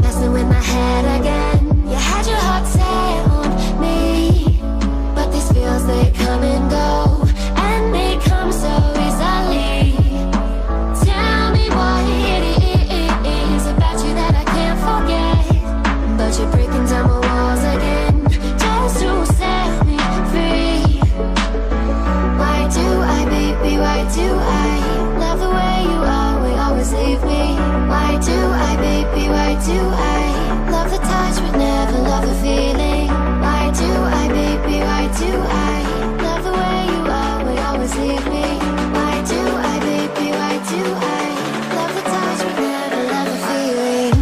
Messing with my head again. You had your heart set on me, but these feels they come and go, and they come so easily. Tell me what it is about you that I can't forget, but you're breaking down my walls again just to set me free. Why do I, baby? Why do I love the way you are? Will always leave me. Why do I, baby? Why do I love the touch but never love the feeling? Why do I, baby? Why do I love the way you are? Will always leave me. Why do I, baby? Why do I love the touch but never love the feeling?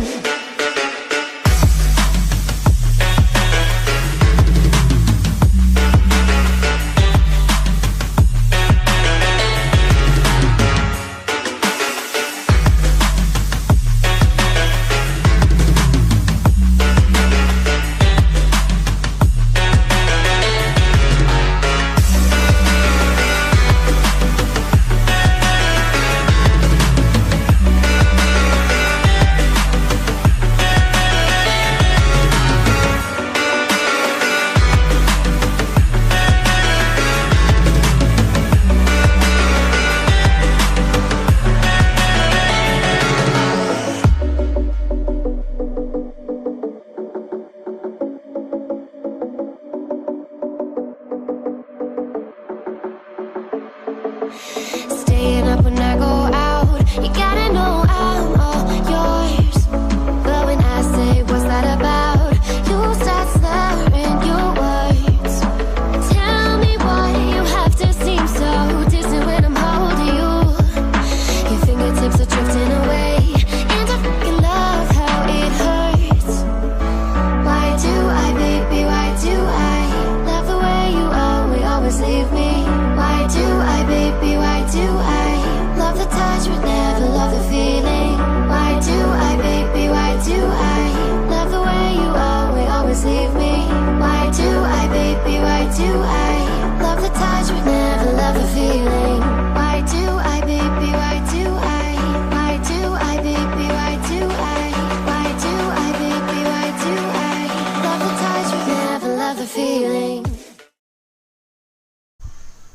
do I love the touch but never love the feeling? Why do I, baby, why do I? Why do I, baby, why do I? Why do I, baby, why do I love the touch but never love the feeling?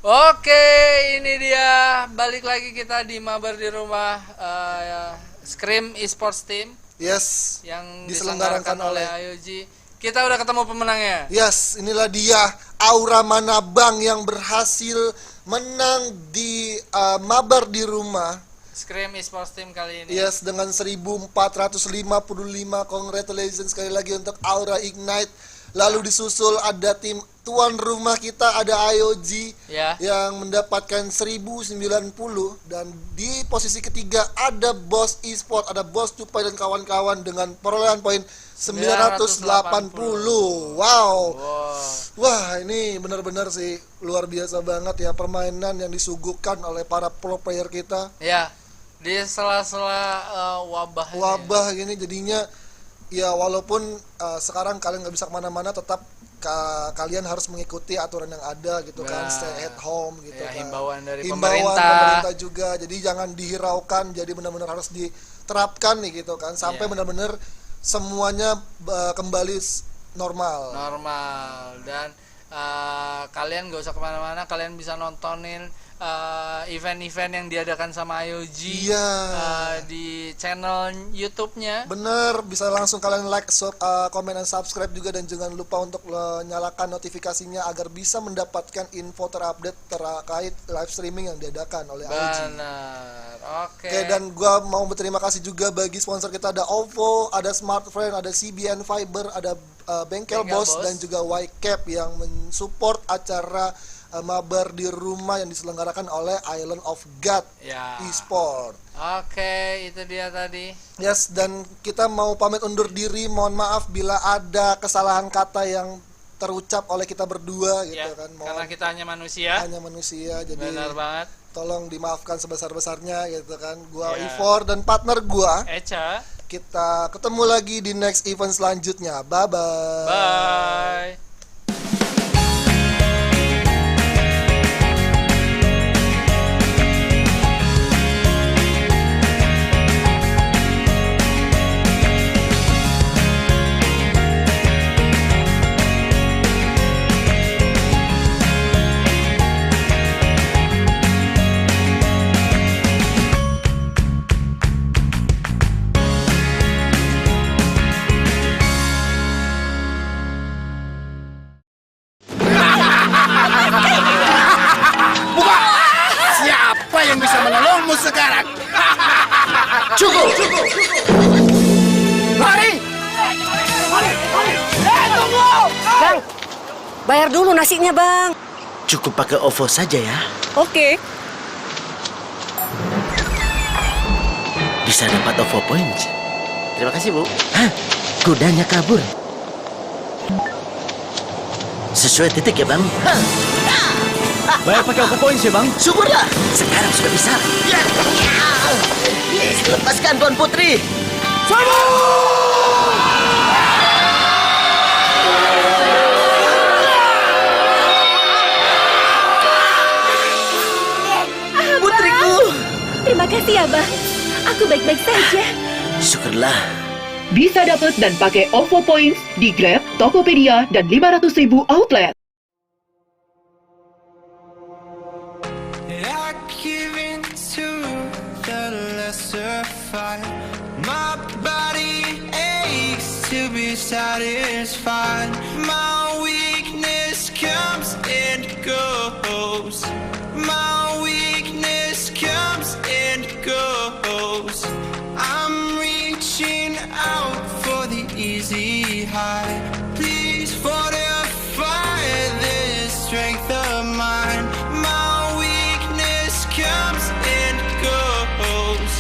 Oke, ini dia balik lagi kita di mabar di rumah Scream Esports Team Yes, yang diselenggarakan oleh IOG. Kita udah ketemu pemenangnya. Yes, inilah dia Aura Manabang yang berhasil menang di mabar di rumah. Scream Esports Team kali ini. Yes, dengan 1455. Congratulations sekali lagi untuk Aura Ignite. Lalu disusul ada tim tuan rumah kita, ada IOG Ya. yang mendapatkan 1090, dan di posisi ketiga ada Boss Esport, ada Boss Cupai dan kawan-kawan dengan perolehan poin 980. Wow. Wah, ini benar-benar sih luar biasa banget ya permainan yang disuguhkan oleh para pro player kita. Ya, di sela-sela wabah Gini jadinya ya, walaupun sekarang kalian nggak bisa kemana-mana, tetap kalian harus mengikuti aturan yang ada gitu kan, stay at home gitu ya, kan. himbauan dari pemerintah juga, jadi jangan dihiraukan, jadi benar-benar harus diterapkan nih gitu kan, sampai benar-benar semuanya kembali normal. Dan kalian gak usah kemana-mana, kalian bisa nontonin event-event yang diadakan sama IOG di channel YouTube-nya. Bener, bisa langsung kalian like, comment, dan subscribe juga, dan jangan lupa untuk nyalakan notifikasinya agar bisa mendapatkan info terupdate terkait live streaming yang diadakan oleh IOG. Benar, oke. Dan gua mau berterima kasih juga bagi sponsor kita, ada OVO, ada Smartfriend, ada CBN Fiber, ada Bengkel Boss, dan juga YCap yang mensupport acara mabar di rumah yang diselenggarakan oleh Island of God Esport. Oke, itu dia tadi. Yes, dan kita mau pamit undur diri. Mohon maaf bila ada kesalahan kata yang terucap oleh kita berdua gitu kan. Karena kita hanya manusia. Jadi benar banget. Tolong dimaafkan sebesar-besarnya gitu kan. Gua Ivor dan partner gua Echa. Kita ketemu lagi di next event selanjutnya. Bye-bye. Bye. Siapa yang bisa menolongmu sekarang? Cukup! Lari! Tunggu! Bang, bayar dulu nasinya, Bang. Cukup pakai OVO saja ya. Oke. Bisa dapat OVO points. Terima kasih, Bu. Hah? Kudanya kabur. Sesuai titik ya, Bang. Bayar pakai OVO points ya, Bang? Syukurlah, sekarang sudah bisa. Lepaskan Tuan Putri. Putriku. Terima kasih ya, Bang. Aku baik-baik saja. Syukurlah. Bisa dapat dan pakai OVO Points di Grab, Tokopedia, dan 500.000 outlet. I give in to the lesser fight. My body aches to be satisfied. My weakness comes and goes. My weakness comes and goes. I'm reaching out for the easy high. Please fortify this strength of mine. My weakness comes and goes.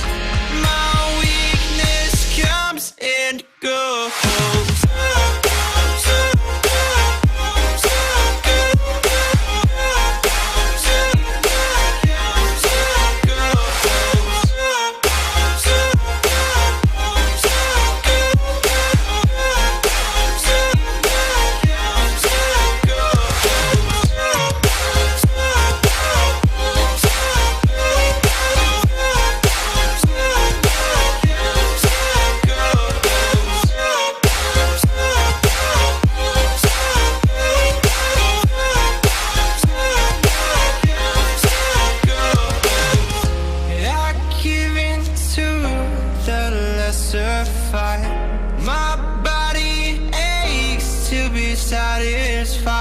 My weakness comes and goes. satisfied.